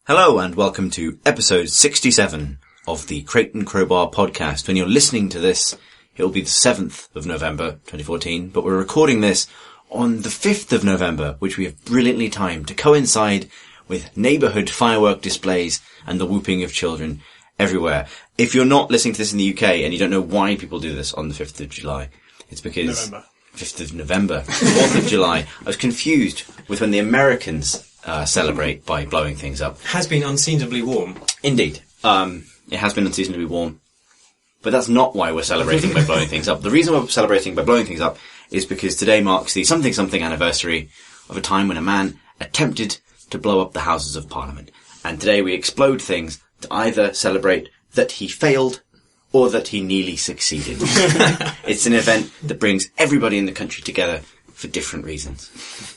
Hello and welcome to episode 67 of the Crate and Crowbar podcast. When you're listening to this, it'll be the 7th of November 2014, but we're recording this on the 5th of November, which we have brilliantly timed to coincide with neighbourhood firework displays and the whooping of children everywhere. If you're not listening to this in the UK and you don't know why people do this on the 5th of July, it's because... 5th of November, 4th of July. I was confused with when the Americans celebrate by blowing things up. Has been unseasonably warm. Indeed. It has been unseasonably warm. But that's not why we're celebrating by blowing things up. The reason we're celebrating by blowing things up is because today marks the something anniversary of a time when a man attempted to blow up the Houses of Parliament. And today we explode things to either celebrate that he failed or that he nearly succeeded. It's an event that brings everybody in the country together for different reasons.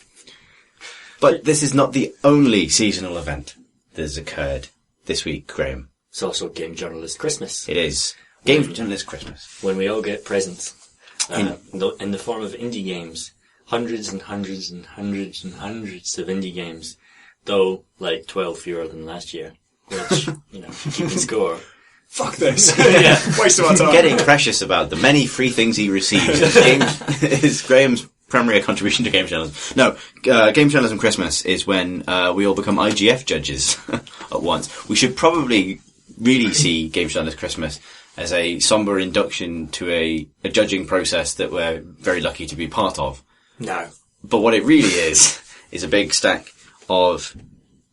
But this is not the only seasonal event that has occurred this week, Graham. It's also Game Journalist Christmas. It is. Game Journalist Christmas. When we all get presents. In the form of indie games. Hundreds and hundreds and hundreds and hundreds of indie games. Though, like 12 fewer than last year. Which, keeping score. Fuck this. Yeah. Waste of our time. Getting precious about the many free things he receives is Graham's primary contribution to game journalism. No, game journalism Christmas is when we all become IGF judges at once. We should probably really see game journalist Christmas as a somber induction to a judging process that we're very lucky to be part of. No. But what it really is a big stack of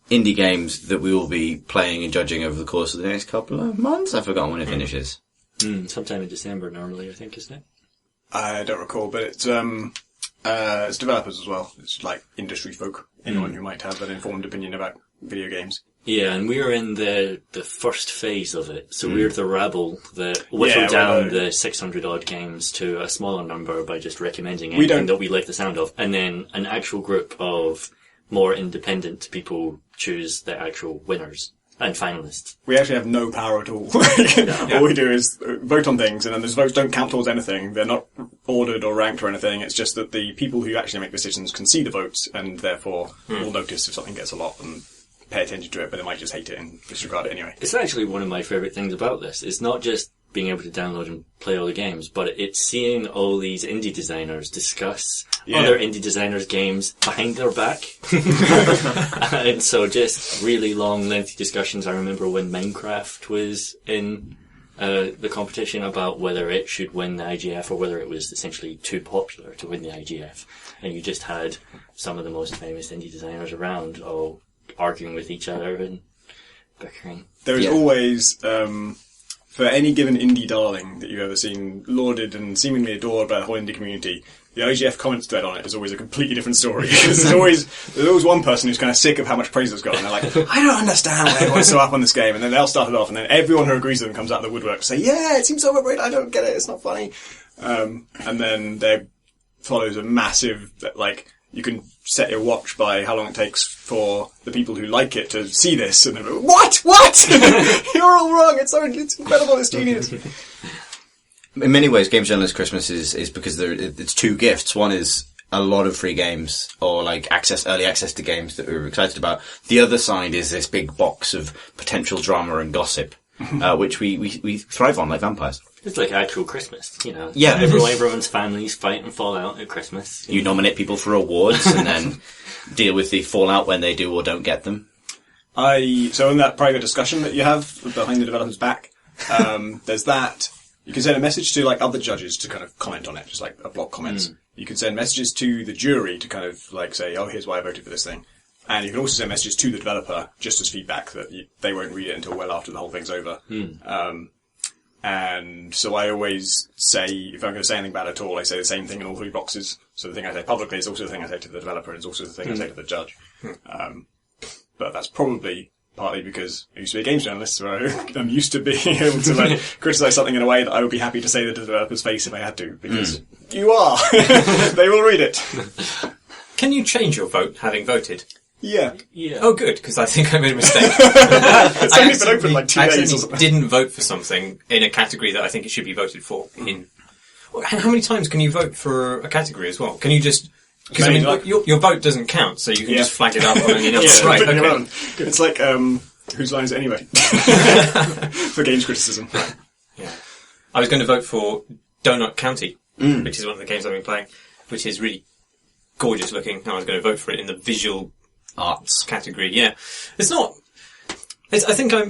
indie games that we will be playing and judging over the course of the next couple of months. I've forgotten when it finishes. Sometime in December normally, I think, isn't it? I don't recall, but it's developers as well. It's like industry folk. Anyone who might have an informed opinion about video games. Yeah, and we're in the first phase of it. So we're the rabble that whittled down the 600 odd games to a smaller number by just recommending anything that we like the sound of. And then an actual group of more independent people choose the actual winners and finalists. We actually have no power at all. All we do is vote on things, and then those votes don't count towards anything. They're not ordered or ranked or anything. It's just that the people who actually make decisions can see the votes, and therefore will notice if something gets a lot and pay attention to it, but they might just hate it and disregard it anyway. It's actually one of my favourite things about this. It's not just being able to download and play all the games, but it's seeing all these indie designers discuss other indie designers' games behind their back. And so just really long, lengthy discussions. I remember when Minecraft was in the competition about whether it should win the IGF or whether it was essentially too popular to win the IGF. And you just had some of the most famous indie designers around all arguing with each other and bickering. There is always... for any given indie darling that you've ever seen lauded and seemingly adored by the whole indie community, the IGF comments thread on it is always a completely different story. there's always one person who's kind of sick of how much praise it's got, and they're like, I don't understand why everyone's so up on this game, and then they'll start it off, and then everyone who agrees with them comes out of the woodwork to say, yeah, it seems overrated, I don't get it, it's not funny. And then there follows a massive, you can set your watch by how long it takes for the people who like it to see this, and they're like, what? You're all wrong, it's incredible, it's genius. In many ways, Game Journalist Christmas is because it's two gifts. One is a lot of free games, or early access to games that we're excited about. The other side is this big box of potential drama and gossip, which we thrive on like vampires. It's like actual Christmas, Yeah. Everyone's families fight and fall out at Christmas. You nominate people for awards and then deal with the fallout when they do or don't get them. So in that private discussion that you have behind the developer's back, there's that. You can send a message to other judges to kind of comment on it, just like a block comments. You can send messages to the jury to kind of say, oh, here's why I voted for this thing. And you can also send messages to the developer just as feedback that they won't read it until well after the whole thing's over. And so I always say, if I'm going to say anything bad at all, I say the same thing in all three boxes. So the thing I say publicly is also the thing I say to the developer, and it's also the thing I say to the judge. But that's probably partly because I used to be a games journalist, so I'm used to being able to criticise something in a way that I would be happy to say to the developer's face if I had to, because you are. They will read it. Can you change your vote, having voted? Yeah. Oh, good, because I think I made a mistake. It's only been open like 2 days or something. Didn't vote for something in a category that I think it should be voted for. How many times can you vote for a category as well? Can you just... Because your vote doesn't count, so you can just flag it up on anything else. Right, okay. It's like Whose line is it anyway? For games criticism. Yeah. I was going to vote for Donut County, which is one of the games I've been playing, which is really gorgeous looking. I was going to vote for it in the visual arts category. Yeah. It's not... I think I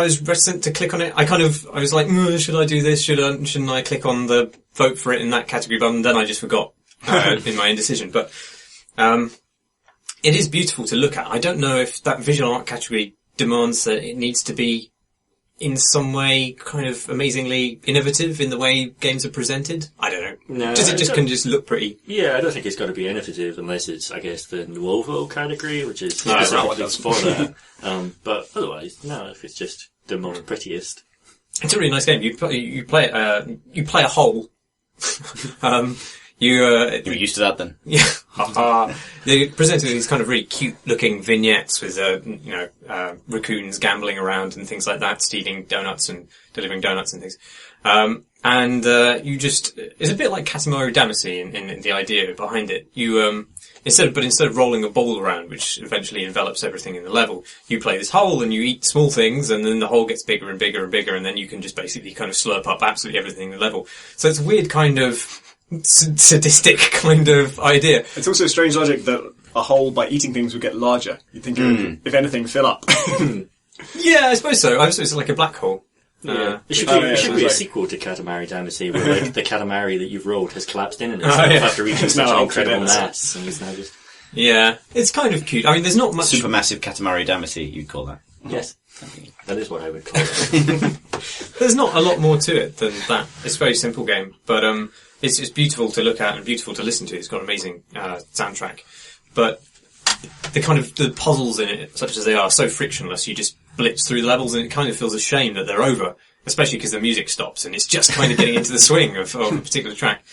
was reticent to click on it. I was like, should I do this? Shouldn't I click on the vote for it in that category button? Then I just forgot in my indecision. But it is beautiful to look at. I don't know if that visual art category demands that it needs to be in some way kind of amazingly innovative in the way games are presented. I don't know. No, Does it can just look pretty? Yeah, I don't think it's got to be innovative unless it's, I guess, the Nuovo category, which is right, specifically for that. But otherwise, no, if it's just the most prettiest. It's a really nice game. You play a hole. You're used to that then? Yeah. They presented these kind of really cute looking vignettes with, raccoons gambling around and things like that, stealing donuts and delivering donuts and things. It's a bit like Katamari Damacy in the idea behind it. You, instead of rolling a ball around, which eventually envelops everything in the level, you play this hole and you eat small things and then the hole gets bigger and bigger and bigger and then you can just basically kind of slurp up absolutely everything in the level. So it's a weird kind of sadistic kind of idea. It's also a strange logic that a hole by eating things would get larger. You'd think it would, if anything, fill up. Yeah, I suppose so. I suppose it's like a black hole. Yeah. It should be a sequel to Katamari Damacy where like the Katamari that you've rolled has collapsed in on itself after reaching such an incredible mass and is now just... Yeah, it's kind of cute. I mean, there's not much... Supermassive Katamari Damacy, you'd call that. Yes. That is what I would call it. There's not a lot more to it than that. It's a very simple game, but it's just beautiful to look at and beautiful to listen to. It's got an amazing soundtrack. But the puzzles in it, such as they are, so frictionless, you just blitz through the levels and it kind of feels a shame that they're over, especially because the music stops and it's just kind of getting into the swing of a particular track.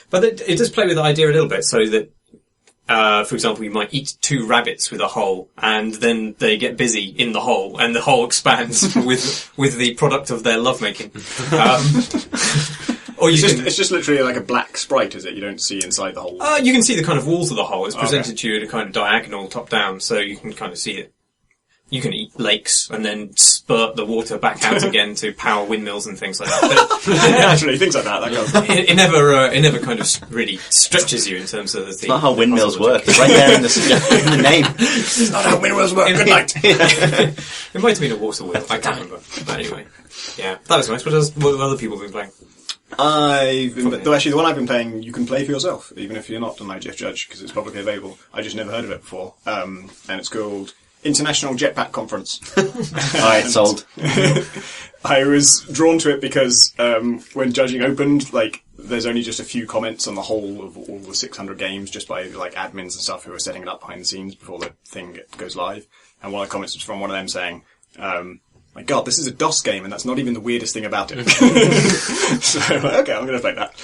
But it does play with the idea a little bit, so that for example, you might eat 2 rabbits with a hole, and then they get busy in the hole, and the hole expands with the product of their lovemaking. Or it's just literally like a black sprite, is it? You don't see inside the hole. You can see the kind of walls of the hole. It's presented to you at a kind of diagonal, top down, so you can kind of see it. You can eat lakes and then spurt the water back out again to power windmills and things like that. Actually, things like that. It never kind of really stretches you in terms of the theme. It's not how windmills work. It's right there in the name. It's not how windmills work. Good night. It might have been a water wheel. I can't remember. But anyway, yeah, that was nice. What have other people been playing? Actually, the one I've been playing, you can play for yourself, even if you're not an IGF judge, because it's publicly available. I just never heard of it before. And it's called International Jetpack Conference. Alright, sold. I was drawn to it because when judging opened, there's only just a few comments on the whole of all the 600 games, just by admins and stuff who are setting it up behind the scenes before the thing goes live. And one of the comments was from one of them saying, my God, this is a DOS game, and that's not even the weirdest thing about it. So, okay, I'm going to play that.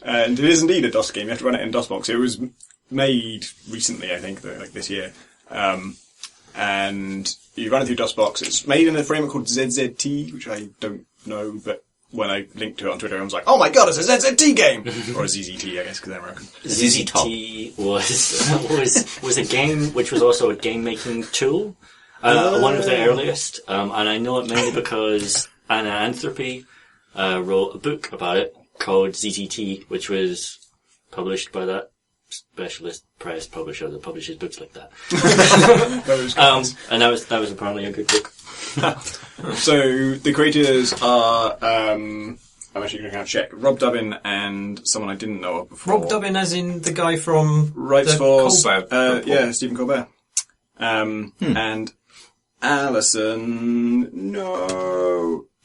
And it is indeed a DOS game. You have to run it in DOSBox. It was made recently, I think, this year. And you run it through DOSBox. It's made in a framework called ZZT, which I don't know, but when I linked to it on Twitter, I was like, oh my God, it's a ZZT game! Or a ZZT, I guess, because they're American. ZZT was a game which was also a game-making tool. One of the earliest, and I know it mainly because Anna Anthropy wrote a book about it called ZZT, which was published by that specialist press publisher that publishes books like that. And that was apparently a good book. So the creators are I'm actually going to kind of check Rob Dubbin and someone I didn't know of before. Rob Dubbin, as in the guy from Writes for Colbert. yeah, Stephen Colbert. And Alison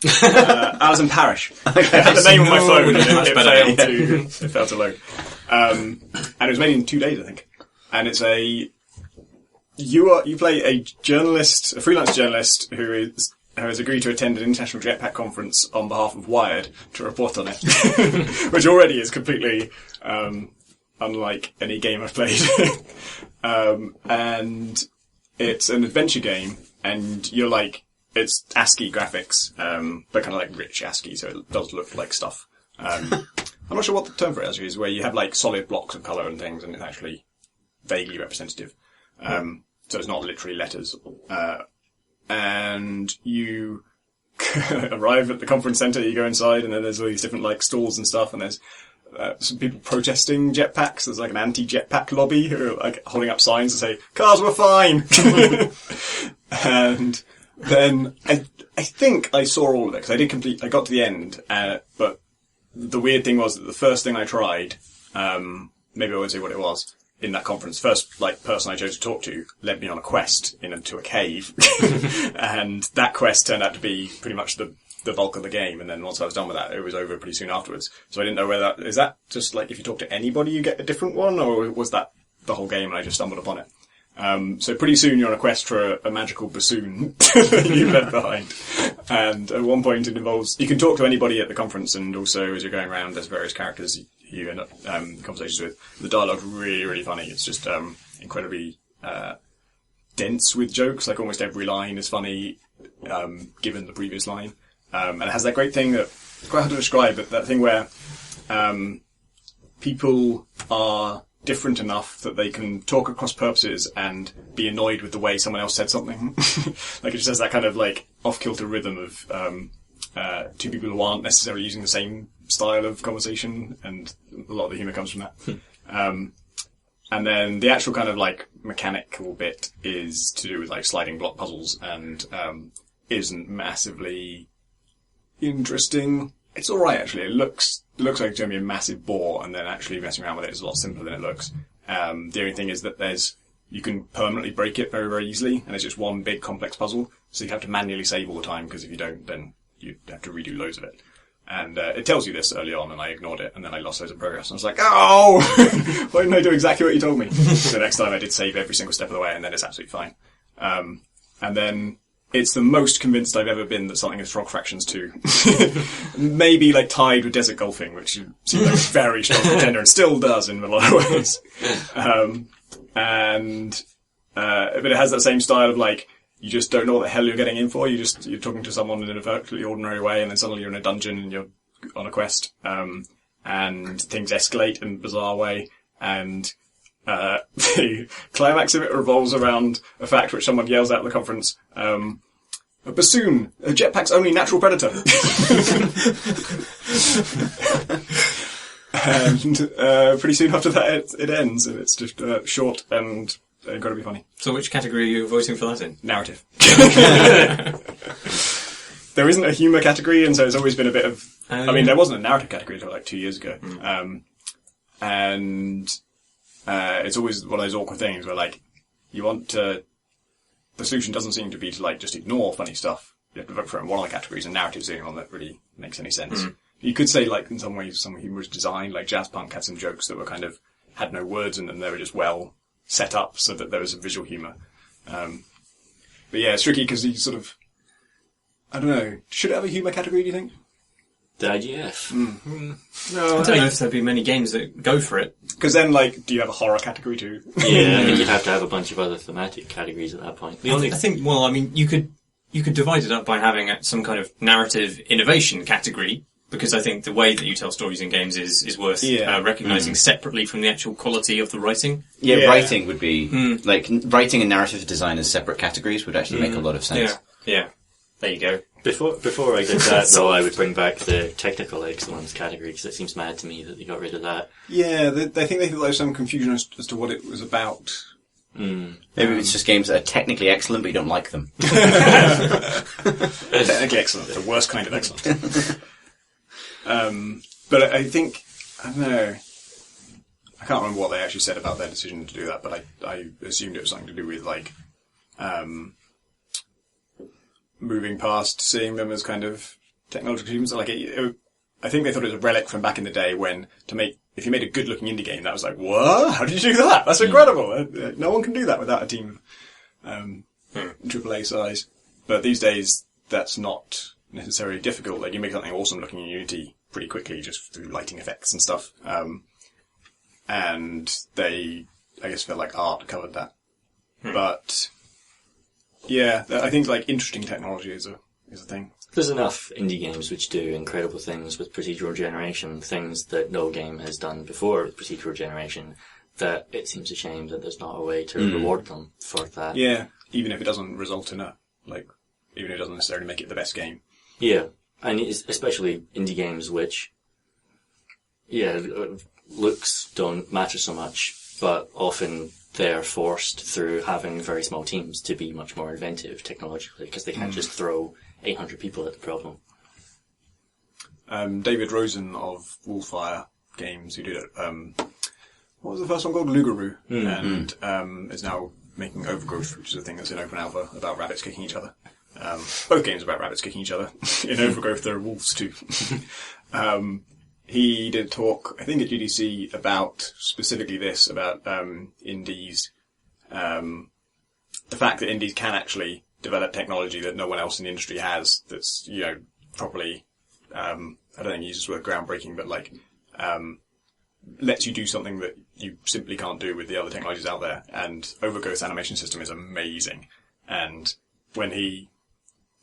Alison Parrish. I had the name on my phone and it failed to load. And it was made in 2 days, I think. And it's you play a journalist, a freelance journalist who has agreed to attend an international Jetpack conference on behalf of Wired to report on it, which already is completely unlike any game I've played. And it's an adventure game, and you're it's ASCII graphics, but kind of rich ASCII, so it does look like stuff. I'm not sure what the term for it actually is, where you have solid blocks of colour and things, and it's actually vaguely representative. So it's not literally letters. and you arrive at the conference centre, you go inside, and then there's all these different, like, stalls and stuff, and there's some people protesting jetpacks. There's, like, an anti-jetpack lobby who are, like, holding up signs that say, "Cars were fine!" And then I think I saw all of it, because I got to the end, but the weird thing was that the first thing I tried, maybe I won't say what it was, in that conference, first, like, person I chose to talk to led me on a quest into a cave. And that quest turned out to be pretty much the bulk of the game. And then once I was done with that, it was over pretty soon afterwards. So I didn't know whether, is that just like, if you talk to anybody, you get a different one? Or was that the whole game and I just stumbled upon it? So pretty soon you're on a quest for a magical bassoon that you left behind. And at one point it involves, you can talk to anybody at the conference, and also as you're going around, there's various characters you end up conversations with. The dialogue's really, really funny. It's just incredibly dense with jokes. Like, almost every line is funny, given the previous line. And it has that great thing that, it's quite hard to describe, but that thing where people are different enough that they can talk across purposes and be annoyed with the way someone else said something. Like, it just has that kind of, like, off-kilter rhythm of two people who aren't necessarily using the same style of conversation, and a lot of the humour comes from that. And then the actual kind of, like, mechanical bit is to do with, like, sliding block puzzles, and isn't massively interesting. It's alright, actually. It looks like it's going to be a massive bore, and then actually messing around with it is a lot simpler than it looks. The only thing is that you can permanently break it very, very easily, and it's just one big complex puzzle, so you have to manually save all the time, because if you don't, then you have to redo loads of it. And it tells you this early on, and I ignored it, and then I lost loads of progress. And I was like, oh! Why didn't I do exactly what you told me? The next time I did save every single step of the way, and then it's absolutely fine. And then it's the most convinced I've ever been that something is Frog Fractions 2. Maybe, like, tied with Desert Golfing, which seems like a very strong contender, and still does in a lot of ways. But it has that same style of, like, you just don't know what the hell you're getting in for. You're talking to someone in a perfectly ordinary way, and then suddenly you're in a dungeon and you're on a quest. And things escalate in a bizarre way. And the climax of it revolves around a fact which someone yells out at the conference. A bassoon, a jetpack's only natural predator. And pretty soon after that, it ends, and it's just short and incredibly funny. So which category are you voting for that in? Narrative. There isn't a humour category, and so it's always been a bit of... I mean, there wasn't a narrative category until like 2 years ago. It's always one of those awkward things where, like, you want to... The solution doesn't seem to be to, like, just ignore funny stuff. You have to vote for it in one of the categories, and narrative's the only one that really makes any sense. You could say, like, in some ways, some humorous design, like Jazz Punk had some jokes that were kind of... had no words in them, they were just well set up so that there was a visual humour. But yeah, it's tricky because you sort of... I don't know. Should it have a humour category, do you think? The IGF. No, I don't know if there'd be many games that go for it. Because then, like, do you have a horror category too? Yeah, I think you'd have to have a bunch of other thematic categories at that point. I think, well, I mean, you could divide it up by having some kind of narrative innovation category, because I think the way that you tell stories in games is worth recognising separately from the actual quality of the writing. Yeah, writing would be... Like, writing and narrative design as separate categories would actually make a lot of sense. Yeah. There you go. Before I did that, though, I would bring back the technical excellence category, because it seems mad to me that they got rid of that. Yeah, I think there was some confusion as to what it was about. Maybe it's just games that are technically excellent, but you don't like them. Technically excellent. The worst kind of excellent. But I think... I don't know. I can't remember what they actually said about their decision to do that, but I assumed it was something to do with, like... moving past seeing them as kind of technological achievements. Like, I think they thought it was a relic from back in the day when if you made a good-looking indie game, that was like, what? How did you do that? That's incredible. No one can do that without a team AAA size. But these days, that's not necessarily difficult. Like, you make something awesome looking in Unity pretty quickly just through lighting effects and stuff. And they, I guess, felt like art covered that. But... yeah, I think, like, interesting technology is a thing. There's enough indie games which do incredible things with procedural generation, things that no game has done before with procedural generation, that it seems a shame that there's not a way to reward them for that. Yeah, even if it doesn't result in a, like, even if it doesn't necessarily make it the best game. Yeah, and it's especially indie games, which, looks don't matter so much, but often they're forced through having very small teams to be much more inventive technologically, because they can't just throw 800 people at the problem. David Rosen of Wolfire Games, who did it, what was the first one called? Lugaroo, and is now making Overgrowth, which is a thing that's in open alpha about rabbits kicking each other. Both games about rabbits kicking each other. In Overgrowth there are wolves too. He did talk, I think at GDC, about specifically this, about indies, the fact that indies can actually develop technology that no one else in the industry has, that's, properly, I don't think he uses the word groundbreaking, but lets you do something that you simply can't do with the other technologies out there. And Overgrowth's animation system is amazing. And when he,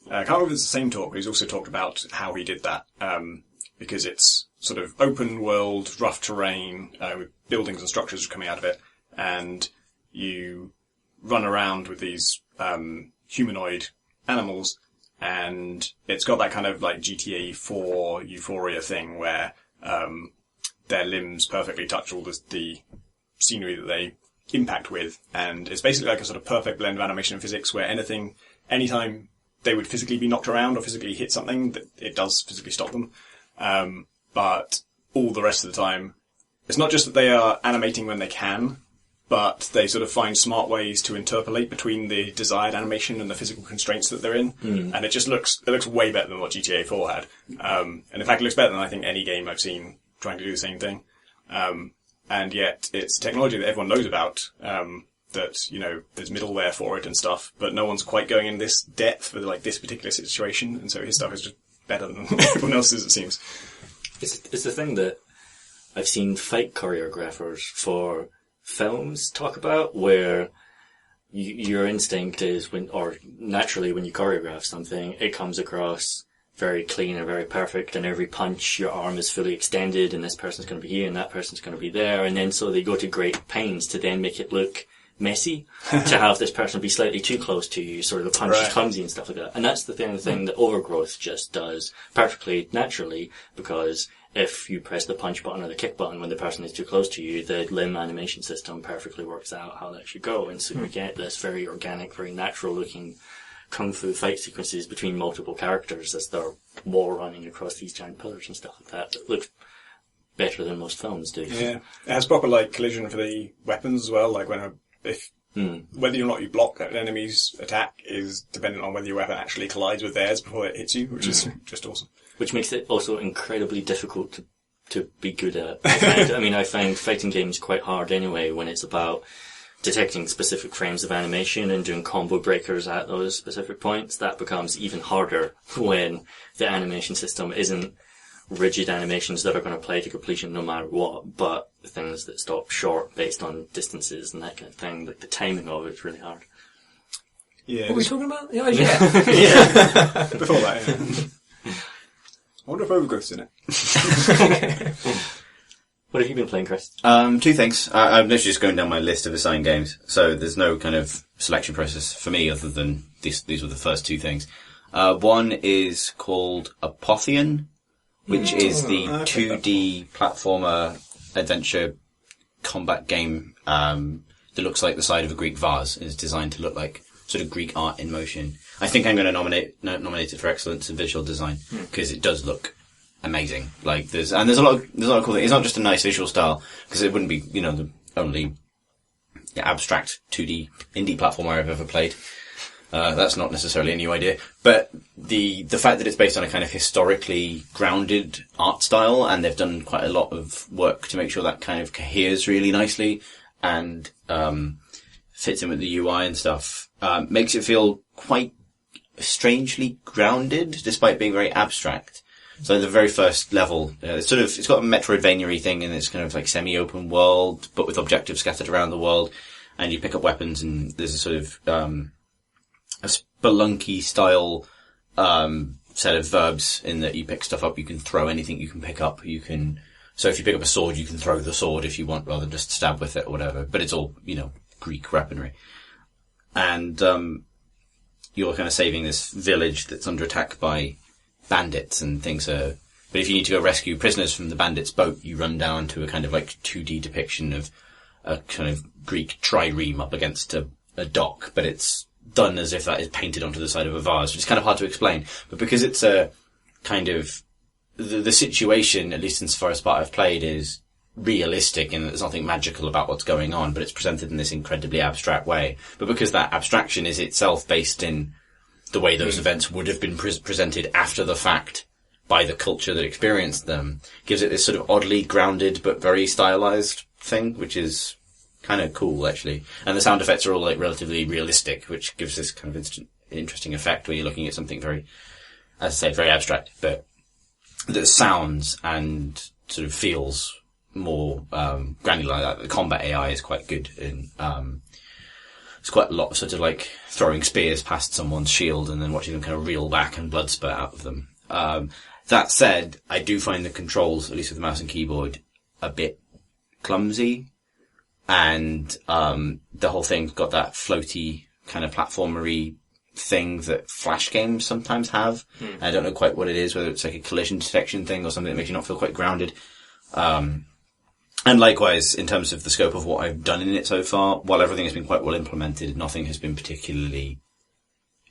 I can't remember if it's the same talk, but he's also talked about how he did that, because it's sort of open world, rough terrain, with buildings and structures coming out of it, and you run around with these humanoid animals, and it's got that kind of like GTA 4 Euphoria thing where their limbs perfectly touch all the scenery that they impact with, and it's basically like a sort of perfect blend of animation and physics where anytime they would physically be knocked around or physically hit something, that it does physically stop them. But all the rest of the time, it's not just that they are animating when they can, but they sort of find smart ways to interpolate between the desired animation and the physical constraints that they're in. And it looks way better than what GTA 4 had. And in fact, it looks better than I think any game I've seen trying to do the same thing. And yet it's technology that everyone knows about, that, there's middleware for it and stuff, but no one's quite going in this depth for like this particular situation, and so his stuff is just better than everyone else's, it seems. It's the thing that I've seen fight choreographers for films talk about, where your instinct is naturally when you choreograph something, it comes across very clean and very perfect, and every punch, your arm is fully extended, and this person's going to be here, and that person's going to be there, and then so they go to great pains to then make it look messy, to have this person be slightly too close to you, sort of the punch is clumsy and stuff like that. And that's the thing that Overgrowth just does perfectly naturally, because if you press the punch button or the kick button when the person is too close to you, the limb animation system perfectly works out how that should go, and so you get this very organic, very natural looking kung fu fight sequences between multiple characters as they're wall running across these giant pillars and stuff like that. It looks better than most films do. Yeah, it has proper like collision for the weapons as well. Like whether or not you block an enemy's attack is dependent on whether your weapon actually collides with theirs before it hits you, which is just awesome. Which makes it also incredibly difficult to be good at. I find fighting games quite hard anyway when it's about detecting specific frames of animation and doing combo breakers at those specific points. That becomes even harder when the animation system isn't rigid animations that are going to play to completion no matter what, but things that stop short based on distances and that kind of thing. Like the timing of it's really hard. Yeah. What were we talking about? The IGF. Before that, yeah. I wonder if Overgrowth's in it. What have you been playing, Chris? Two things. I'm literally just going down my list of assigned games, so there's no kind of selection process for me other than these were the first two things. One is called Apotheon, which is the 2D platformer adventure combat game that looks like the side of a Greek vase, and is designed to look like sort of Greek art in motion. I think I'm going to nominate it for excellence in visual design, because it does look amazing. Like there's a lot of cool things. It's not just a nice visual style, because it wouldn't be, the only abstract 2D indie platformer I've ever played. That's not necessarily a new idea, but the fact that it's based on a kind of historically grounded art style, and they've done quite a lot of work to make sure that kind of coheres really nicely and fits in with the UI and stuff, makes it feel quite strangely grounded, despite being very abstract. So the very first level, it's got a Metroidvania-y thing, and it's kind of like semi-open world, but with objectives scattered around the world, and you pick up weapons, and there's a sort of a spelunky style set of verbs in that you pick stuff up, you can throw anything you can pick up, so if you pick up a sword, you can throw the sword if you want, rather than just stab with it or whatever, but it's all, Greek weaponry. And you're kind of saving this village that's under attack by bandits and things are... But if you need to go rescue prisoners from the bandits' boat, you run down to a kind of like 2D depiction of a kind of Greek trireme up against a dock, but it's done as if that is painted onto the side of a vase, which is kind of hard to explain. But because it's a kind of... The situation, at least insofar as part I've played, is realistic and there's nothing magical about what's going on, but it's presented in this incredibly abstract way. But because that abstraction is itself based in the way those events would have been presented after the fact by the culture that experienced them, gives it this sort of oddly grounded but very stylized thing, which is kind of cool, actually. And the sound effects are all like relatively realistic, which gives this kind of interesting effect where you're looking at something very, as I say, very abstract, but that sounds and sort of feels more granular. Like the combat AI is quite good in it's quite a lot of sort of like throwing spears past someone's shield and then watching them kind of reel back and blood spurt out of them. That said, I do find the controls, at least with the mouse and keyboard, a bit clumsy, and the whole thing's got that floaty kind of platformery thing that Flash games sometimes have. I don't know quite what it is, whether it's like a collision detection thing or something that makes you not feel quite grounded. And likewise, in terms of the scope of what I've done in it so far, while everything has been quite well implemented, nothing has been particularly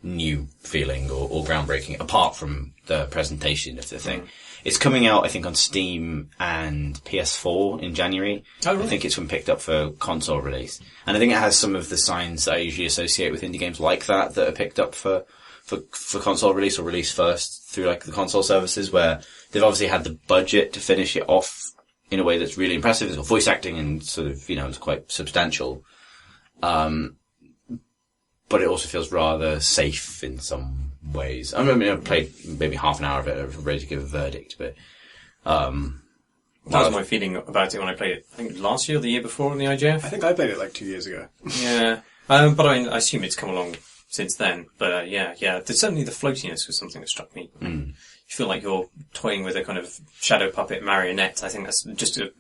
new feeling or groundbreaking, apart from the presentation of the thing. It's coming out, I think, on Steam and PS4 in January. Oh, really? I think it's been picked up for console release. And I think it has some of the signs that I usually associate with indie games like that are picked up for console release or release first through like the console services, where they've obviously had the budget to finish it off in a way that's really impressive. It's got voice acting and sort of, it's quite substantial. But it also feels rather safe in some ways. I mean, I've played maybe half an hour of it. I'm ready to give a verdict, but that was my feeling about it when I played it. I think last year or the year before on the IGF. I think I played it like 2 years ago. Yeah, but I assume it's come along since then. But yeah. There's certainly the floatiness was something that struck me. You feel like you're toying with a kind of shadow puppet marionette. I think that's just a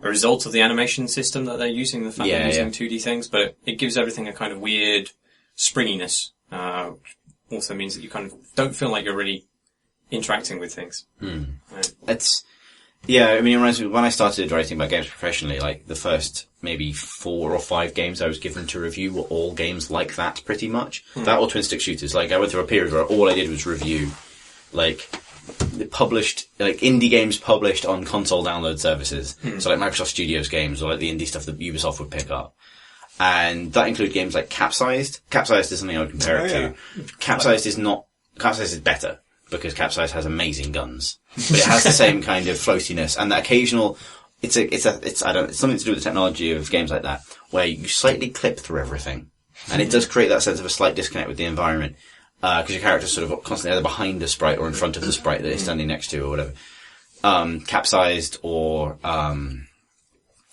result of the animation system that they're using, the fact they're using 2D things, but it gives everything a kind of weird springiness, which also means that you kind of don't feel like you're really interacting with things. It reminds me, when I started writing about games professionally, like the first maybe 4 or 5 games I was given to review were all games like that, pretty much. That or twin stick shooters. Like, I went through a period where all I did was review, like, indie games published on console download services. So like Microsoft Studios games or like the indie stuff that Ubisoft would pick up. And that included games like Capsized. Capsized is something I would compare it to. Capsized is better because Capsized has amazing guns. But it has the same kind of floatiness and that occasional, it's something to do with the technology of games like that where you slightly clip through everything. And it does create that sense of a slight disconnect with the environment. Because your character's sort of constantly either behind a sprite or in front of the sprite that they're standing next to or whatever. Capsized or,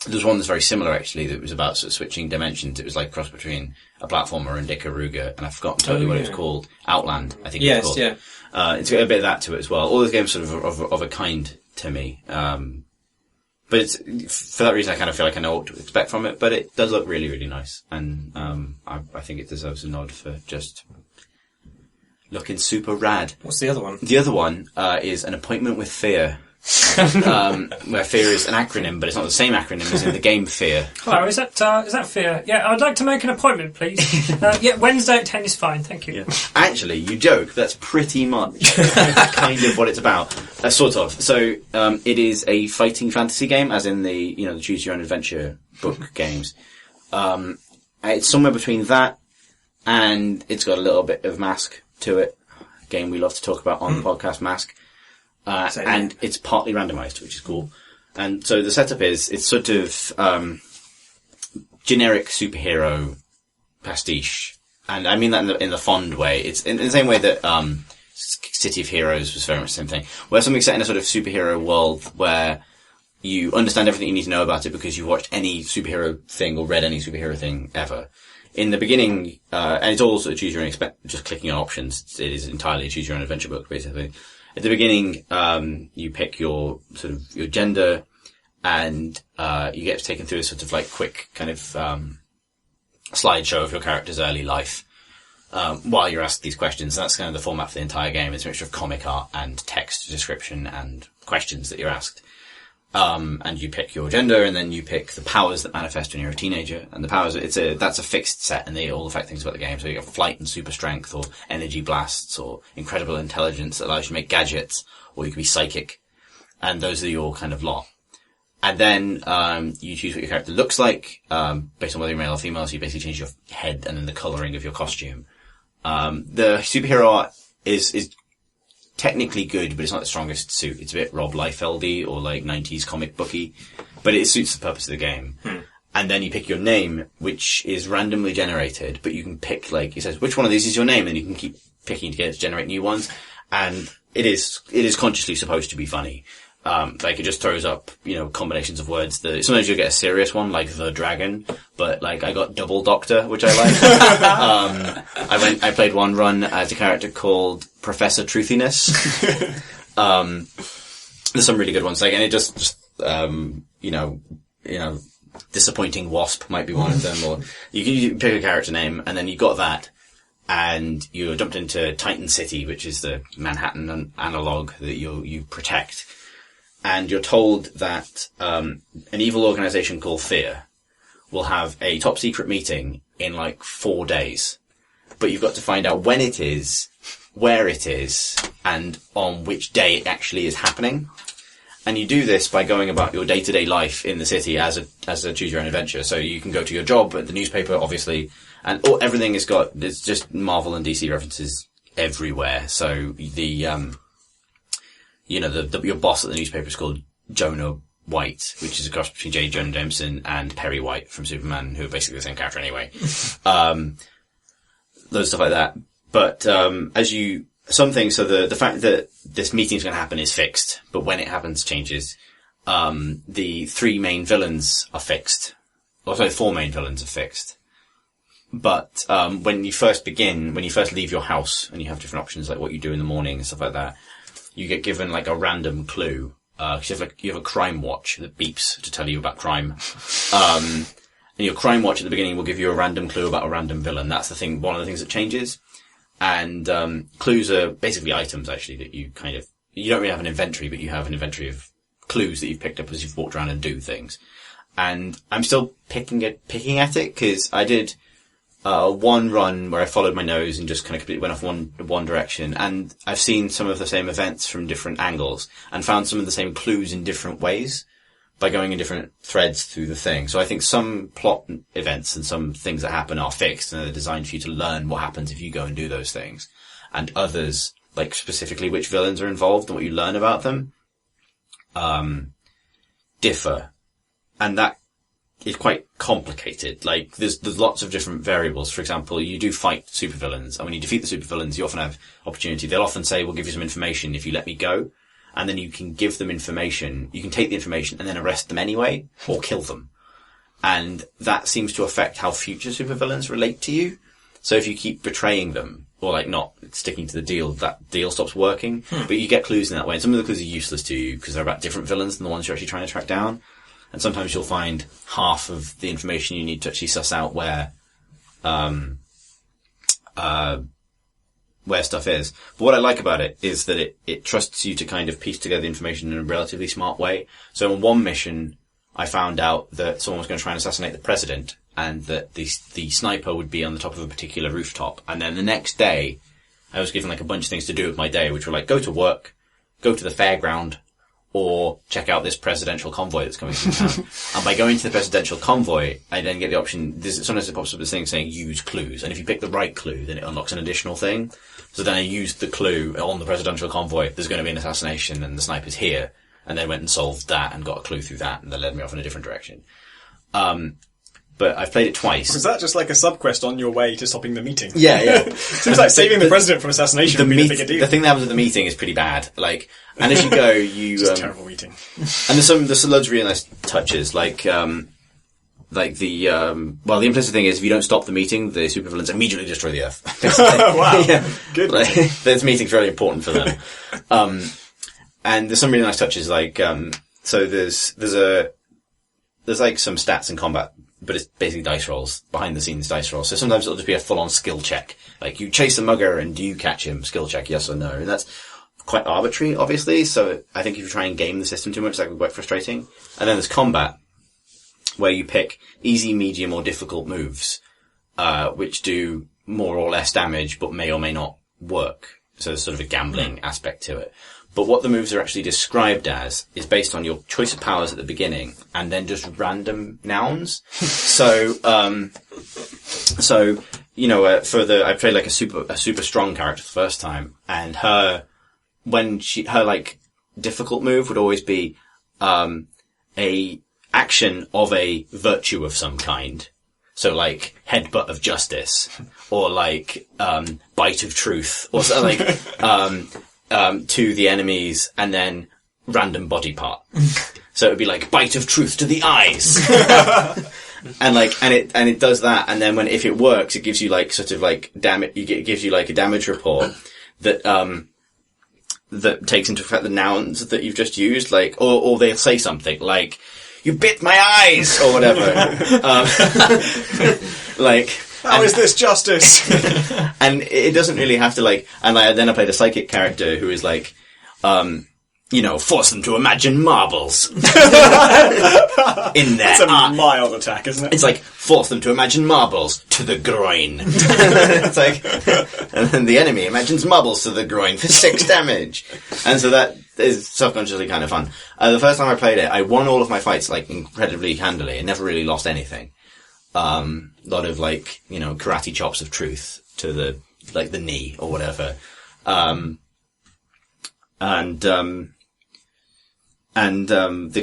there's one that's very similar actually that was about sort of switching dimensions. It was like a cross between a platformer and Ikaruga, and I've forgotten totally what it was called. Outland, I think it's called. Yes, yeah. It's got a bit of that to it as well. All those games sort of a kind to me. But it's, for that reason I kind of feel like I know what to expect from it, but it does look really, really nice. And, I think it deserves a nod for just looking super rad. What's the other one? The other one is An Appointment with Fear. Where Fear is an acronym, but it's not the same acronym as in the game Fear. Hello, is that Fear? Yeah, I'd like to make an appointment, please. Wednesday at 10 is fine, thank you. Yeah. Actually, you joke, that's pretty much kind of what it's about. Sort of. So, it is a fighting fantasy game, as in the Choose Your Own Adventure book games. It's somewhere between that, and it's got a little bit of Mask to it. Game we love to talk about on the podcast, Mask. And it's partly randomized, which is cool. And so the setup is, it's sort of, generic superhero pastiche. And I mean that in the fond way. It's in the same way that, City of Heroes was very much the same thing. Where something's set in a sort of superhero world where you understand everything you need to know about it because you've watched any superhero thing or read any superhero thing ever. In the beginning, and it's all sort of choose your own, just clicking on options. It is entirely a choose your own adventure book, basically. At the beginning, you pick your gender, and you get taken through a sort of like quick kind of slideshow of your character's early life. while you're asked these questions. That's kind of the format for the entire game. It's a mixture of comic art and text description and questions that you're asked. And you pick your gender, and then you pick the powers that manifest when you're a teenager. And the powers, that's a fixed set, and they all affect things about the game. So you have flight and super strength, or energy blasts, or incredible intelligence that allows you to make gadgets, or you can be psychic. And those are your kind of lot. And then, you choose what your character looks like, based on whether you're male or female. So you basically change your head and then the coloring of your costume. The superhero art is technically good, but it's not the strongest suit. It's a bit Rob Liefeld-y or like 90s comic booky, but it suits the purpose of the game. And then you pick your name, which is randomly generated, but you can pick, like, it says, which one of these is your name? And you can keep picking to generate new ones. And it is consciously supposed to be funny. Like, it just throws up, combinations of words that sometimes you'll get a serious one, like the dragon, but like, I got double doctor, which I like. I played one run as a character called Professor Truthiness. There's some really good ones, like, and it just, Disappointing Wasp might be one of them, or you can pick a character name, and then you got that, and you're dumped into Titan City, which is the Manhattan analog that you protect. And you're told that an evil organization called Fear will have a top secret meeting in like 4 days. But you've got to find out when it is, where it is, and on which day it actually is happening. And you do this by going about your day-to-day life in the city as a choose-your-own-adventure. So you can go to your job at the newspaper, obviously, and everything there's just Marvel and DC references everywhere. So your boss at the newspaper is called Jonah White, which is a cross between J. Jonah Jameson and Perry White from Superman, who are basically the same character anyway. Those stuff like that. But, the fact that this meeting's going to happen is fixed, but when it happens changes. The 3 main villains are fixed. Or sorry, 4 main villains are fixed. But, when you first leave your house, and you have different options, like what you do in the morning and stuff like that, you get given like a random clue. You have a crime watch that beeps to tell you about crime. And your crime watch at the beginning will give you a random clue about a random villain. That's one of the things that changes. And, clues are basically items actually that you don't really have an inventory, but you have an inventory of clues that you've picked up as you've walked around and do things. And I'm still picking at it, cause I did, one run where I followed my nose and just kind of completely went off one direction, and I've seen some of the same events from different angles and found some of the same clues in different ways by going in different threads through the thing. So I think some plot events and some things that happen are fixed and they're designed for you to learn what happens if you go and do those things. And others, like specifically which villains are involved and what you learn about them, differ. And that is quite complicated. Like, there's lots of different variables. For example, you do fight supervillains, and when you defeat the supervillains, you often have opportunity. They'll often say, we'll give you some information if you let me go. And then you can give them information. You can take the information and then arrest them anyway, or kill them. And that seems to affect how future supervillains relate to you. So if you keep betraying them, or like not sticking to the deal, that deal stops working. But you get clues in that way. And some of the clues are useless to you because they're about different villains than the ones you're actually trying to track down. And sometimes you'll find half of the information you need to actually suss out where stuff is. But what I like about it is that it trusts you to kind of piece together the information in a relatively smart way. So in one mission, I found out that someone was going to try and assassinate the president, and that the sniper would be on the top of a particular rooftop. And then the next day, I was given like a bunch of things to do with my day, which were like go to work, go to the fairground, or check out this presidential convoy that's coming through town. And by going to the presidential convoy, I then get the option, sometimes it pops up this thing saying use clues. And if you pick the right clue, then it unlocks an additional thing. So then I used the clue on the presidential convoy, there's going to be an assassination and the sniper's here. And then went and solved that and got a clue through that, and that led me off in a different direction. But I've played it twice. Was that just like a sub-quest on your way to stopping the meeting? Yeah. Seems like saving the president from assassination would be the bigger deal. The thing that happens at the meeting is pretty bad. Like, and as you go, It's a terrible meeting. And there's some loads of really nice touches, the implicit thing is if you don't stop the meeting, the supervillains immediately destroy the Earth. Wow. Yeah. Good. Like, this meeting's really important for them. And there's some really nice touches, so there's like some stats and combat but it's basically dice rolls, behind the scenes dice rolls. So sometimes it'll just be a full on skill check. Like, you chase a mugger and do you catch him? Skill check, yes or no. And that's quite arbitrary, obviously, so I think if you try and game the system too much, that could be quite frustrating. And then there's combat, where you pick easy, medium, or difficult moves, which do more or less damage, but may or may not work. So there's sort of a gambling aspect to it. But what the moves are actually described as is based on your choice of powers at the beginning, and then just random nouns. So, you know, I played like a super strong character the first time, and her like difficult move would always be, a action of a virtue of some kind. So like headbutt of justice, or like, bite of truth, or something like, to the enemies, and then random body part. So it would be like bite of truth to the eyes. And it does that, and then if it works, it gives you like sort of like it gives you like a damage report that takes into account the nouns that you've just used, like, or they'll say something like, "You bit my eyes," or whatever. How is this justice? And it doesn't really have to like, then I played a psychic character who is like, you know, force them to imagine marbles. In there. It's a mild attack, isn't it? It's like, force them to imagine marbles to the groin. It's like, and then the enemy imagines marbles to the groin for 6 damage. And so that is subconsciously kind of fun. The first time I played it, I won all of my fights, like, incredibly handily, and never really lost anything. A lot of, like, you know, karate chops of truth to the knee, or whatever. The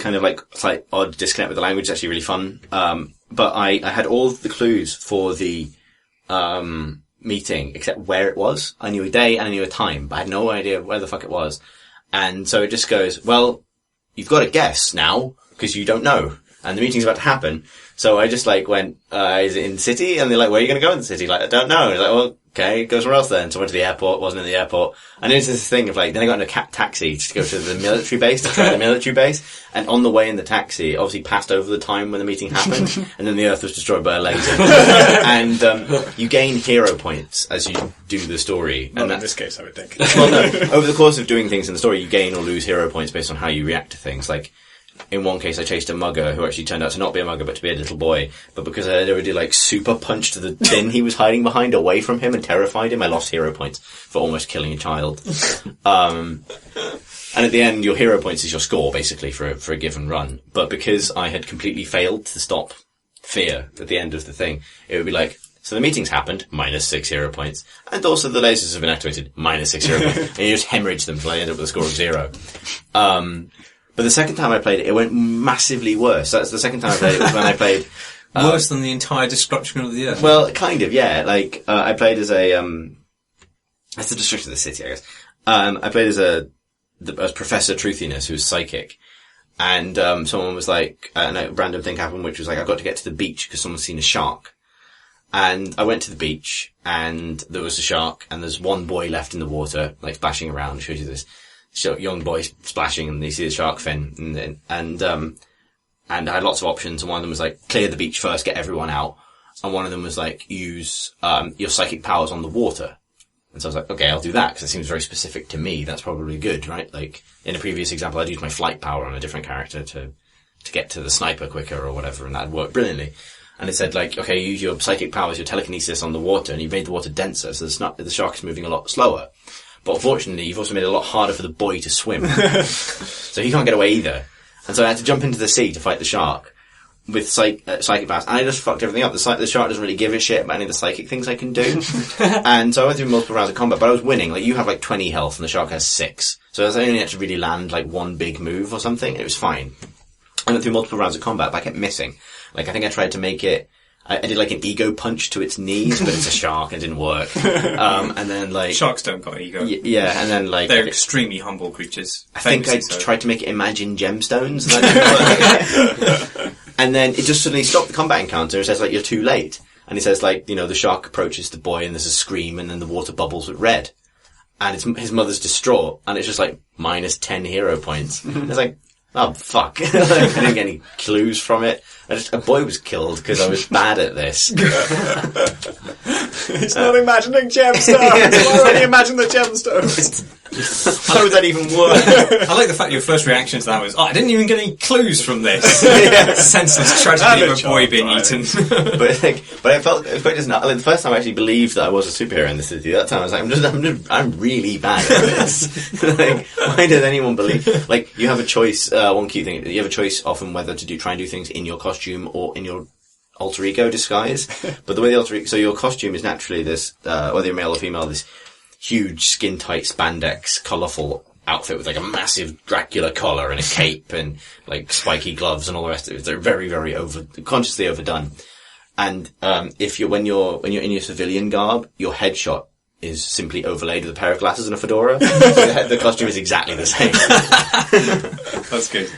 kind of like slight odd disconnect with the language is actually really fun. But I had all of the clues for the, meeting, except where it was. I knew a day and I knew a time, but I had no idea where the fuck it was. And so it just goes, well, you've got to guess now, because you don't know. And the meeting's about to happen. So I just like went, is it in the city? And they're like, where are you going to go in the city? Like, I don't know. I was like, well, okay, go somewhere else then. So I went to the airport, wasn't in the airport. And it was this thing of like, then I got in a taxi to go to the military base, to try the military base. And on the way in the taxi, obviously passed over the time when the meeting happened. And then the Earth was destroyed by a laser. And, you gain hero points as you do the story. Not in this case, I would think. Well, no. Over the course of doing things in the story, you gain or lose hero points based on how you react to things. Like, in one case, I chased a mugger who actually turned out to not be a mugger, but to be a little boy. But because I had already, like, super punched the tin he was hiding behind away from him and terrified him, I lost hero points for almost killing a child. And at the end, your hero points is your score, basically, for a given run. But because I had completely failed to stop fear at the end of the thing, it would be like, so the meeting's happened, -6 hero points. And also the lasers have been activated, -6 hero points. And you just hemorrhage them until I end up with a score of 0. But the second time I played it, it went massively worse. That's the second time I played it was when I played... worse than the entire destruction of the Earth. Well, kind of, yeah. Like, I played as that's the destruction of the city, I guess. I played as Professor Truthiness, who's psychic. And, someone was like, a random thing happened, which was like, I've got to get to the beach because someone's seen a shark. And I went to the beach, and there was a shark, and there's one boy left in the water, like, splashing around. It shows you this young boy splashing, and you see the shark fin, and I had lots of options, and one of them was like, clear the beach first, get everyone out, and one of them was like, use, your psychic powers on the water. And so I was like, okay, I'll do that, because it seems very specific to me, that's probably good, right? Like, in a previous example, I'd used my flight power on a different character to get to the sniper quicker or whatever, and that worked brilliantly. And it said like, okay, use your psychic powers, your telekinesis on the water, and you made the water denser, so the shark is moving a lot slower. But unfortunately, you've also made it a lot harder for the boy to swim. So he can't get away either. And so I had to jump into the sea to fight the shark with psychic powers. And I just fucked everything up. The shark doesn't really give a shit about any of the psychic things I can do. And so I went through multiple rounds of combat, but I was winning. Like, you have like 20 health and the shark has 6. So I only had to really land like one big move or something, and it was fine. I went through multiple rounds of combat, but I kept missing. Like, I think I tried to make it... I did like an ego punch to its knees, but it's a shark and it didn't work. And then like... Sharks don't got ego. Yeah, and then like... They're extremely humble creatures. I think I tried to make it imagine gemstones. And, that didn't work. And then it just suddenly stopped the combat encounter. It says like, you're too late. And it says like, you know, the shark approaches the boy and there's a scream and then the water bubbles with red. And his mother's distraught. And it's just like, -10 hero points. It's like, oh fuck. I didn't get any clues from it. A boy was killed because I was bad at this. It's not imagining gemstones. Why would you imagine the gemstones? How would that even work? I like the fact your first reaction to that was, I didn't even get any clues from this. Senseless tragedy of a boy being eaten. but I felt just not. Like, the first time I actually believed that I was a superhero in the city, that time I was like, I'm really bad at this. Like, why does anyone believe? Like, you have a choice. One cute thing, you have a choice often whether to try and do things in your costume or in your alter ego disguise. But the way so your costume is naturally this, whether you're male or female, this huge skin tight spandex colourful outfit with like a massive Dracula collar and a cape and like spiky gloves and all the rest of it. They're very, very consciously overdone. And when you're in your civilian garb, your headshot is simply overlaid with a pair of glasses and a fedora. So the costume is exactly the same. That's good.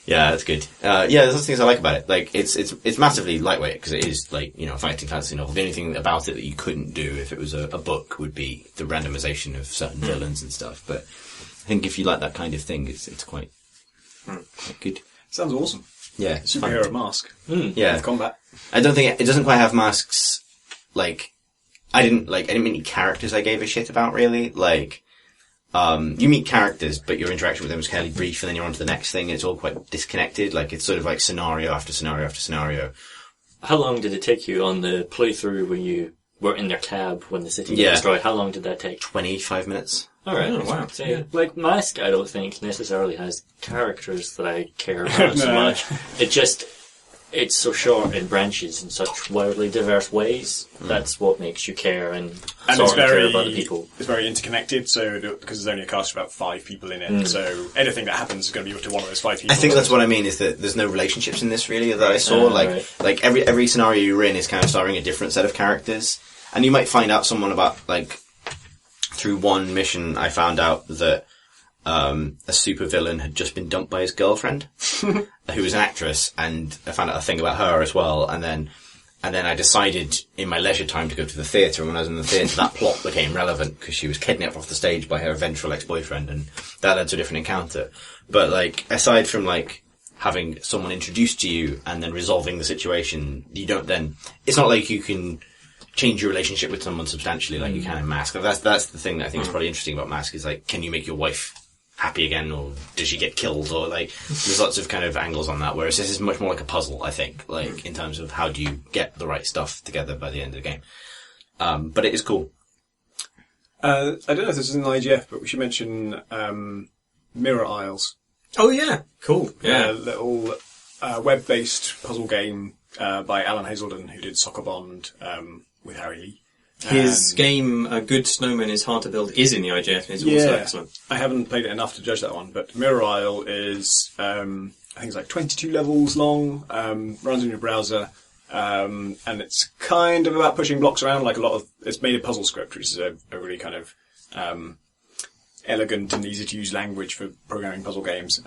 Yeah, that's good. There's lots of things I like about it. Like, it's massively lightweight because it is like, a fighting fantasy novel. The only thing about it that you couldn't do if it was a book would be the randomization of certain villains and stuff. But I think if you like that kind of thing, it's quite good. Sounds awesome. Yeah. Superhero mask. Yeah. With combat. I don't think it doesn't quite have masks. Like, I didn't meet any characters I gave a shit about really. Like, you meet characters, but your interaction with them is fairly brief, and then you're on to the next thing. It's all quite disconnected. Like, it's sort of like scenario after scenario after scenario. How long did it take you on the playthrough when you were in their cab when the city was destroyed? How long did that take? 25 minutes. Alright. Oh, wow. So, yeah. Like, Mask, I don't think necessarily has characters that I care about so much. It's so short in branches in such wildly diverse ways. That's what makes you care and care about the people. It's very interconnected, so because there's only a cast of about 5 people in it, so anything that happens is going to be up to one of those 5 people. I think that's what I mean, is that there's no relationships in this really that I saw. Like every scenario you're in is kind of starring a different set of characters, and you might find out someone about, like, through one mission I found out that a supervillain had just been dumped by his girlfriend, who was an actress, and I found out a thing about her as well, and then I decided in my leisure time to go to the theatre, and when I was in the theatre, that plot became relevant, because she was kidnapped off the stage by her vengeful ex-boyfriend, and that led to a different encounter. But, like, aside from, like, having someone introduced to you, and then resolving the situation, you don't then, it's not like you can change your relationship with someone substantially like you can in Mask. That's the thing that I think is probably interesting about Mask, is, like, can you make your wife happy again, or does she get killed, or, like, there's lots of kind of angles on that, whereas this is much more like a puzzle, I think, like, in terms of how do you get the right stuff together by the end of the game. But it is cool. I don't know if this is in IGF, but we should mention Mirror Isles. Oh yeah, cool. Yeah, a little web-based puzzle game by Alan Hazelden, who did Soccer Bond with Harry Lee. His game, A Good Snowman is Hard to Build, is in the IGF, and is also excellent. I haven't played it enough to judge that one, but Mirror Isle is, I think it's like 22 levels long, runs in your browser, and it's kind of about pushing blocks around, like it's made a puzzle script, which is a really kind of elegant and easy to use language for programming puzzle games,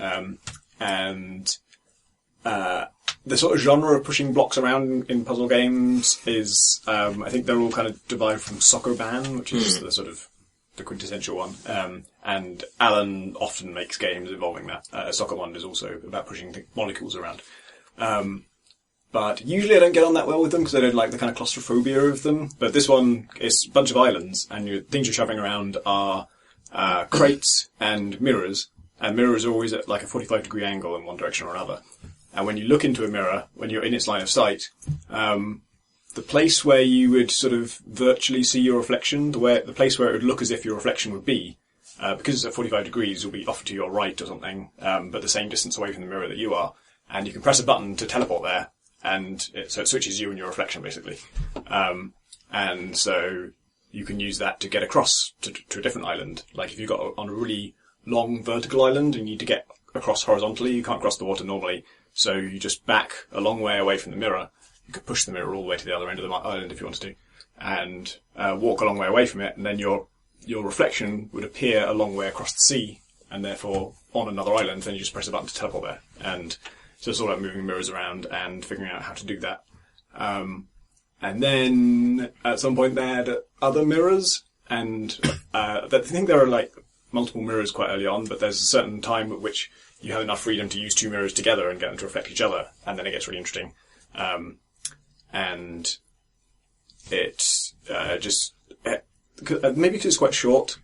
and the sort of genre of pushing blocks around in puzzle games is, I think they're all kind of derived from Soccer Ban, which is the sort of the quintessential one. And Alan often makes games involving that. Soccer Bond is also about pushing molecules around. But usually I don't get on that well with them because I don't like the kind of claustrophobia of them. But this one is a bunch of islands, and things you're shoving around are crates and mirrors. And mirrors are always at like a 45-degree angle in one direction or another. And when you look into a mirror, when you're in its line of sight, the place where you would sort of virtually see your reflection, the place where it would look as if your reflection would be, because it's at 45 degrees, will be off to your right or something, but the same distance away from the mirror that you are. And you can press a button to teleport there, and so it switches you and your reflection, basically. And so you can use that to get across to a different island. Like if you got on a really long vertical island and you need to get across horizontally, you can't cross the water normally. So you just back a long way away from the mirror. You could push the mirror all the way to the other end of the island if you wanted to, and walk a long way away from it, and then your reflection would appear a long way across the sea, and therefore on another island. Then you just press a button to teleport there, and so it's all about moving mirrors around and figuring out how to do that. And then at some point they had other mirrors, and I think there are like multiple mirrors quite early on, but there's a certain time at which you have enough freedom to use two mirrors together and get them to reflect each other, and then it gets really interesting. And it's maybe because it's quite short,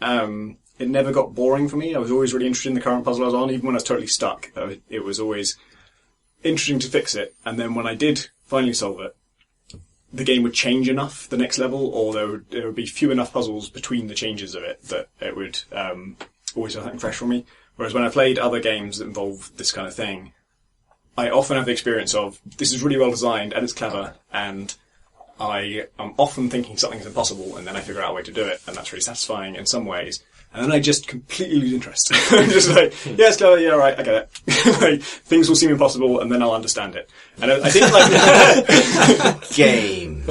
it never got boring for me. I was always really interested in the current puzzle I was on, even when I was totally stuck. It was always interesting to fix it, and then when I did finally solve it, the game would change enough the next level, or there would be few enough puzzles between the changes of it that it would always have something fresh for me. Whereas when I played other games that involve this kind of thing, I often have the experience of, this is really well designed and it's clever, and I am often thinking something's impossible, and then I figure out a way to do it, and that's really satisfying in some ways. And then I just completely lose interest. I'm just like, yeah, it's clever, yeah, right, I get it. Like, things will seem impossible, and then I'll understand it. And I think, like... Games.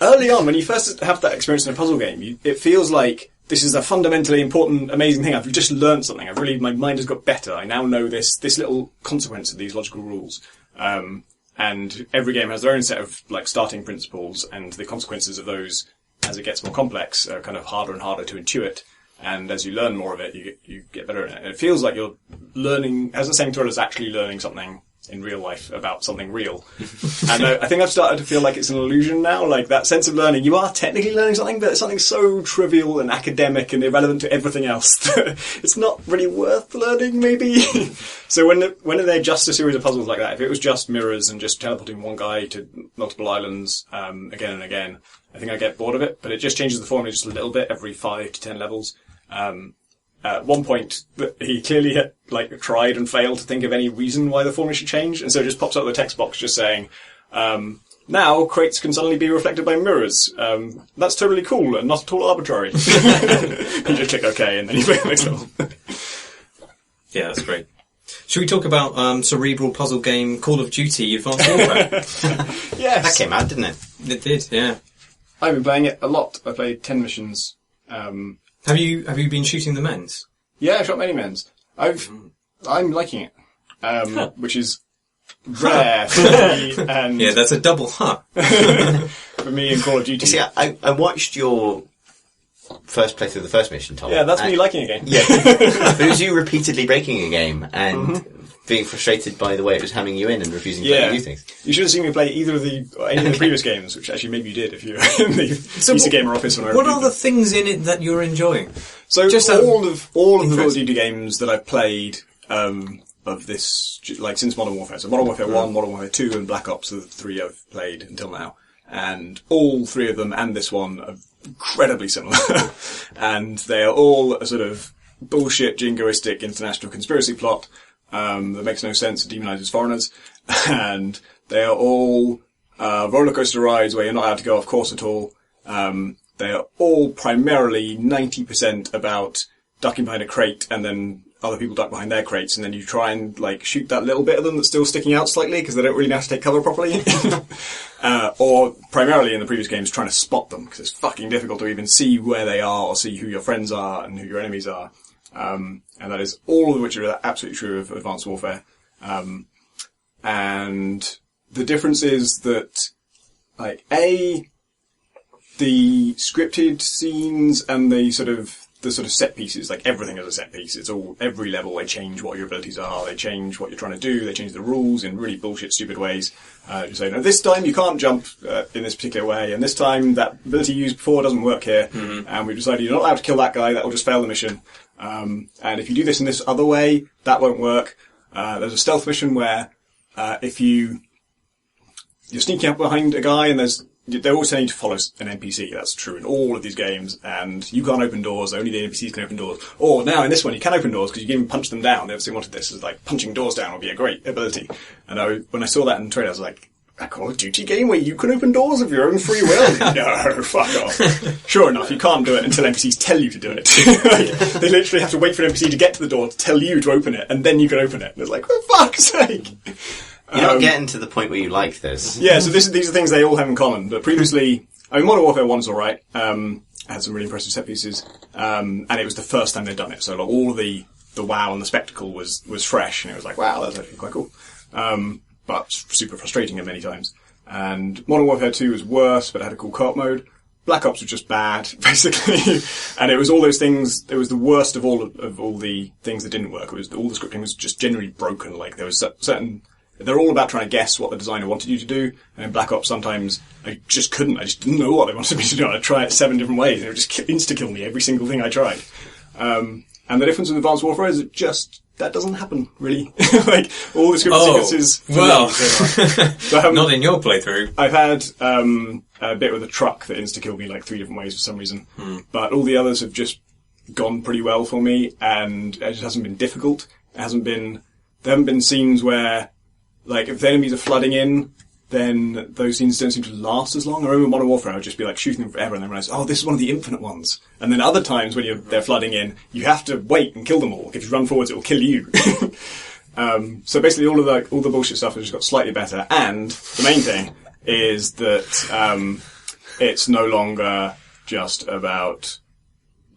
Early on, when you first have that experience in a puzzle game, it feels like this is a fundamentally important, amazing thing. I've just learned something. My mind has got better. I now know this little consequence of these logical rules. And every game has their own set of, like, starting principles, and the consequences of those, as it gets more complex, are kind of harder and harder to intuit. And as you learn more of it, you get better at it. And it feels like you're learning, has the same thrill as actually learning something in real life about something real. And I think I've started to feel like it's an illusion now, like that sense of learning. You are technically learning something, but it's something so trivial and academic and irrelevant to everything else that it's not really worth learning, maybe. So when they adjust a series of puzzles like that, if it was just mirrors and just teleporting one guy to multiple islands again and again, I think I get bored of it. But it just changes the formula just a little bit every 5 to 10 levels. At one point, he clearly had, like, tried and failed to think of any reason why the formula should change, and so it just pops up the text box just saying, now crates can suddenly be reflected by mirrors. That's totally cool and not at all arbitrary. You just click OK, and then you play the next level. Yeah, that's great. Should we talk about cerebral puzzle game Call of Duty Advanced Warfare? Yes. That came out, didn't it? It did, yeah. I've been playing it a lot. I played 10 missions. Have you been shooting the men's? Yeah, I shot many men's. I'm liking it, which is rare for me. And yeah, that's a double for me in Call of Duty. You see, I watched your first playthrough of the first mission, Tom. Yeah, that's me liking a game. Yeah, but it was you repeatedly breaking a game and being frustrated by the way it was hamming you in and refusing to let you do things. You should have seen me play either of any of the previous games, which actually maybe you did if you were in the PC Gamer office when I What are the things in it that you're enjoying? So just all of the Call of Duty games that I've played of this, like since Modern Warfare. So Modern Warfare 1, Modern Warfare 2 and Black Ops are the 3 I've played until now. And all 3 of them and this one are incredibly similar. And they are all a sort of bullshit jingoistic international conspiracy plot that makes no sense and demonizes foreigners. And they are all roller coaster rides where you're not allowed to go off course at all. They are all primarily 90% about ducking behind a crate and then other people duck behind their crates and then you try and like shoot that little bit of them that's still sticking out slightly because they don't really know how to take cover properly. Or primarily in the previous games trying to spot them because it's fucking difficult to even see where they are or see who your friends are and who your enemies are. And that is all of which are absolutely true of Advanced Warfare. And the difference is that, like, the scripted scenes and the sort of set pieces, like everything is a set piece. It's all, every level they change what your abilities are, they change what you're trying to do, they change the rules in really bullshit, stupid ways. You say, no, this time you can't jump in this particular way, and this time that ability you used before doesn't work here, and we've decided you're not allowed to kill that guy, that will just fail the mission. And if you do this in this other way, that won't work. There's a stealth mission where if you're sneaking up behind a guy and they're always saying to follow an NPC. That's true in all of these games. And you can't open doors. Only the NPCs can open doors. Or now in this one, you can open doors because you can even punch them down. They obviously wanted this as like punching doors down would be a great ability. And when I saw that in the trailer, I was like, a Call of Duty game where you can open doors of your own free will? No, fuck off. Sure enough, you can't do it until NPCs tell you to do it. Like, they literally have to wait for an NPC to get to the door to tell you to open it, and then you can open it. And it's like, for fuck's sake! You're not getting to the point where you like this. Yeah, so these are things they all have in common. But previously, I mean, Modern Warfare 1's alright. Had some really impressive set pieces. And it was the first time they'd done it. So like, all the wow and the spectacle was fresh. And it was like, wow, that's actually quite cool. But super frustrating at many times. And Modern Warfare 2 was worse, but it had a cool co-op mode. Black Ops was just bad, basically. And it was all those things, it was the worst of all the things that didn't work. It was, all the scripting was just generally broken. Like, there was certain, they're all about trying to guess what the designer wanted you to do. And in Black Ops, sometimes I just couldn't. I just didn't know what they wanted me to do. I'd try it 7 different ways, and it would just insta-kill me every single thing I tried. And the difference with Advanced Warfare is that doesn't happen, really. Like, all the script sequences... Well, so, not in your playthrough. I've had a bit with a truck that insta-killed me like 3 different ways for some reason. But all the others have just gone pretty well for me, and it just hasn't been difficult. There haven't been scenes where, like, if the enemies are flooding in, then those scenes don't seem to last as long. I remember in Modern Warfare, I would just be like shooting them forever and then realize, oh, this is one of the infinite ones. And then other times when they're flooding in, you have to wait and kill them all. If you run forwards, it will kill you. So basically all the bullshit stuff has just got slightly better. And the main thing is that, it's no longer just about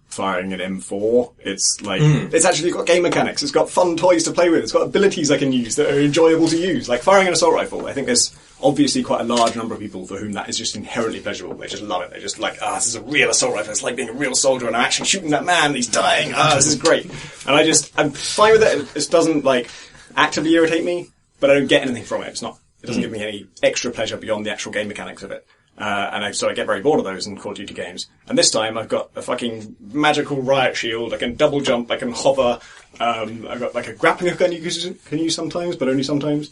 firing an M4. It's like, it's actually got game mechanics. It's got fun toys to play with. It's got abilities I can use that are enjoyable to use. Like firing an assault rifle. I think there's obviously quite a large number of people for whom that is just inherently pleasurable. They just love it. They're just like, this is a real assault rifle. It's like being a real soldier and I'm actually shooting that man and he's dying. This is great. And I'm fine with it. It doesn't like actively irritate me, but I don't get anything from it. It doesn't give me any extra pleasure beyond the actual game mechanics of it. So I get very bored of those in Call of Duty games. And this time I've got a fucking magical riot shield. I can double jump. I can hover. I've got like a grappling hook I can use sometimes, but only sometimes.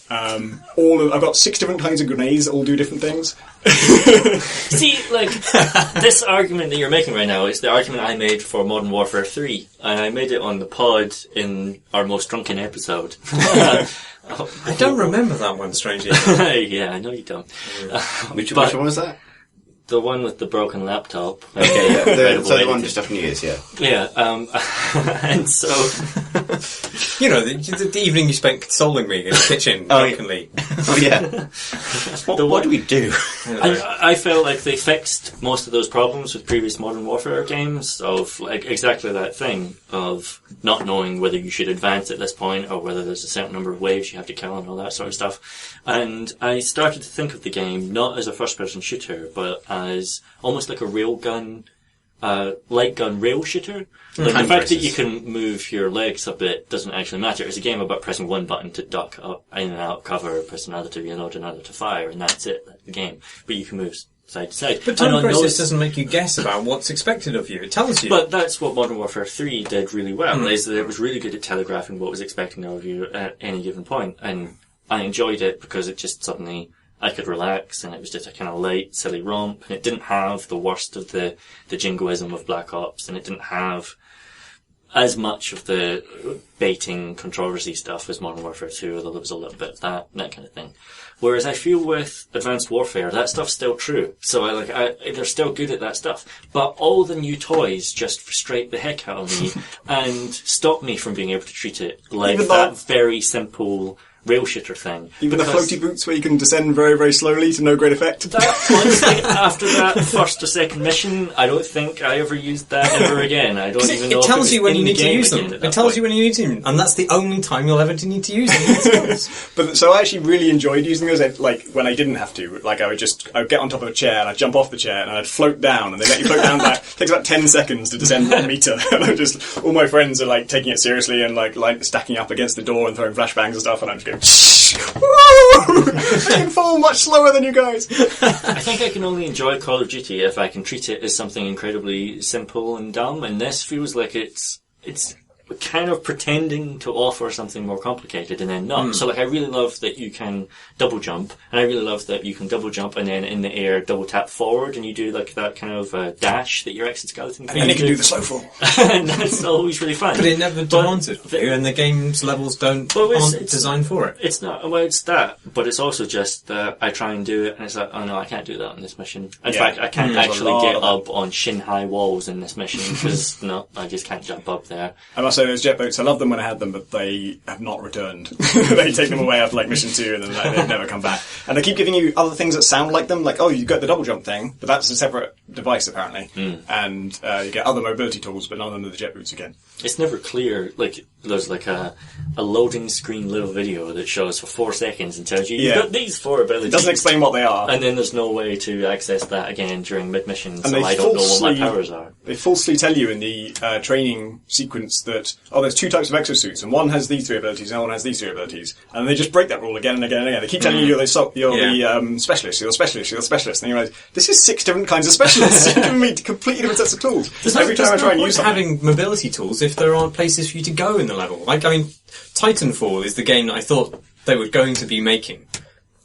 I've got 6 different kinds of grenades that all do different things. See, like, this argument that you're making right now is the argument I made for Modern Warfare 3. And I made it on the pod in our most drunken episode. I don't remember that one, strangely. Yeah, I know you don't. Which one was that? The one with the broken laptop. Okay, yeah. The one just after New Year's, yeah. Yeah, and so... You know, the evening you spent consoling me in the kitchen, drunkenly. Oh, yeah. What do we do? I felt like they fixed most of those problems with previous Modern Warfare games of like exactly that thing of not knowing whether you should advance at this point or whether there's a certain number of waves you have to kill and all that sort of stuff. And I started to think of the game not as a first-person shooter, but as almost like a railgun, light gun rail shooter. Like the fact that you can move your legs a bit doesn't actually matter. It's a game about pressing one button to duck up in and out, cover, press another to reload, another to fire, and that's it. That's the game. But you can move side to side. But time crisis doesn't make you guess about what's expected of you. It tells you. But that's what Modern Warfare 3 did really well, is that it was really good at telegraphing what was expected of you at any given point. And I enjoyed it because it just suddenly... I could relax, and it was just a kind of light, silly romp, and it didn't have the worst of the jingoism of Black Ops, and it didn't have as much of the baiting controversy stuff as Modern Warfare 2, although there was a little bit of that kind of thing. Whereas I feel with Advanced Warfare, that stuff's still true. So they're still good at that stuff. But all the new toys just frustrate the heck out of me and stop me from being able to treat it like that very simple rail shooter thing. Even the floaty boots where you can descend very, very slowly to no great effect? Honestly, after that first or second mission, I don't think I ever used that ever again. I don't even know. It tells you when you need to use them. It tells you when you need to use them. And that's the only time you'll ever need to use them. But so I actually really enjoyed using those, like, when I didn't have to. Like, I would get on top of a chair and I'd jump off the chair and I'd float down, and they let you float down it takes about 10 seconds to descend 1 meter. And all my friends are like taking it seriously and like stacking up against the door and throwing flashbangs and stuff, and I'm just going, I can fall much slower than you guys. I think I can only enjoy Call of Duty if I can treat it as something incredibly simple and dumb, and this feels like it's kind of pretending to offer something more complicated and then not. So, like, I really love that you can double jump, and I really love that you can double jump and then in the air double tap forward, and you do like that kind of dash that your exoskeleton can do. And then you can do the slow fall. And that's always really fun. But it never demands it for you, and the game's levels aren't designed for it. It's not, well, it's that, but it's also just that I try and do it, and it's like, oh no, I can't do that on this mission. In fact, I can't actually get up on shin-high walls in this mission, because no, I just can't jump up there. I must say, those Jetboats, I loved them when I had them, but they have not returned. They take them away after like mission 2, and then they've never come back. And they keep giving you other things that sound like them, like, oh, you got the double jump thing, but that's a separate device apparently. And you get other mobility tools, but none of them are the jet boots again. It's never clear, like there's like a loading screen little video that shows for 4 seconds and tells you, you've Yeah. got these 4 abilities. It doesn't explain what they are. And then there's no way to access that again during mid-mission, so they I don't know what my falsely- powers are. They falsely tell you in the training sequence that, there's 2 types of exosuits, and one has these 3 abilities, and one has these 3 abilities. And they just break that rule again and again and again. They keep telling you you're the specialist, you're the specialist, you're the specialist. And you realise, this is 6 different kinds of specialists. You're giving me completely different sets of tools. Every time I try and use something. having mobility tools if there aren't places for you to go in the level. Like, I mean, Titanfall is the game that I thought they were going to be making,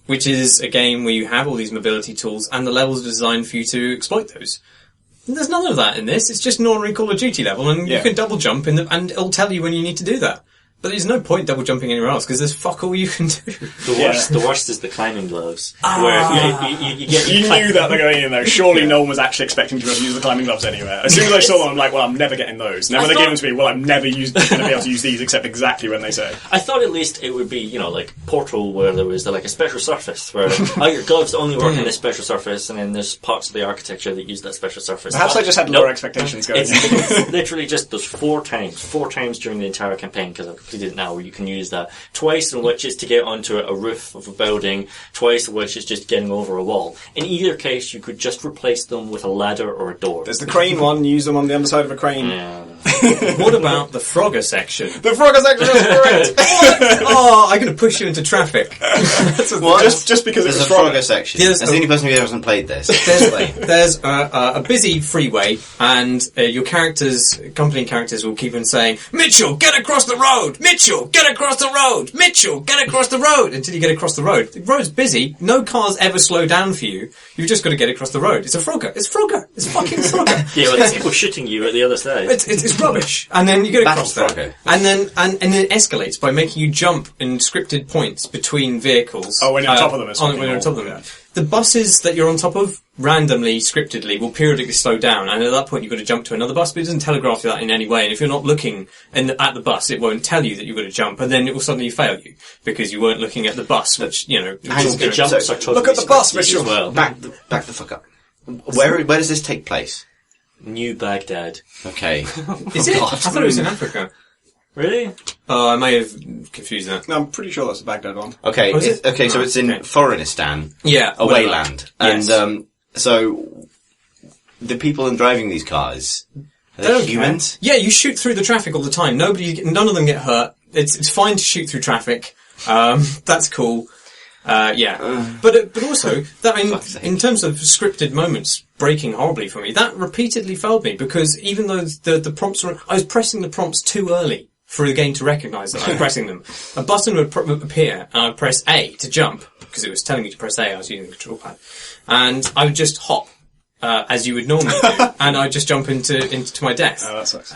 which is a game where you have all these mobility tools and the levels are designed for you to exploit those. And there's none of that in this. It's just an ordinary Call of Duty level, and you can double jump and it'll tell you when you need to do that. But there's no point double jumping anywhere else because there's fuck all you can do. The worst is the climbing gloves, where you get. You knew that they're going in there. Surely no one was actually expecting to be able to use the climbing gloves anywhere. As soon as I saw them, I'm like, well, I'm never getting those. Then when they gave them to me, well, I'm never going to be able to use these except exactly when they say. I thought at least it would be, like Portal, where there was like a special surface, where your gloves only work on this special surface, and then there's parts of the architecture that use that special surface. Perhaps I just had lower expectations going in. It's literally just those 4 times during the entire campaign, because I've completed it now, where you can use that. Twice in which is to get onto a roof of a building, twice in which is just getting over a wall. In either case, you could just replace them with a ladder or a door. There's the crane one, you use them on the underside of a crane. Yeah. What about the Frogger section? The Frogger section is great! Oh, I'm going to push you into traffic. Just because There's it's a Frogger. Frogger section. There's As the only person who hasn't played this. There's a busy freeway, and your company characters will keep on saying, Mitchell, get across the road! Mitchell, get across the road! Mitchell, get across the road! Until you get across the road. The road's busy. No cars ever slow down for you. You've just got to get across the road. It's a Frogger. It's Frogger. It's fucking Frogger. Yeah, well, there's people shooting you at the other side. It's rubbish. And then you get across Battle there. Frogger. And then it escalates by making you jump in scripted points between vehicles. Oh, when you're on top of them, it's when fucking you're on top of awful, them. yeah. The buses that you're on top of, randomly, scriptedly, will periodically slow down, and at that point you've got to jump to another bus, but it doesn't telegraph you that in any way, and if you're not looking at the bus, it won't tell you that you've got to jump, and then it will suddenly fail you, because you weren't looking at the bus, which, The jumps are totally Look at the bus, scripted Mitchell. as well. Back the fuck up. Where does this take place? New Baghdad. Okay. Is it? I thought it was in Africa. Really? Oh, I may have confused that. No, I'm pretty sure that's the Baghdad one. Okay. Oh, is it? Okay. So it's in Okay. Foreignistan, Yeah. away whatever. land, Yes. and so the people in driving these cars, are They they don't humans? care. Yeah, you shoot through the traffic all the time. None of them get hurt. It's fine to shoot through traffic. That's cool. But also Fuck's sake. in terms of scripted moments breaking horribly for me, that repeatedly failed me because even though the prompts I was pressing the prompts too early for the game to recognise that I was pressing them. A button would appear and I'd press A to jump because it was telling me to press A. I was using the control pad, and I would just hop as you would normally do, and I'd just jump into my death. Oh, that sucks.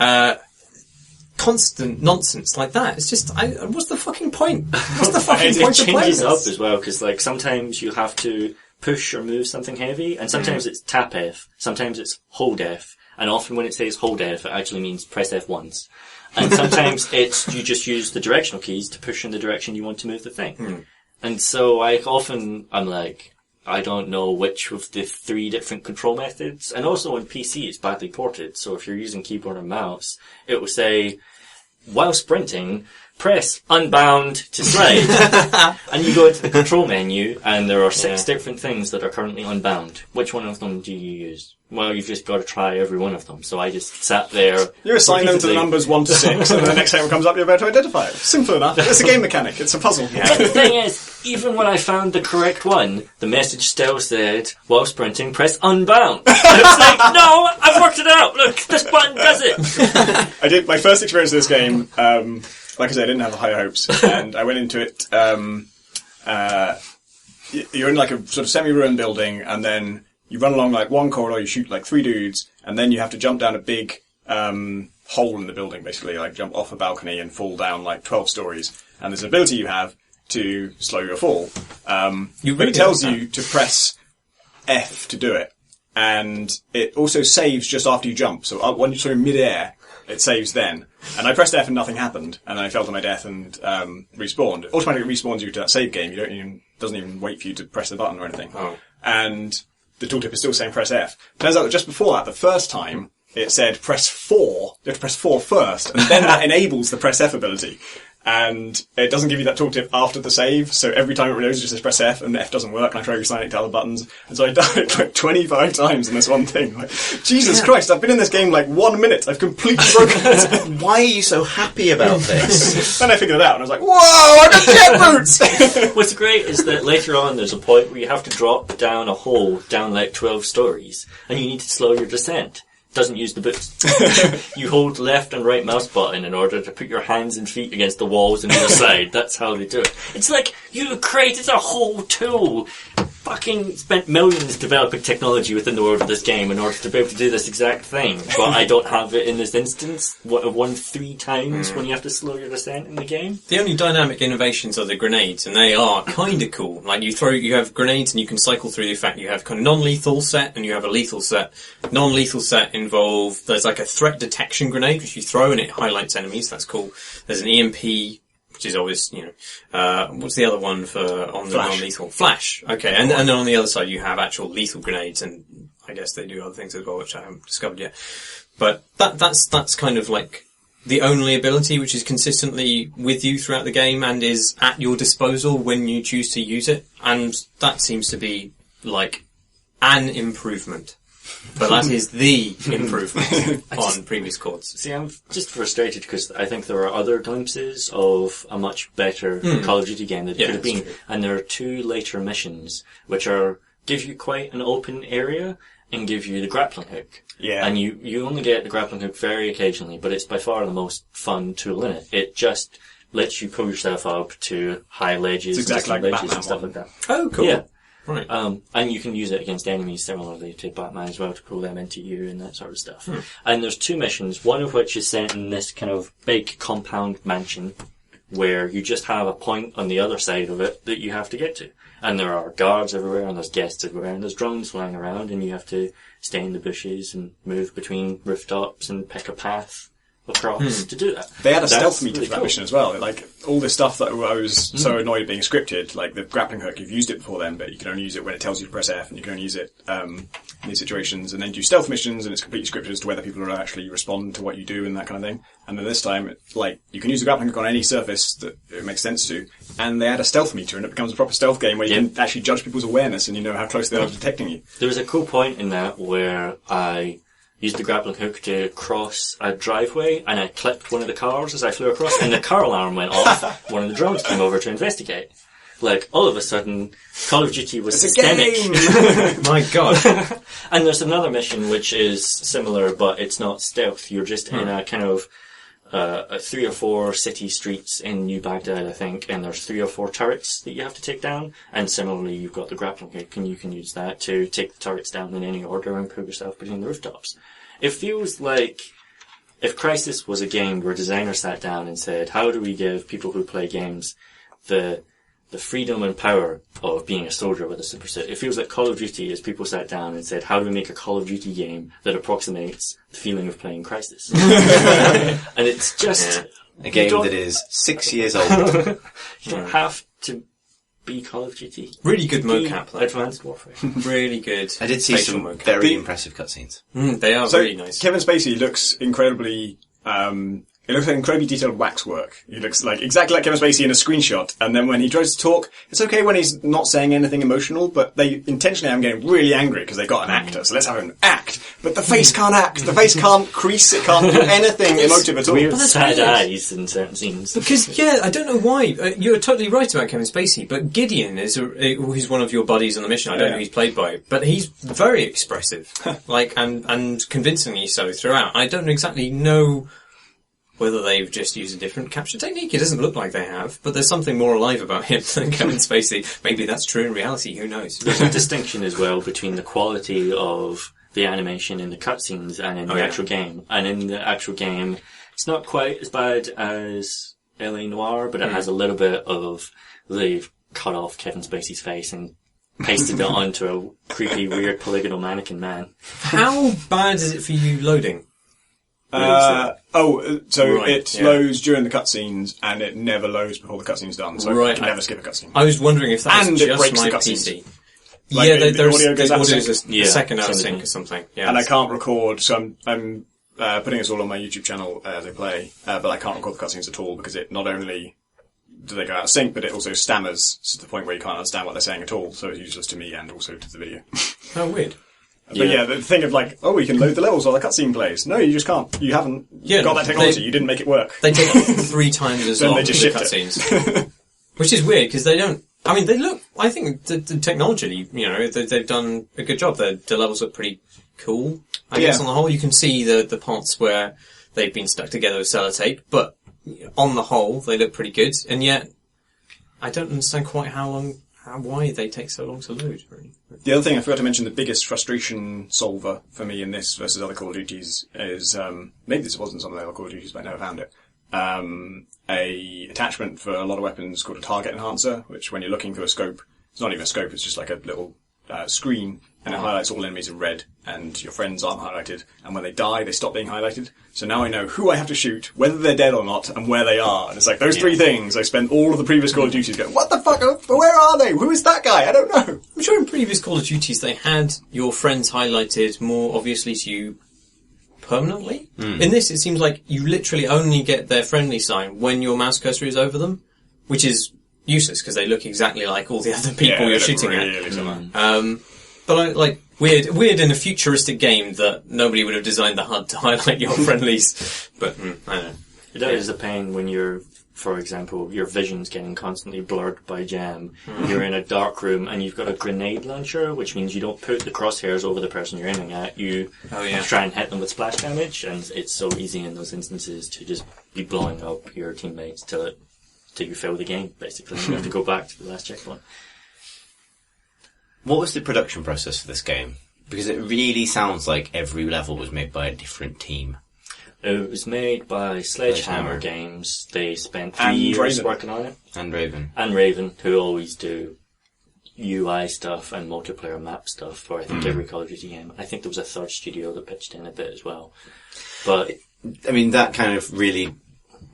Constant nonsense like that. It's just, what's the fucking point? What's the fucking It point of playing changes up this? as well, because sometimes you have to push or move something heavy, and sometimes it's tap F, sometimes it's hold F, and often when it says hold F, it actually means press F once. And sometimes you just use the directional keys to push in the direction you want to move the thing. And so I'm like, I don't know which of the 3 different control methods. And also on PC, it's badly ported. So if you're using keyboard and mouse, it will say, while sprinting, press unbound to slide. And you go into the control menu, and there are 6 different things that are currently unbound. Which one of them do you use? Well, you've just got to try every one of them. So I just sat there. You assign them to the repeatedly. numbers 1 to 6, and then the next time it comes up, you're about to identify it. Simple enough. It's a game mechanic. It's a puzzle. But the thing is, even when I found the correct one, the message still said, while sprinting, press unbound. And it's like, no, I've worked it out. Look, this button does it. I did my first experience of this game. Like I said, I didn't have high hopes, and I went into it. You're in like a sort of semi-ruined building, and then you run along like one corridor. You shoot like 3 dudes, and then you have to jump down a big hole in the building, basically, like jump off a balcony and fall down like 12 stories. And there's an ability you have to slow your fall. But it tells you to press F to do it, and it also saves just after you jump. So when you're sort of mid-air, it saves then. And I pressed F and nothing happened, and I fell to my death and respawned. It automatically respawns you to that save game. Doesn't even wait for you to press the button or anything. Oh. And the tooltip is still saying press F. Turns out that just before that, the first time, it said press 4. You have to press 4 first, and then that enables the press F ability. And it doesn't give you that tooltip after the save, so every time it reloads, it just says press F, and F doesn't work, and I try reassigning it to other buttons. And so I died like 25 times in this one thing. Like, Jesus Christ, I've been in this game like 1 minute, I've completely broken it. Why are you so happy about this? Then I figured it out, and I was like, whoa, I got Jetboots! What's great is that later on there's a point where you have to drop down a hole down like 12 stories, and you need to slow your descent. Doesn't use the boots. You hold left and right mouse button in order to put your hands and feet against the walls on either side. That's how they do it. It's like, you created a whole tool. Fucking spent millions developing technology within the world of this game in order to be able to do this exact thing. But I don't have it in this instance. What, 3 times when you have to slow your descent in the game? The only dynamic innovations are the grenades, and they are kind of cool. Like, you have grenades and you can cycle through the effect. You have kind of non-lethal set and you have a lethal set. Non-lethal set involve, there's like a threat detection grenade, which you throw and it highlights enemies. That's cool. There's an EMP, which is always, what's the other one for on the non-lethal? Flash. Okay, and then on the other side you have actual lethal grenades, and I guess they do other things as well, which I haven't discovered yet. But that's kind of like the only ability which is consistently with you throughout the game and is at your disposal when you choose to use it, and that seems to be like an improvement. But that is the improvement on previous chords. See, I'm just frustrated because I think there are other glimpses of a much better Call of Duty game that could have been. True. And there are 2 later missions which give you quite an open area and give you the grappling hook. Yeah. And you only get the grappling hook very occasionally, but it's by far the most fun tool in it. It just lets you pull yourself up to high ledges, exactly like ledges and stuff like that. Oh, cool. Yeah. Right. And you can use it against enemies similarly to Batman as well to pull them into you and that sort of stuff. And there's 2 missions, one of which is set in this kind of big compound mansion where you just have a point on the other side of it that you have to get to. And there are guards everywhere, and there's guests everywhere, and there's drones flying around, and you have to stay in the bushes and move between rooftops and pick a path across to do that. They had a stealth meter for that mission as well. Like, all this stuff that I was so annoyed at being scripted, like the grappling hook, you've used it before then, but you can only use it when it tells you to press F, and you can only use it in these situations, and then do stealth missions, and it's completely scripted as to whether people will actually respond to what you do and that kind of thing. And then this time, like, you can use the grappling hook on any surface that it makes sense to, and they add a stealth meter, and it becomes a proper stealth game where you can actually judge people's awareness, and you know how close they are to detecting you. There was a cool point in that where I used the grappling hook to cross a driveway, and I clipped one of the cars as I flew across, and the car alarm went off. One of the drones came over to investigate. Like, all of a sudden, Call of Duty was systemic. My God. And there's another mission which is similar, but it's not stealth. You're just in a kind of 3 or 4 city streets in New Baghdad, I think, and there's 3 or 4 turrets that you have to take down. And similarly, you've got the grappling hook, and you can use that to take the turrets down in any order and pull yourself between the rooftops. It feels like if Crysis was a game where designers sat down and said, how do we give people who play games the freedom and power of being a soldier with a super suit? It feels like Call of Duty is people sat down and said, how do we make a Call of Duty game that approximates the feeling of playing Crysis? And it's just a game that is 6 years old. You don't have to be Call of Duty. Really good mocap, though. Advanced Warfare. Really good. I did see some very impressive cutscenes. They are so really nice. Kevin Spacey looks incredibly it looks like incredibly detailed waxwork. He looks like exactly like Kevin Spacey in a screenshot. And then when he tries to talk, it's okay when he's not saying anything emotional, but they intentionally am getting really angry because they got an actor. So let's have him act. But the face can't act. The face can't crease. It can't do anything emotive at all. Weird sad eyes in certain scenes. Because, I don't know why. You're totally right about Kevin Spacey, but Gideon he's one of your buddies on the mission. I don't know who he's played by, but he's very expressive. and convincingly so throughout. I don't exactly know whether they've just used a different capture technique. It doesn't look like they have, but there's something more alive about him than Kevin Spacey. Maybe that's true in reality, who knows? There's a distinction as well between the quality of the animation in the cutscenes and in the actual game. And in the actual game, it's not quite as bad as L.A. Noire, but it has a little bit of, they've cut off Kevin Spacey's face and pasted it onto a creepy, weird polygonal mannequin man. How bad is it for you loading? It loads during the cutscenes, and it never loads before the cutscene's done, so you can never skip a cutscene. I was wondering if that's and just it breaks my the cutscenes. PC. Like, yeah, the audio goes out of sync. is a second out of sync or something. Yeah, And I can't record, so I'm putting this all on my YouTube channel as I play, but I can't record the cutscenes at all because it not only do they go out of sync, but it also stammers to the point where you can't understand what they're saying at all, so it's useless to me and also to the video. Oh, weird. But yeah, the thing of like, we can load the levels while the cutscene plays. No, you just can't. You haven't got that technology. You didn't make it work. They take 3 times as long as the cutscenes. Which is weird, because they don't... I mean, they look... I think the technology, they've done a good job. The levels look pretty cool, I guess, on the whole. You can see the parts where they've been stuck together with sellotape, but on the whole, they look pretty good. And yet, I don't understand quite why they take so long to load, really. The other thing I forgot to mention, the biggest frustration solver for me in this versus other Call of Duties is, maybe this wasn't some of the other Call of Duties, but I never found it. A attachment for a lot of weapons called a target enhancer, which when you're looking through a scope, it's not even a scope, it's just like a little screen, and it highlights all enemies in red, and your friends aren't highlighted, and when they die, they stop being highlighted. So now I know who I have to shoot, whether they're dead or not, and where they are. And it's like, those 3 things, I spent all of the previous Call of Duties going, what the fuck, where are they? Who is that guy? I don't know. I'm sure in previous Call of Duties they had your friends highlighted more obviously to you permanently. In this, it seems like you literally only get their friendly sign when your mouse cursor is over them, which is useless because they look exactly like all the other people you're shooting at. But weird in a futuristic game that nobody would have designed the HUD to highlight your friendlies. But I don't know. It is a pain when you're, for example, your vision's getting constantly blurred by jam. You're in a dark room and you've got a grenade launcher, which means you don't put the crosshairs over the person you're aiming at. You try and hit them with splash damage, and it's so easy in those instances to just be blowing up your teammates till you fail the game, basically. You have to go back to the last checkpoint. What was the production process for this game? Because it really sounds like every level was made by a different team. It was made by Sledgehammer Games. They spent 3 years working on it. And Raven. And Raven, who always do UI stuff and multiplayer map stuff for, I think, every Call of Duty game. I think there was a third studio that pitched in a bit as well. But I mean, that kind of really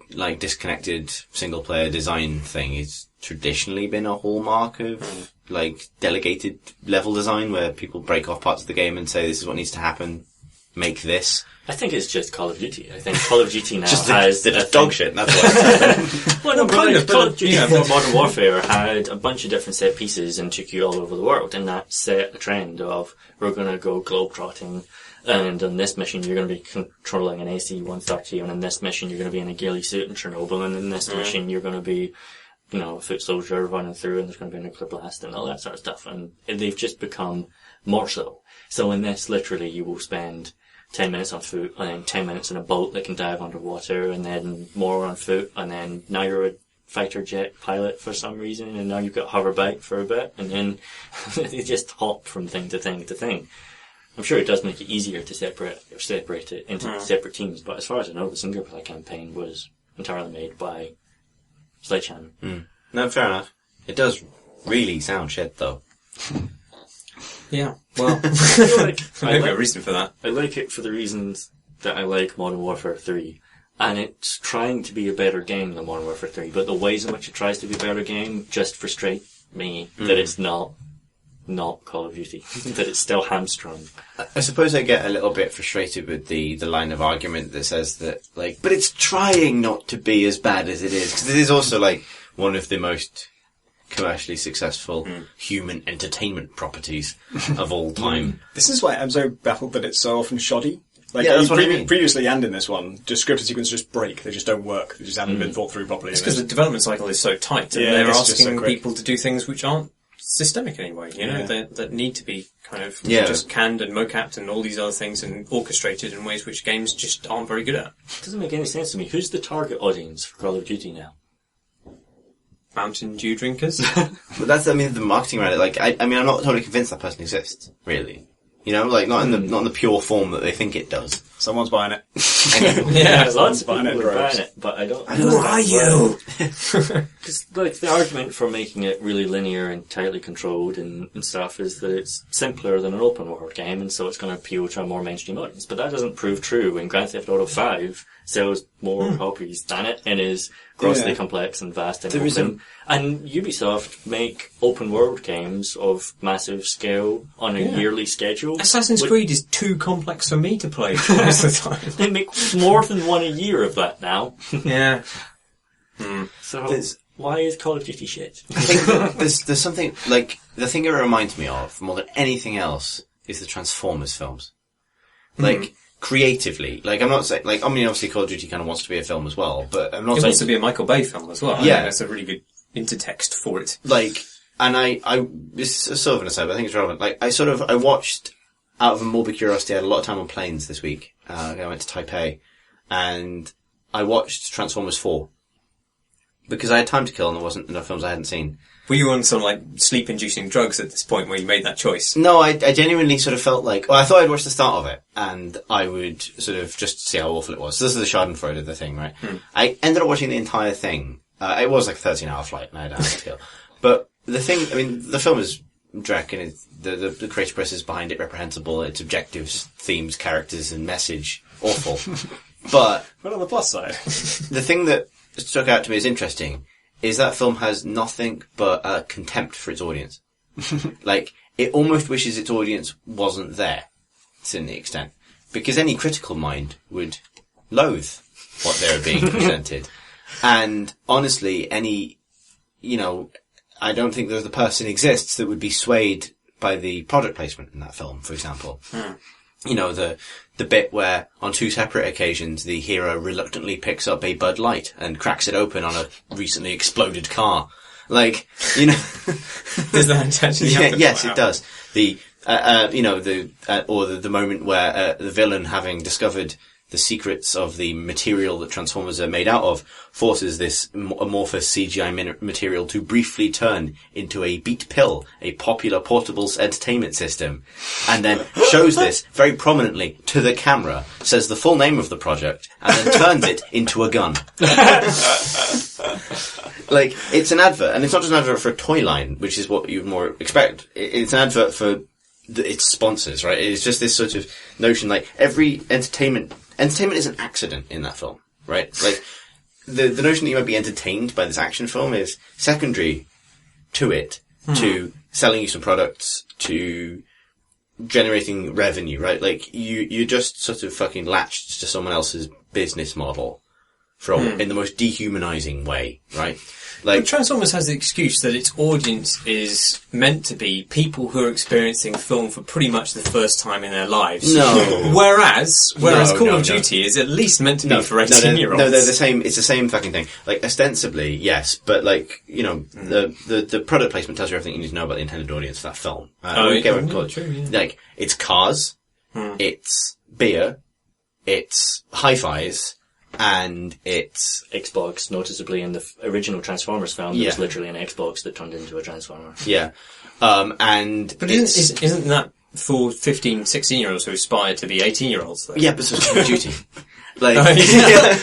disconnected single-player design thing is traditionally been a hallmark of delegated level design, where people break off parts of the game and say, this is what needs to happen, make this. I think it's just Call of Duty. I think Call of Duty now has... It's dog shit, that's why. Well, no, Call of Duty Modern Warfare had a bunch of different set pieces and took you all over the world, and that set a trend of, we're going to go globe-trotting, and on this mission you're going to be controlling an AC-130, and in this mission you're going to be in a ghillie suit in Chernobyl, and in this mission you're going to be, a foot soldier running through, and there's going to be a nuclear blast and all that sort of stuff, and they've just become more so. So in this, literally, you will spend 10 minutes on foot, and then 10 minutes in a boat that can dive underwater, and then more on foot, and then now you're a fighter jet pilot for some reason, and now you've got hoverbike for a bit, and then they just hop from thing to thing to thing. I'm sure it does make it easier to separate it into separate teams, but as far as I know, the single player campaign was entirely made by Sledgehammer. No, fair enough. It does really sound shit, though. Yeah, well, I have a reason for that. I like it for the reasons that I like Modern Warfare 3. And it's trying to be a better game than Modern Warfare 3, but the ways in which it tries to be a better game just frustrate me that it's not Call of Duty, that it's still hamstrung. I suppose I get a little bit frustrated with the line of argument that says that, but it's trying not to be as bad as it is, because it is also, one of the most commercially successful human entertainment properties of all time. This is why I'm so baffled that it's so often shoddy. That's what I mean. Previously and in this one, just scripted sequences just break. They just don't work. They just haven't been thought through properly. It's because the development cycle is so tight, and they're asking people to do things which aren't systemic anyway, that need to be kind of just canned and mocapped and all these other things and orchestrated in ways which games just aren't very good at. It doesn't make any sense to me. Who's the target audience for Call of Duty now? Mountain Dew drinkers? But that's, the marketing around it. I'm not totally convinced that person exists, really. Not in the pure form that they think it does. Someone's buying it. Lots of people are buying it, but I don't... Who are you? Because, the argument for making it really linear and tightly controlled and stuff is that it's simpler than an open world game, and so it's going to appeal to a more mainstream audience. But that doesn't prove true when Grand Theft Auto 5 sells more copies than it, and is grossly complex and vast and There is open. And Ubisoft make open world games of massive scale on a yearly schedule. Assassin's Creed is too complex for me to play most of the time. They make more than one a year of that now. Yeah. So why is Call of Duty shit? I think that there's something, like, the thing it reminds me of, more than anything else, is the Transformers films. Like, creatively. Like, I'm not saying, like, I mean, obviously Call of Duty kind of wants to be a film as well, but I'm not It saying... wants to be a Michael Bay film as well. Yeah. I think that's a really good intertext for it. Like, and I this is sort of an aside, but I think it's relevant. Like, I watched, out of a morbid curiosity, I had a lot of time on planes this week. I went to Taipei, and I watched Transformers 4. Because I had time to kill and there wasn't enough films I hadn't seen. Were you on some, like, sleep-inducing drugs at this point where you made that choice? No, I genuinely sort of felt like... Well, I thought I'd watch the start of it, and I would sort of just see how awful it was. So this is the Schadenfreude of the thing, right? I ended up watching the entire thing. It was like a 13-hour flight, and I had a to kill. But the thing... I mean, the film is dreck, and the creative process behind it reprehensible, its objectives, themes, characters, and message, awful. But on the plus side, the thing that stuck out to me as interesting is that film has nothing but contempt for its audience. Like, it almost wishes its audience wasn't there, to an extent. Because any critical mind would loathe what they were being presented. And honestly, I don't think that the person exists that would be swayed by the product placement in that film, for example. You know, the bit where, on 2 separate occasions, the hero reluctantly picks up a Bud Light and cracks it open on a recently exploded car. Like, you know... Does that actually happen? Yes, it does. The moment where the villain, having discovered the secrets of the material that Transformers are made out of, forces this amorphous CGI material to briefly turn into a beat pill, a popular portable entertainment system, and then shows this very prominently to the camera, says the full name of the project, and then turns it into a gun. Like, it's an advert, and it's not just an advert for a toy line, which is what you'd more expect. It's an advert for its sponsors, right? It's just this sort of notion, like, every entertainment is an accident in that film, right? Like, the notion that you might be entertained by this action film is secondary to it, to selling you some products, to generating revenue, right? Like, you just sort of fucking latched to someone else's business model in the most dehumanizing way, right? Like, but Transformers has the excuse that its audience is meant to be people who are experiencing film for pretty much the first time in their lives. No. Whereas Call of Duty is at least meant to be for 18-year-olds. No, they're the same. It's the same fucking thing. Like, ostensibly, yes, but like, you know, the product placement tells you everything you need to know about the intended audience for that film. True, yeah. Like, it's cars, it's beer, it's hi-fis, and it's Xbox, noticeably in the original Transformers film, there was literally an Xbox that turned into a Transformer. Yeah. And but isn't that for 15, 16-year-olds who aspire to be 18-year-olds, though? Yeah, but so it's Call of Duty. Like, yeah.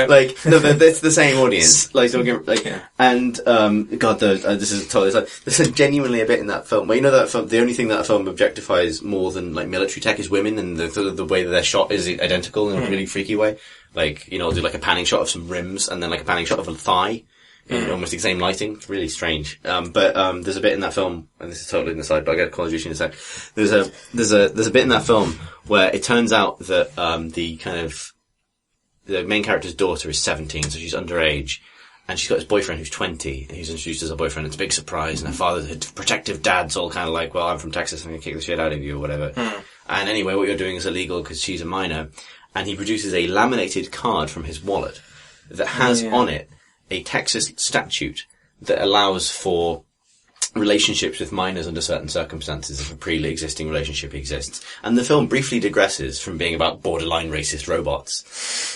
Like, no, it's the same audience. Like, and, this is totally, there's genuinely a bit in that film where, you know, that film, the only thing that film objectifies more than, like, military tech is women, and the way that they're shot is identical in a really freaky way. Like, you know, I'll do like a panning shot of some rims, and then like a panning shot of a thigh, in almost the same lighting. It's really strange. But there's a bit in that film, and this is totally in the side, but I'll get to Call of Duty in a sec. There's a bit in that film where it turns out that, the main character's daughter is 17, so she's underage, and she's got this boyfriend who's 20, and he's introduced as a boyfriend. It's a big surprise, and her father, protective dad's all kind of like, well, I'm from Texas, I'm gonna kick the shit out of you, or whatever. And anyway, what you're doing is illegal because she's a minor. And he produces a laminated card from his wallet that has on it a Texas statute that allows for relationships with minors under certain circumstances if a pre-existing relationship exists. And the film briefly digresses from being about borderline racist robots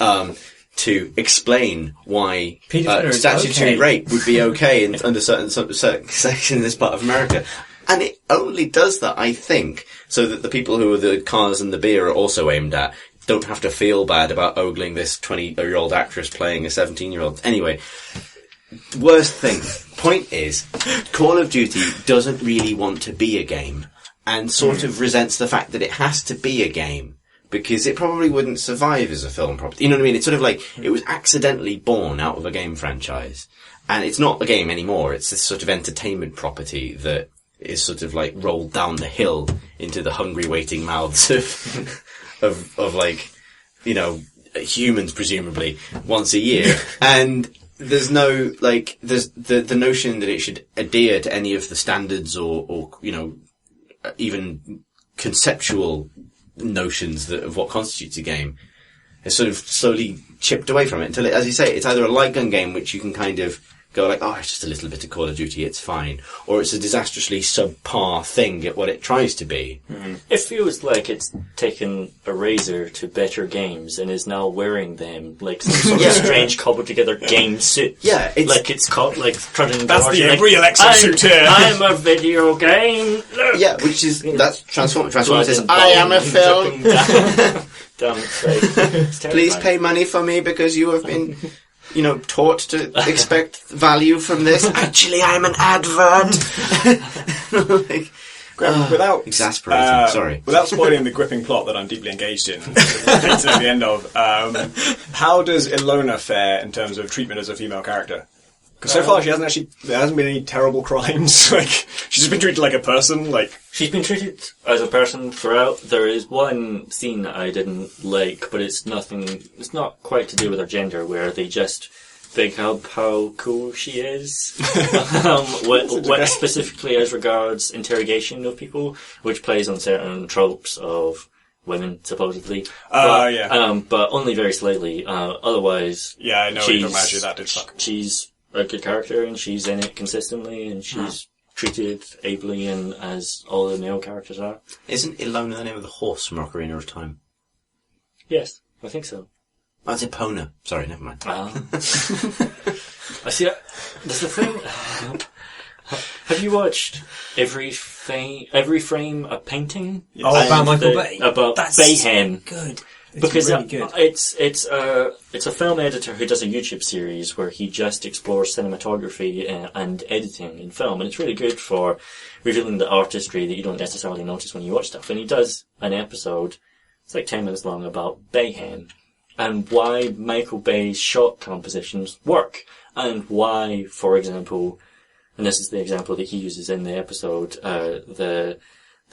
to explain why statutory rape would be okay under certain sections in this part of America. And it only does that, I think, so that the people who are the cars and the beer are also aimed at don't have to feel bad about ogling this 20-year-old actress playing a 17-year-old. Anyway, worst thing. Point is, Call of Duty doesn't really want to be a game, and sort of resents the fact that it has to be a game, because it probably wouldn't survive as a film property. You know what I mean? It's sort of like, it was accidentally born out of a game franchise. And it's not a game anymore, it's this sort of entertainment property that is sort of like rolled down the hill into the hungry waiting mouths of like, you know, humans presumably, once a year. And there's no, like, there's the notion that it should adhere to any of the standards or, you know, even conceptual notions of what constitutes a game has sort of slowly chipped away from it until it, as you say, it's either a light gun game which you can kind of go like, oh, it's just a little bit of Call of Duty, it's fine. Or it's a disastrously subpar thing at what it tries to be. Mm-hmm. It feels like it's taken a razor to better games and is now wearing them like some sort of strange cobbled together game suit. Yeah, it's... Like it's called, like, trudging That's the like, real exosuit here. I'm a video game. Look. Yeah, which is, that's Transformers. Transformers says, I am a film. Down its face. Please pay money for me because you have been... you know, taught to expect value from this. Actually, I'm an advert. Like, without exasperating. Sorry, without spoiling the gripping plot that I'm deeply engaged in, at the end of. How does Ilona fare in terms of treatment as a female character? Because so far there hasn't been any terrible crimes. Like, she's just been treated like a person. Like, she's been treated as a person throughout. There is one scene that I didn't like, but it's not quite to do with her gender, where they just big up how cool she is. What specifically as regards interrogation of people, which plays on certain tropes of women, supposedly. But only very slightly. Otherwise, yeah, I know. That did suck. She's a good character, and she's in it consistently, and she's treated ably, and as all the male characters are. Isn't Ilona the name of the horse from Ocarina of Time? Yes, I think so. Oh, it's Epona. Sorry, never mind. I see. There's a thing. Have you watched every frame a painting? Yes. Oh, about Michael Bay. About Bayhem. Good. Because really good. It's a film editor who does a YouTube series where he just explores cinematography and editing in film, and it's really good for revealing the artistry that you don't necessarily notice when you watch stuff. And he does an episode, it's like 10 minutes long, about Bayhem and why Michael Bay's shot compositions work, and why, for example, and this is the example that he uses in the episode, the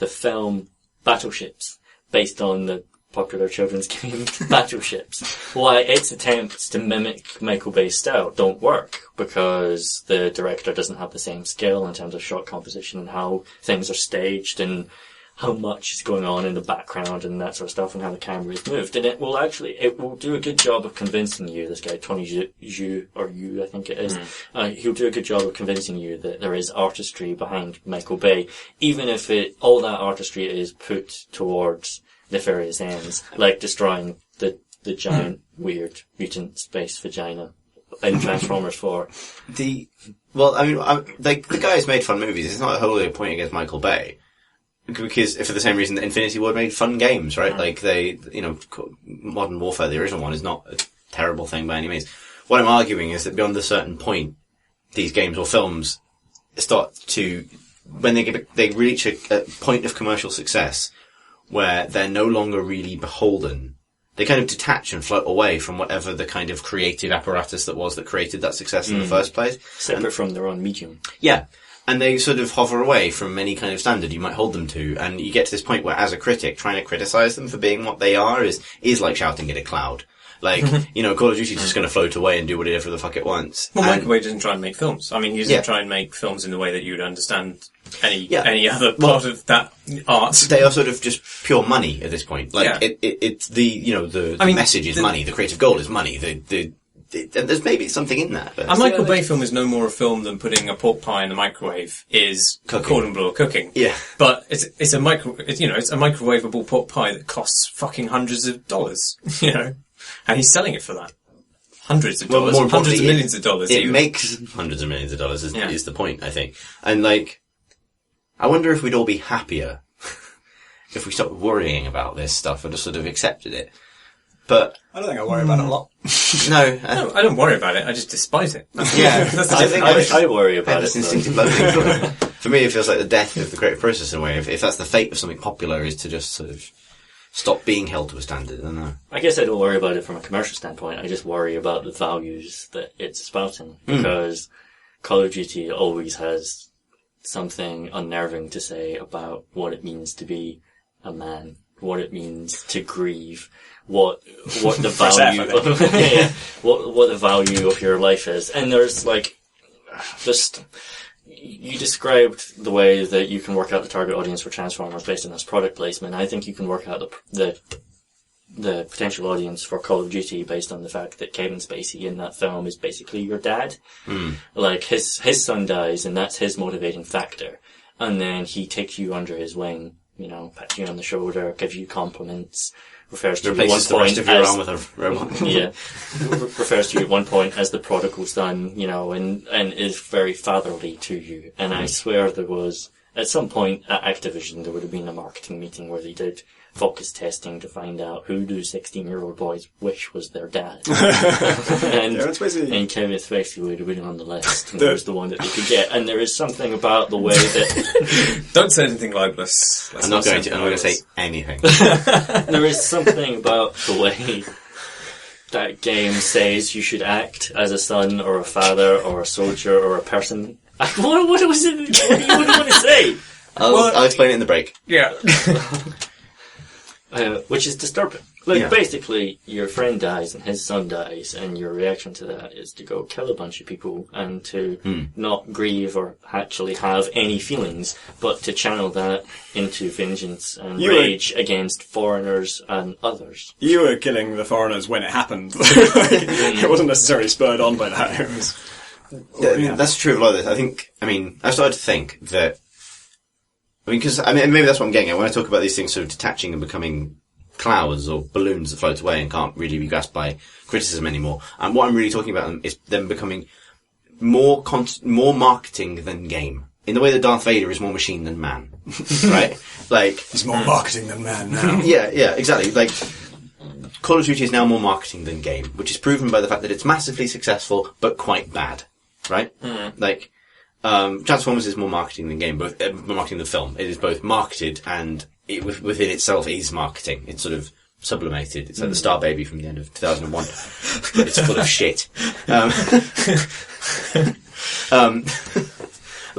film Battleships, based on the popular children's game Battleships, why its attempts to mimic Michael Bay's style don't work, because the director doesn't have the same skill in terms of shot composition and how things are staged and how much is going on in the background and that sort of stuff, and how the camera is moved. And it will do a good job of convincing you, this guy, Tony Zhu, I think it is, he'll do a good job of convincing you that there is artistry behind Michael Bay, even if all that artistry is put towards nefarious ends, like destroying the giant, weird, mutant space vagina in Transformers 4. The guys made fun movies. It's not wholly a point against Michael Bay. Because, for the same reason that Infinity Ward made fun games, right? Like, Modern Warfare, the original one, is not a terrible thing by any means. What I'm arguing is that beyond a certain point, these games or films start to, when they reach a point of commercial success, where they're no longer really beholden, they kind of detach and float away from whatever the kind of creative apparatus that created that success in the first place. Separate from their own medium. Yeah. And they sort of hover away from any kind of standard you might hold them to, and you get to this point where, as a critic, trying to criticize them for being what they are is like shouting at a cloud. Like, Call of Duty's just going to float away and do whatever the fuck it wants. Well, Michael Bay doesn't try and make films. I mean, he doesn't try and make films in the way that you would understand any other part of that art. They are sort of just pure money at this point. Like, it's the message is money, the creative goal is money, there's maybe something in that. But a Michael Bay film is no more a film than putting a pork pie in the microwave is cordon bleu cooking. Yeah. But it's a microwavable pork pie that costs fucking hundreds of dollars, and he's selling it for that. Hundreds of dollars, hundreds of millions of dollars. It makes hundreds of millions of dollars is the point, I think. And I wonder if we'd all be happier if we stopped worrying about this stuff and just sort of accepted it. But I don't think I worry about it a lot. No, I don't worry about it. I just despise it. Yeah, I worry about it. Instinctive loathing. For me, it feels like the death of the creative process in a way. If that's the fate of something popular, is to just sort of stop being held to a standard. I don't know. I guess I don't worry about it from a commercial standpoint. I just worry about the values that it's spouting, because Call of Duty always has something unnerving to say about what it means to be a man, what it means to grieve, what the value what the value of your life is. And there's like just, you described the way that you can work out the target audience for Transformers based on this product placement. I think you can work out the potential audience for Call of Duty based on the fact that Kevin Spacey in that film is basically your dad. Like, his son dies, and that's his motivating factor. And then he takes you under his wing, you know, pats you on the shoulder, gives you compliments, refers to you at one Replaces the rest point of your as, arm with a robot. yeah, refers to you at one point as the prodigal son, you know, and is very fatherly to you. And I swear there was, at some point at Activision, there would have been a marketing meeting where they did focus testing to find out who do 16-year-old boys wish was their dad. and Kevin Spacey would have been on the list, and he was the one that they could get. And there is something about the way that... Don't say anything libelous. I'm not going to say anything. There is something about the way that game says you should act as a son or a father or a soldier or a person. What was it? What do you want to say? I'll explain it in the break. Yeah. Which is disturbing. Like, basically, your friend dies and his son dies, and your reaction to that is to go kill a bunch of people and to not grieve or actually have any feelings, but to channel that into vengeance and rage against foreigners and others. You were killing the foreigners when it happened. It wasn't necessarily spurred on by that. It was... That's true of a lot of this. I've started to think that, because maybe that's what I'm getting at when I talk about these things sort of detaching and becoming clouds or balloons that float away and can't really be grasped by criticism anymore. And what I'm really talking about is them becoming more marketing than game. In the way that Darth Vader is more machine than man. Right? Like, he's more marketing than man now. Yeah, exactly. Like, Call of Duty is now more marketing than game, which is proven by the fact that it's massively successful, but quite bad. Right? Like, Transformers is more marketing than game, both more marketing than film. It is both marketed and it within itself is marketing. It's sort of sublimated. It's like the Star Baby from the end of 2001. But it's full of shit. But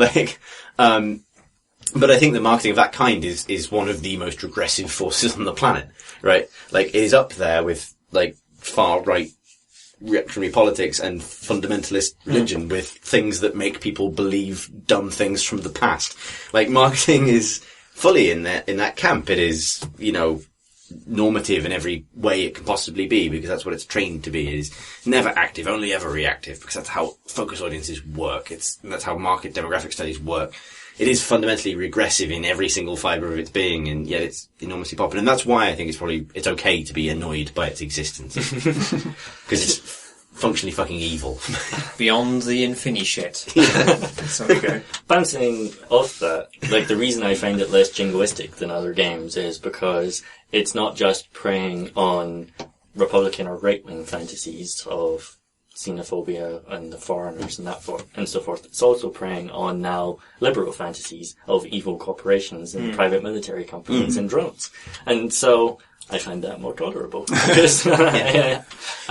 I think the marketing of that kind is one of the most regressive forces on the planet, right? Like, it is up there with, like, far-right reactionary politics and fundamentalist religion with things that make people believe dumb things from the past. Like, marketing is fully in that camp. It is, you know, normative in every way it can possibly be, because that's what it's trained to be. It is never active, only ever reactive, because that's how focus audiences work. That's how market demographic studies work. It is fundamentally regressive in every single fibre of its being, and yet it's enormously popular. And that's why I think it's okay to be annoyed by its existence. Because it's functionally fucking evil. Beyond the infinity shit. Okay. Bouncing off that, like, the reason I find it less jingoistic than other games is because it's not just preying on Republican or right-wing fantasies of xenophobia and the foreigners and and so forth. It's also preying on now liberal fantasies of evil corporations and private military companies and drones. And so I find that more tolerable. Because but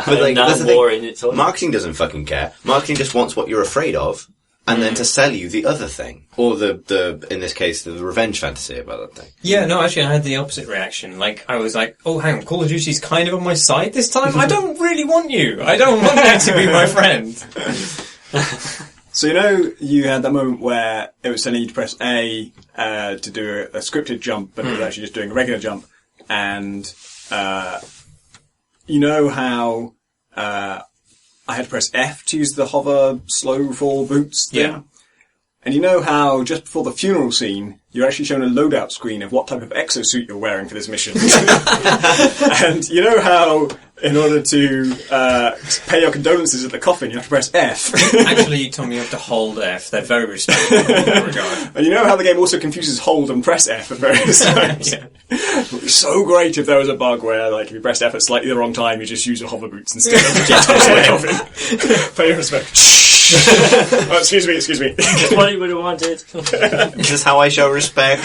like, that's war in its own. Marketing doesn't fucking care. Marketing just wants what you're afraid of, and then to sell you the other thing. Or the in this case, the revenge fantasy about that thing. Yeah, no, actually I had the opposite reaction. Like, I was like, oh, hang on, Call of Duty's kind of on my side this time? I don't really want you. I don't want you to be my friend. So, you know, you had that moment where it was telling you to press A to do a scripted jump, but it was actually just doing a regular jump. And you know how I had to press F to use the hover slow fall boots thing? Yeah. And you know how just before the funeral scene, you're actually shown a loadout screen of what type of exosuit you're wearing for this mission. And you know how in order to pay your condolences at the coffin, you have to press F. Actually, Tom, you have to hold F. They're very respectful in that regard. And you know how the game also confuses hold and press F at various times? Yeah. It would be so great if there was a bug where, like, if you pressed F at slightly the wrong time, you just use your hoverboots instead of the jetpack on the coffin. Pay your respect. Oh, excuse me. That's what he would have wanted. This is how I show respect.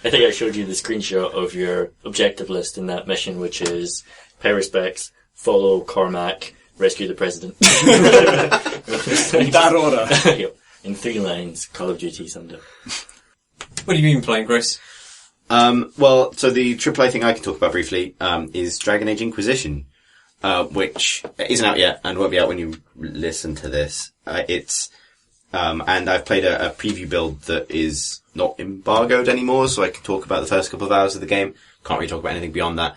I think I showed you the screenshot of your objective list in that mission, which is pay respects, follow Cormac, rescue the president. In that order. Yep. In 3 lines, Call of Duty someday. What have you been playing, Chris? Well, so the AAA thing I can talk about briefly is Dragon Age Inquisition, which isn't out yet and won't be out when you listen to this. And I've played a preview build that is not embargoed anymore, so I can talk about the first couple of hours of the game. Can't really talk about anything beyond that.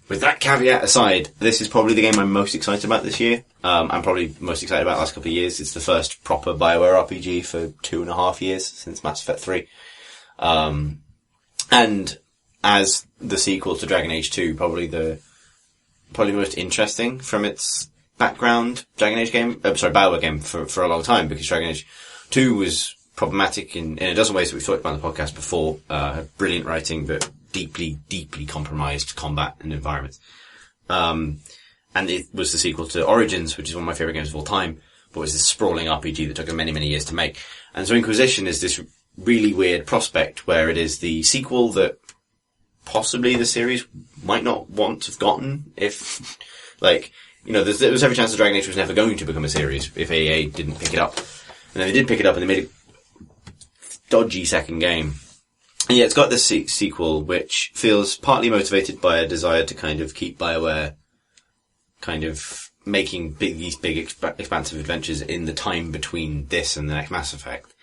With that caveat aside, this is probably the game I'm most excited about this year. I'm probably most excited about the last couple of years. It's the first proper BioWare RPG for 2.5 years since Mass Effect 3. And as the sequel to Dragon Age 2, probably the most interesting from its background BioWare game for a long time, because Dragon Age 2 was problematic in a dozen ways that we've talked about on the podcast before. Had brilliant writing, but deeply, deeply compromised combat and environments. And it was the sequel to Origins, which is one of my favourite games of all time, but was this sprawling RPG that took many, many years to make. And so Inquisition is this really weird prospect where it is the sequel that possibly the series might not want to have gotten if, there was every chance that Dragon Age was never going to become a series if AEA didn't pick it up. And then they did pick it up and they made a dodgy second game. And yeah, it's got this sequel which feels partly motivated by a desire to kind of keep BioWare kind of making these big expansive adventures in the time between this and the next Mass Effect.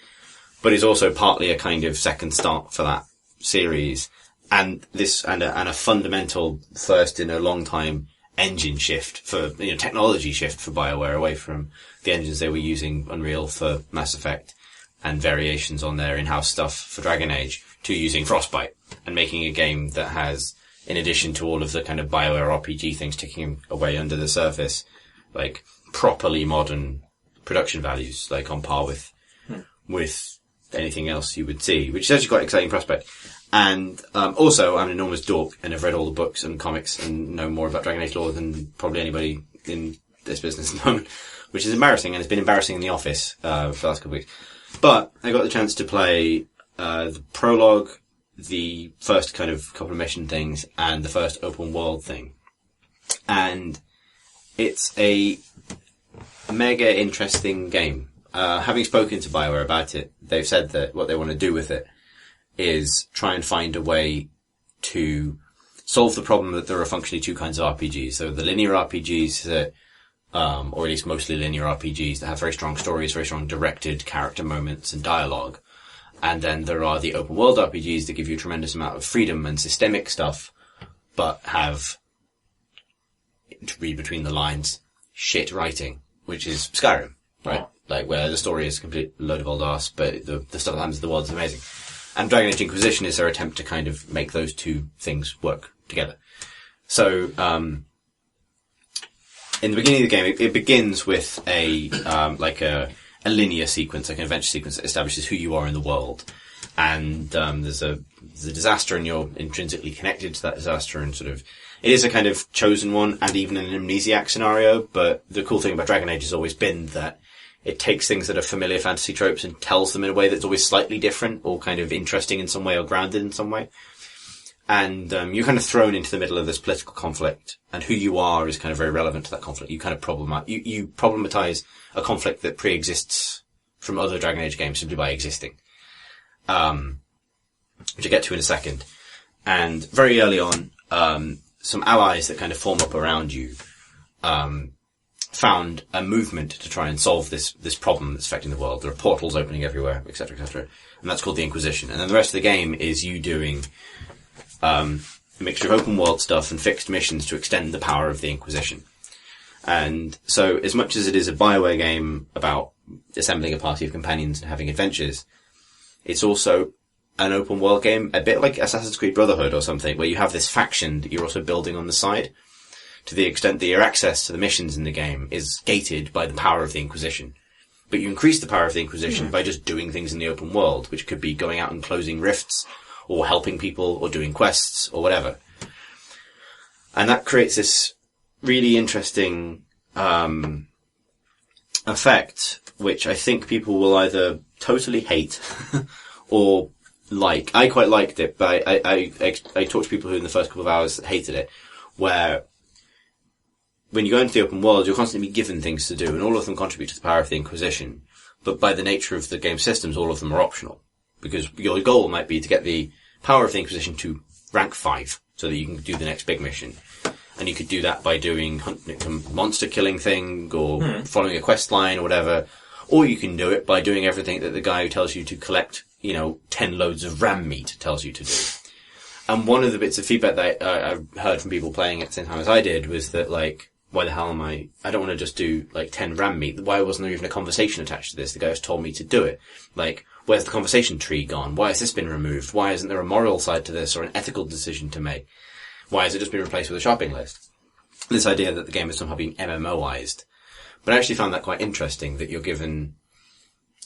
But it's also partly a kind of second start for that series, and a fundamental first in a long time engine shift for, technology shift for BioWare away from the engines they were using Unreal for Mass Effect and variations on their in-house stuff for Dragon Age to using Frostbite and making a game that has, in addition to all of the kind of BioWare RPG things ticking away under the surface, properly modern production values, on par with anything else you would see, which is actually quite an exciting prospect. And also, I'm an enormous dork and I've read all the books and comics and know more about Dragon Age lore than probably anybody in this business at the moment, which is embarrassing, and it's been embarrassing in the office for the last couple of weeks. But I got the chance to play the prologue, the first kind of couple of mission things, and the first open world thing. And it's a mega interesting game. Having spoken to BioWare about it, they've said that what they want to do with it is try and find a way to solve the problem that there are functionally 2 kinds of RPGs. So the linear RPGs that, or at least mostly linear RPGs that have very strong stories, very strong directed character moments and dialogue. And then there are the open world RPGs that give you a tremendous amount of freedom and systemic stuff, but have, to read between the lines, shit writing, which is Skyrim, right? Where the story is a complete load of old arse, but the stuff that happens in the world is amazing. And Dragon Age Inquisition is their attempt to kind of make those 2 things work together. So, in the beginning of the game, it begins with a linear sequence, an adventure sequence that establishes who you are in the world. And, there's a disaster and you're intrinsically connected to that disaster and it is a kind of chosen one and even an amnesiac scenario, but the cool thing about Dragon Age has always been that it takes things that are familiar fantasy tropes and tells them in a way that's always slightly different or kind of interesting in some way or grounded in some way. And you're kind of thrown into the middle of this political conflict, and who you are is kind of very relevant to that conflict. You kind of you problematize a conflict that pre-exists from other Dragon Age games simply by existing. Which I'll get to in a second. And very early on, some allies that kind of form up around you, found a movement to try and solve this problem that's affecting the world. There are portals opening everywhere, etc., etc. And that's called the Inquisition. And then the rest of the game is you doing a mixture of open world stuff and fixed missions to extend the power of the Inquisition. And so, as much as it is a BioWare game about assembling a party of companions and having adventures, it's also an open world game, a bit like Assassin's Creed Brotherhood or something, where you have this faction that you're also building on the side, to the extent that your access to the missions in the game is gated by the power of the Inquisition. But you increase the power of the Inquisition by just doing things in the open world, which could be going out and closing rifts, or helping people, or doing quests, or whatever. And that creates this really interesting effect, which I think people will either totally hate, or I quite liked it, but I talked to people who in the first couple of hours hated it, where when you go into the open world, you're constantly given things to do, and all of them contribute to the power of the Inquisition. But by the nature of the game systems, all of them are optional. Because your goal might be to get the power of the Inquisition to rank 5, so that you can do the next big mission. And you could do that by doing a monster killing thing, or following a quest line, or whatever. Or you can do it by doing everything that the guy who tells you to collect, 10 loads of ram meat tells you to do. And one of the bits of feedback that I heard from people playing at the same time as I did was that, why the hell am I don't want to just do, 10 ram meat. Why wasn't there even a conversation attached to this? The guy just told me to do it. Where's the conversation tree gone? Why has this been removed? Why isn't there a moral side to this or an ethical decision to make? Why has it just been replaced with a shopping list? This idea that the game is somehow being MMOized. But I actually found that quite interesting, that you're given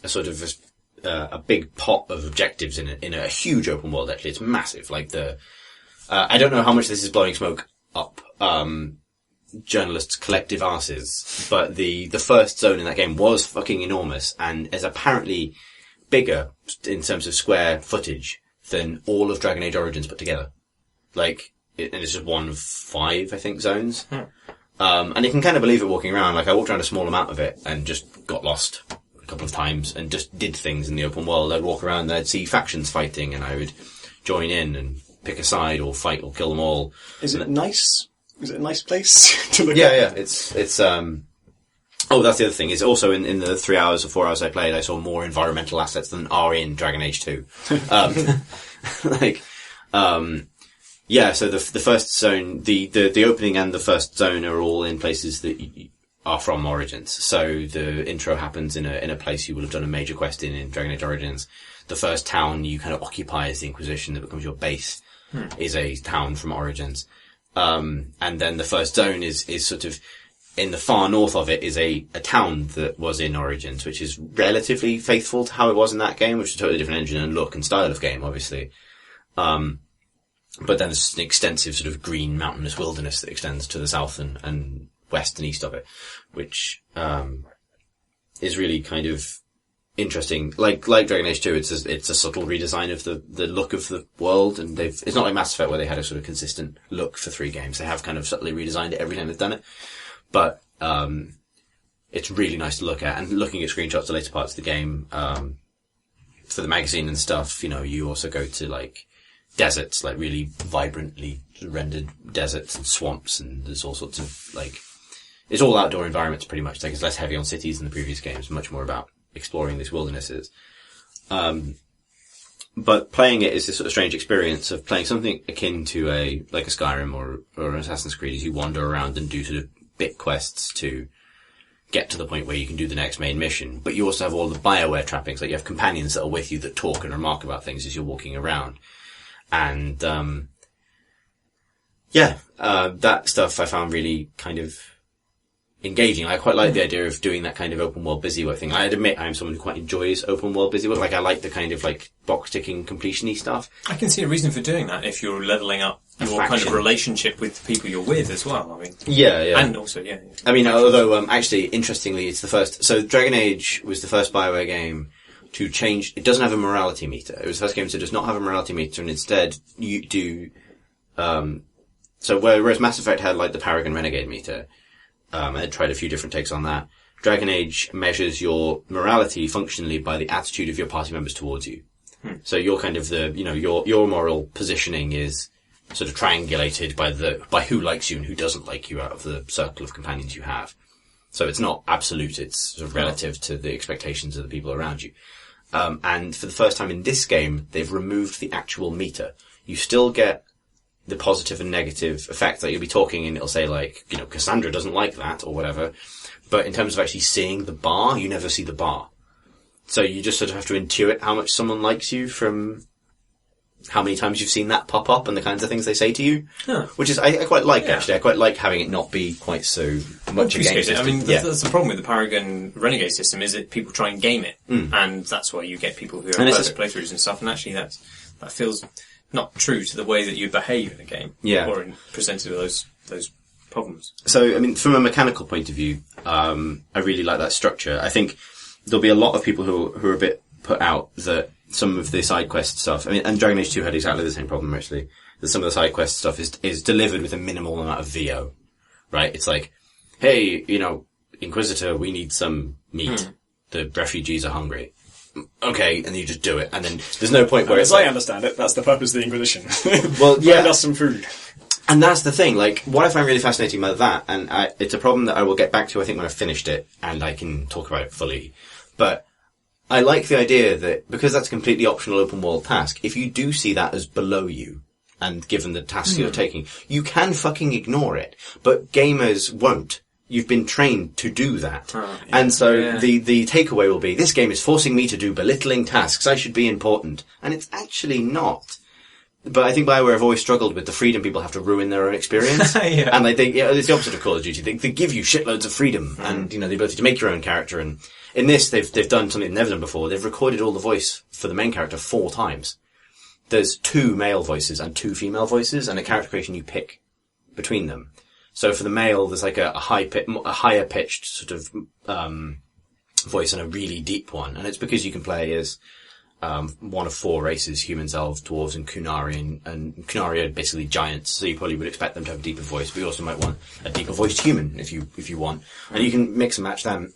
a sort of a big pot of objectives in a huge open world. Actually, it's massive. I don't know how much this is blowing smoke up journalists' collective arses, but the first zone in that game was fucking enormous and is apparently bigger in terms of square footage than all of Dragon Age Origins put together. And it's just one of 5, I think, zones. And you can kind of believe it walking around. I walked around a small amount of it and just got lost a couple of times and just did things in the open world. I'd walk around and I'd see factions fighting and I would join in and pick a side or fight or kill them all. Is it nice? Is it a nice place to look at? Yeah. It's oh, that's the other thing. Is also in the 3 hours or 4 hours I played, I saw more environmental assets than are in Dragon Age 2. Yeah, so the first zone, the opening and the first zone are all in places that are from Origins. So the intro happens in a place you will have done a major quest in Dragon Age Origins. The first town you kind of occupy as the Inquisition that becomes your base is a town from Origins. And then the first zone is sort of, in the far north of it is a town that was in Origins, which is relatively faithful to how it was in that game, which is a totally different engine and look and style of game, obviously. But then there's an extensive sort of green mountainous wilderness that extends to the south and west and east of it, which, is really kind of interesting. Like Dragon Age 2, it's a subtle redesign of the look of the world, and it's not like Mass Effect where they had a sort of consistent look for 3 games. They have kind of subtly redesigned it every time they've done it. But, it's really nice to look at, and looking at screenshots of later parts of the game, for the magazine and stuff, you also go to deserts, really vibrantly rendered deserts and swamps, and there's all sorts of, it's all outdoor environments pretty much. It's less heavy on cities than the previous games, much more about exploring these wildernesses. But playing it is this sort of strange experience of playing something akin to a Skyrim or an Assassin's Creed, as you wander around and do sort of bit quests to get to the point where you can do the next main mission. But you also have all the BioWare trappings, you have companions that are with you that talk and remark about things as you're walking around. And, that stuff I found really kind of engaging. I quite like the idea of doing that kind of open world busy work thing. I admit I'm someone who quite enjoys open world busy work. I like the kind of box ticking completion-y stuff. I can see a reason for doing that if you're leveling up your kind of relationship with the people you're with as well. Yeah. And also, yeah. Although, actually, interestingly, it's the first, so Dragon Age was the first BioWare game to change, it doesn't have a morality meter. It was the first game to just not have a morality meter, and instead you do, so whereas Mass Effect had the Paragon Renegade meter, and it tried a few different takes on that, Dragon Age measures your morality functionally by the attitude of your party members towards you. So you're kind of your moral positioning is sort of triangulated by who likes you and who doesn't like you out of the circle of companions you have. So it's not absolute, it's sort of relative to the expectations of the people around you. And for the first time in this game, they've removed the actual meter. You still get the positive and negative effect that you'll be talking and it'll say Cassandra doesn't like that or whatever. But in terms of actually seeing the bar, you never see the bar. So you just sort of have to intuit how much someone likes you from how many times you've seen that pop up and the kinds of things they say to you. Which is, I quite like, actually. I quite like having it not be quite so much a game system. That's the problem with the Paragon Renegade system, is that people try and game it. And that's why you get people who have perfect playthroughs and stuff, and actually that feels not true to the way that you behave in a game. Or presented with those problems. So, from a mechanical point of view, I really like that structure. I think there'll be a lot of people who are a bit put out that some of the side quest stuff. I mean, and Dragon Age 2 had exactly the same problem, actually. That some of the side quest stuff is delivered with a minimal amount of VO. Right? It's like, hey, Inquisitor, we need some meat. The refugees are hungry. Okay, and you just do it. And then there's no point where as I understand it, that's the purpose of the Inquisition. Well, yeah. Find us some food. And that's the thing, like, what I find really fascinating about that, and it's a problem that I will get back to, I think, when I've finished it, and I can talk about it fully. But I like the idea that, because that's a completely optional open world task, if you do see that as below you, and given the task you're taking, you can fucking ignore it. But gamers won't. You've been trained to do that. And so the takeaway will be, this game is forcing me to do belittling tasks. I should be important. And it's actually not. But I think BioWare have always struggled with the freedom people have to ruin their own experience. And I think, it's the opposite of Call of Duty. They give you shitloads of freedom and, the ability to make your own character. And in this, they've done something they've never done before. They've recorded all the voice for the main character 4 times. There's 2 male voices and 2 female voices, and a character creation you pick between them. So for the male, there's like a higher pitched sort of voice and a really deep one, and it's because you can play as one of 4 races: humans, elves, dwarves, and Kunari. And Kunari are basically giants, so you probably would expect them to have a deeper voice. But you also might want a deeper voiced human if you want, and you can mix and match them.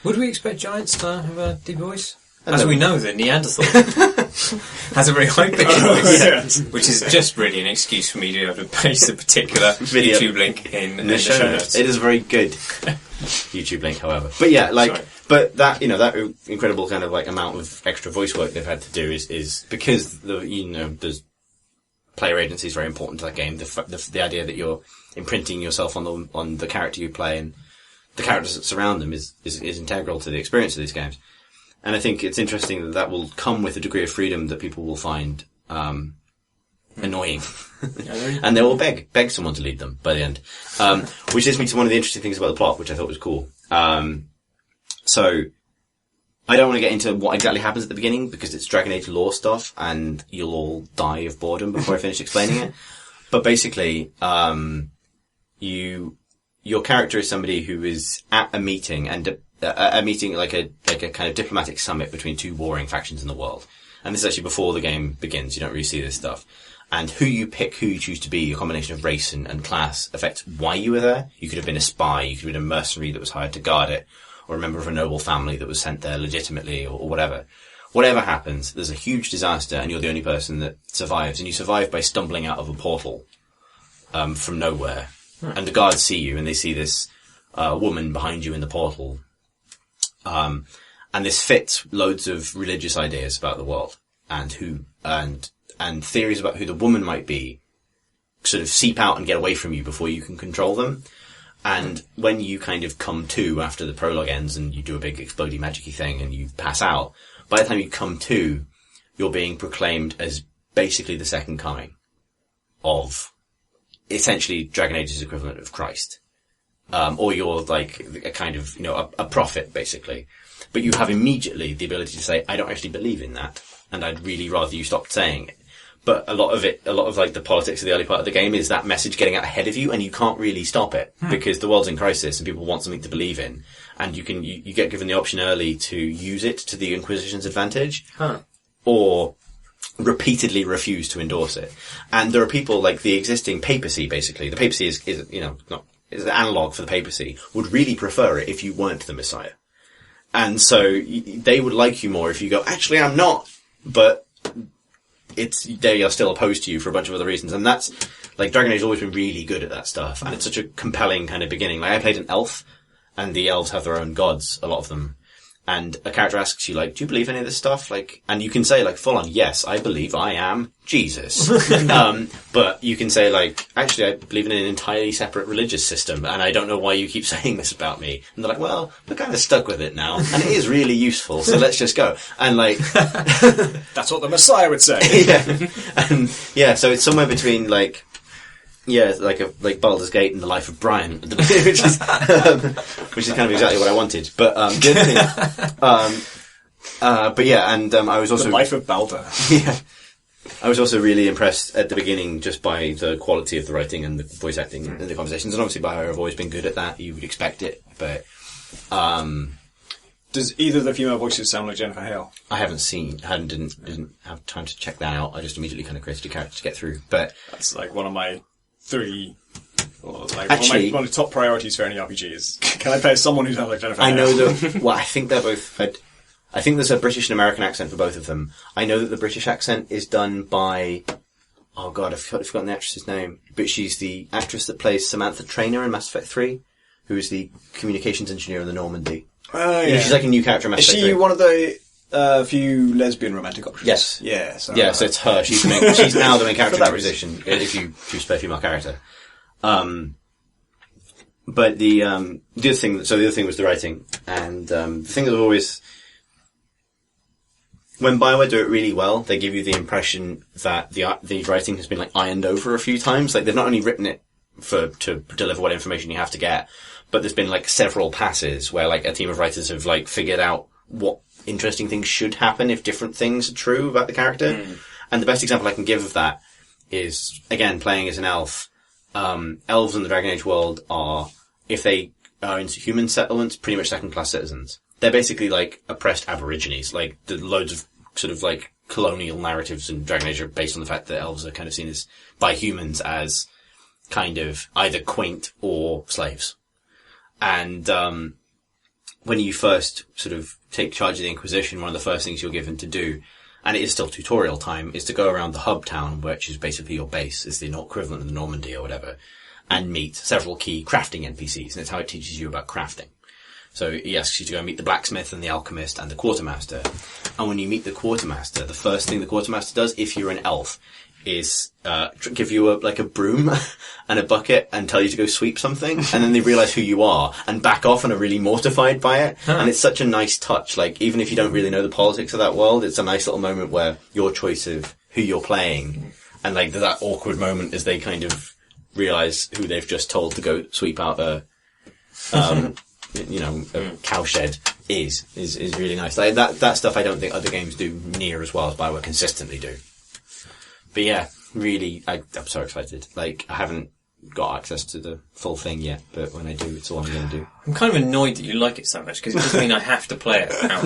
Would we expect giants to have a deep voice? As we know, the Neanderthal has a very high-pitched voice, which is just really an excuse for me to be able to paste a particular YouTube link in the show notes. It is a very good YouTube link, however. But yeah, but that, that incredible kind of amount of extra voice work they've had to do is because there's player agency is very important to that game. The idea that you're imprinting yourself on the character you play and the characters that surround them is integral to the experience of these games. And I think it's interesting that will come with a degree of freedom that people will find annoying. And they will beg someone to lead them by the end. Which leads me to one of the interesting things about the plot, which I thought was cool. So, I don't want to get into what exactly happens at the beginning, because it's Dragon Age lore stuff, and you'll all die of boredom before I finish explaining it. But basically, your character is somebody who is at a meeting, and a meeting like a kind of diplomatic summit between 2 warring factions in the world. And this is actually before the game begins. You don't really see this stuff. And who you choose to be, a combination of race and class, affects why you were there. You could have been a spy, you could have been a mercenary that was hired to guard it, or a member of a noble family that was sent there legitimately, or whatever. Whatever happens, there's a huge disaster, and you're the only person that survives. And you survive by stumbling out of a portal from nowhere. And the guards see you, and they see this woman behind you in the portal. And this fits loads of religious ideas about the world, and theories about who the woman might be sort of seep out and get away from you before you can control them. And when you kind of come to after the prologue ends and you do a big explodey magicy thing and you pass out, by the time you come to, you're being proclaimed as basically the second coming of essentially Dragon Age's equivalent of Christ. Or you're like a kind of, a prophet, basically. But you have immediately the ability to say, I don't actually believe in that, and I'd really rather you stopped saying it. But a lot of the politics of the early part of the game is that message getting out ahead of you, and you can't really stop it, because the world's in crisis and people want something to believe in. And you get given the option early to use it to the Inquisition's advantage, or repeatedly refuse to endorse it. And there are people like the existing papacy, basically. The papacy is an analogue for the papacy, would really prefer it if you weren't the Messiah. And so they would like you more if you go, actually I'm not, but they are still opposed to you for a bunch of other reasons. And that's, Dragon Age has always been really good at that stuff, and it's such a compelling kind of beginning. I played an elf, and the elves have their own gods, a lot of them. And a character asks you, do you believe any of this stuff? And you can say, full on, yes, I believe I am Jesus. But you can say, actually, I believe in an entirely separate religious system, and I don't know why you keep saying this about me. And they're like, well, we're kind of stuck with it now, and it is really useful, so let's just go. And, that's what the Messiah would say. So it's somewhere between, like Baldur's Gate and the Life of Brian, which is kind of exactly what I wanted. But the other thing, I was also the Life of Baldur. Yeah, I was also really impressed at the beginning just by the quality of the writing and the voice acting and the conversations. And obviously, BioWare have always been good at that. You would expect it, but Does either of the female voices sound like Jennifer Hale? I didn't have time to check that out. I just immediately kind of created a character to get through. But that's like one of my three, or like actually, one of the top priorities for any RPG is, can I play as someone who sounds like Jennifer Hale? I know that, well, I think they're both, I think there's a British and American accent for both of them. I know that the British accent is done by, oh god, I've forgotten the actress's name, but she's the actress that plays Samantha Trainer in Mass Effect 3, who is the communications engineer in the Normandy. Oh, yeah. She's like a new character in Mass Effect 3. Is she one of the few lesbian romantic options? Yes. Yeah, so it's her. She's now the main character in that position, if you choose to play a female character. But the other thing was the writing, and the thing that always, when BioWare do it really well, they give you the impression that the writing has been like ironed over a few times. Like they've not only written it to deliver what information you have to get, but there's been like several passes where like a team of writers have like figured out what interesting things should happen if different things are true about the character. And the best example I can give of that is, again, playing as an elf. Elves in the Dragon Age world are, if they are in human settlements, pretty much second-class citizens. They're basically like oppressed aborigines. Like the loads of sort of like colonial narratives in Dragon Age are based on the fact that elves are kind of seen as by humans as kind of either quaint or slaves. And when you first sort of take charge of the Inquisition, one of the first things you're given to do, and it is still tutorial time, is to go around the hub town, which is basically your base, is the equivalent of the Normandy or whatever, and meet several key crafting NPCs, and it's how it teaches you about crafting. So he asks you to go meet the blacksmith and the alchemist and the quartermaster. And when you meet the quartermaster, the first thing the quartermaster does, if you're an elf, is give you a broom and a bucket and tell you to go sweep something, and then they realise who you are and back off and are really mortified by it. And it's such a nice touch. Like, even if you don't really know the politics of that world, it's a nice little moment where your choice of who you're playing, and like that awkward moment as they kind of realise who they've just told to go sweep out a cowshed is really nice. Like that stuff I don't think other games do near as well as BioWare consistently do. But yeah, really, I'm so excited. Like, I haven't got access to the full thing yet, but when I do, it's all I'm going to do. I'm kind of annoyed that you like it so much, because it doesn't mean I have to play it now.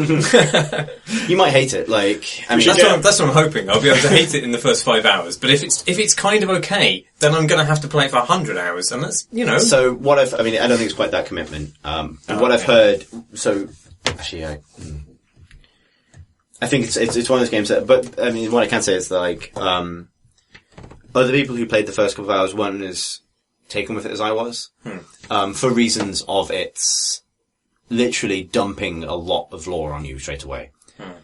You might hate it, like, I mean... That's what I'm hoping. I'll be able to hate it in the first 5 hours, but if it's kind of okay, then I'm going to have to play it for 100 hours, and that's, So, I don't think it's quite that commitment. I've heard, so, actually, I think it's one of those games that, but I mean, what I can say is that, like, other people who played the first couple of hours weren't as taken with it as I was, for reasons of its literally dumping a lot of lore on you straight away.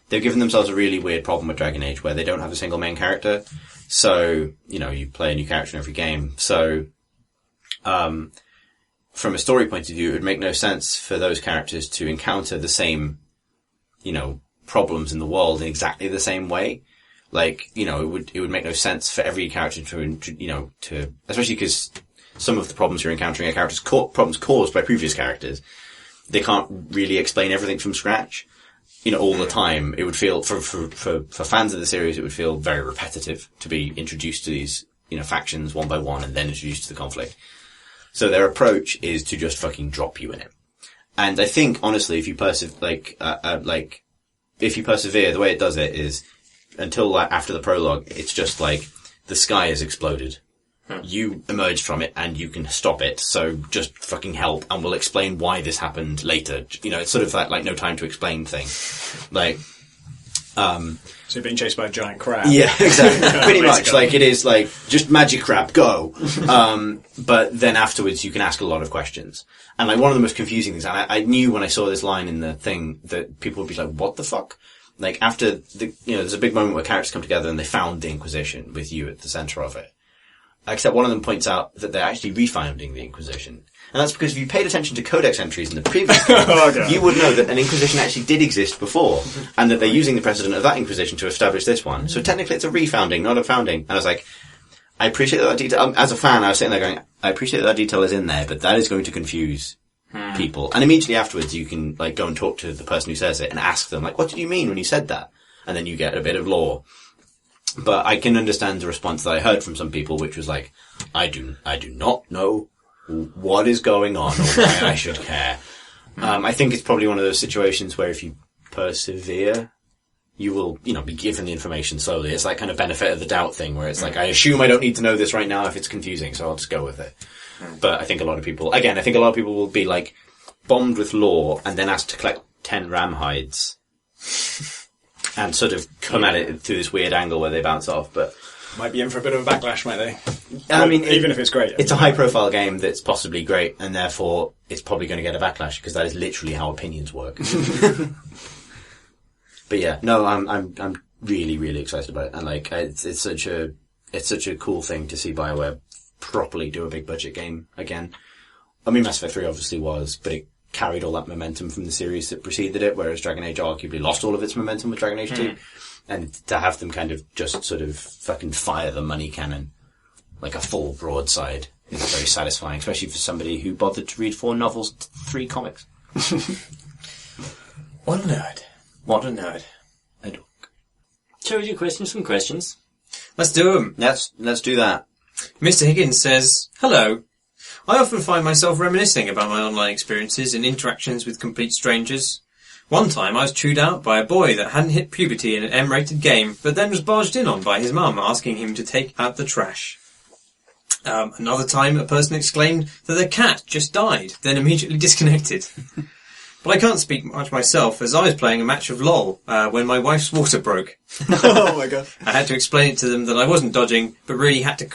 They've given themselves a really weird problem with Dragon Age where they don't have a single main character, so, you play a new character in every game, so, from a story point of view, it would make no sense for those characters to encounter the same, problems in the world in exactly the same way. Like, it would make no sense for every character to, especially because some of the problems you're encountering are problems caused by previous characters. They can't really explain everything from scratch, all the time. It would feel, for fans of the series, it would feel very repetitive to be introduced to these, factions one by one and then introduced to the conflict. So their approach is to just fucking drop you in it. And I think, honestly, if you persevere, the way it does it is, until after the prologue, it's just like, the sky has exploded. You emerged from it, and you can stop it, so just fucking help, and we'll explain why this happened later. It's sort of that, like, no time to explain thing. Like, so you're being chased by a giant crab. Yeah, exactly. Pretty much. Like, it is like, just magic crab, go. But then afterwards you can ask a lot of questions. And like, one of the most confusing things, and I knew when I saw this line in the thing that people would be like, what the fuck? Like, after there's a big moment where characters come together and they found the Inquisition with you at the center of it. Except one of them points out that they're actually refounding the Inquisition. And that's because if you paid attention to codex entries in the previous game, you would know that an Inquisition actually did exist before, and that they're using the precedent of that Inquisition to establish this one. So technically it's a refounding, not a founding. And I was like, I appreciate that detail. As a fan, I was sitting there going, I appreciate that detail is in there, but that is going to confuse people. And immediately afterwards, you can like go and talk to the person who says it and ask them, like, what did you mean when you said that? And then you get a bit of lore. But I can understand the response that I heard from some people, which was like, I do not know what is going on or why I should care. I think it's probably one of those situations where if you persevere, you will, be given the information slowly. It's that kind of benefit of the doubt thing where it's like, I assume I don't need to know this right now if it's confusing, so I'll just go with it. But I think a lot of people will be like bombed with lore and then asked to collect 10 ram hides and sort of come at it through this weird angle where they bounce off, but might be in for a bit of a backlash, might they? Even if it's great. It's a high-profile game that's possibly great, and therefore it's probably going to get a backlash because that is literally how opinions work. But yeah, no, I'm really, really excited about it, and like it's such a cool thing to see BioWare properly do a big budget game again. I mean, Mass Effect 3 obviously was, but it carried all that momentum from the series that preceded it, whereas Dragon Age arguably lost all of its momentum with Dragon Age 2. And to have them kind of just sort of fucking fire the money cannon like a full broadside is very satisfying, especially for somebody who bothered to read 4 novels, 3 comics. What a nerd. What a nerd. A dog. Shall we do some questions? Let's do them. Let's do that. Mr. Higgins says, hello. I often find myself reminiscing about my online experiences and interactions with complete strangers. One time I was chewed out by a boy that hadn't hit puberty in an M-rated game, but then was barged in on by his mum asking him to take out the trash. Another time a person exclaimed that their cat just died, then immediately disconnected. But I can't speak much myself, as I was playing a match of LOL when my wife's water broke. Oh my god. I had to explain it to them that I wasn't dodging, but really had to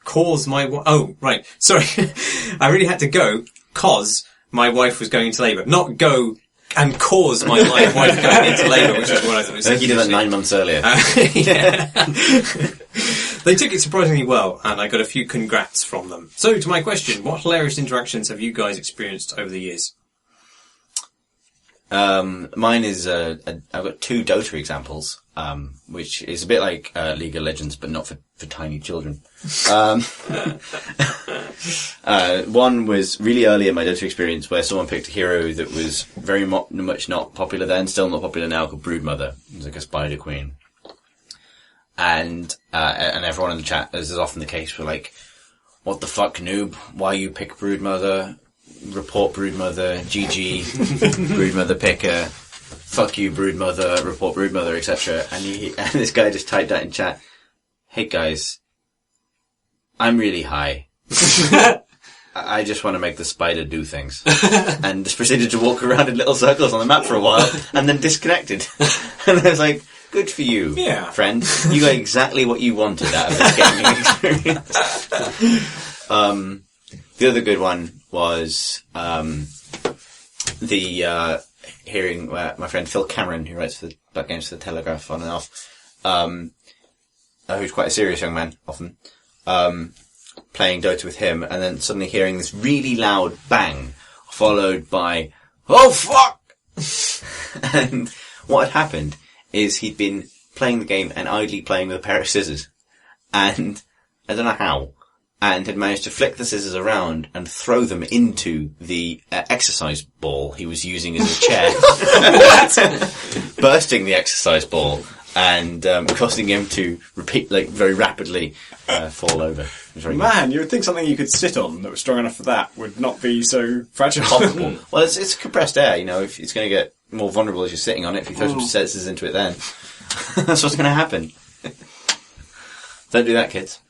cause my... Oh, right. Sorry. I really had to go, cause my wife was going into labour. Not go and cause my wife going into labour, which is what I thought it was. I think you did that 9 months earlier. Yeah. They took it surprisingly well, and I got a few congrats from them. So, to my question, what hilarious interactions have you guys experienced over the years? Mine is, I've got 2 Dota examples, which is a bit like League of Legends, but not for tiny children. One was really early in my Dota experience where someone picked a hero that was very much not popular then, still not popular now, called Broodmother. It was like a spider queen. And everyone in the chat, as is often the case, were like, what the fuck, noob? Why you pick Broodmother? Report Broodmother, GG, Broodmother picker, fuck you Broodmother, report Broodmother, etc. And this guy just typed out in chat, hey guys, I'm really high. I just want to make the spider do things. And just proceeded to walk around in little circles on the map for a while, and then disconnected. And I was like, good for you, friend. You got exactly what you wanted out of this gaming experience. The other good one was the hearing where my friend Phil Cameron, who writes about games for the Telegraph on and off, who's quite a serious young man, often, playing Dota with him, and then suddenly hearing this really loud bang, followed by, oh fuck! And what had happened is he'd been playing the game and idly playing with a pair of scissors. And I don't know how. And had managed to flick the scissors around and throw them into the exercise ball he was using as a chair. Bursting the exercise ball and causing him to repeat, like, very rapidly fall over. Man, you would think something you could sit on that was strong enough for that would not be so fragile. Well, it's compressed air, if it's going to get more vulnerable as you're sitting on it, if you throw some scissors into it then. That's what's going to happen. Don't do that, kids.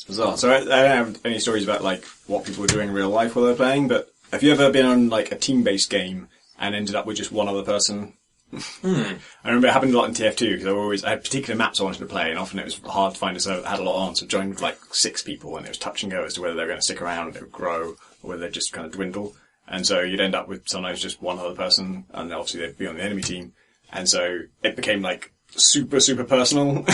Bizarre. So I don't have any stories about like what people were doing in real life while they're playing, but have you ever been on like a team-based game and ended up with just one other person? I remember it happened a lot in TF2 because I had particular maps I wanted to play, and often it was hard to find a server that had a lot on, so I joined with like 6 people, and it was touch and go as to whether they were going to stick around, they would grow, or whether they'd just kind of dwindle. And so you'd end up with sometimes just one other person, and obviously they'd be on the enemy team, and so it became like super, super personal.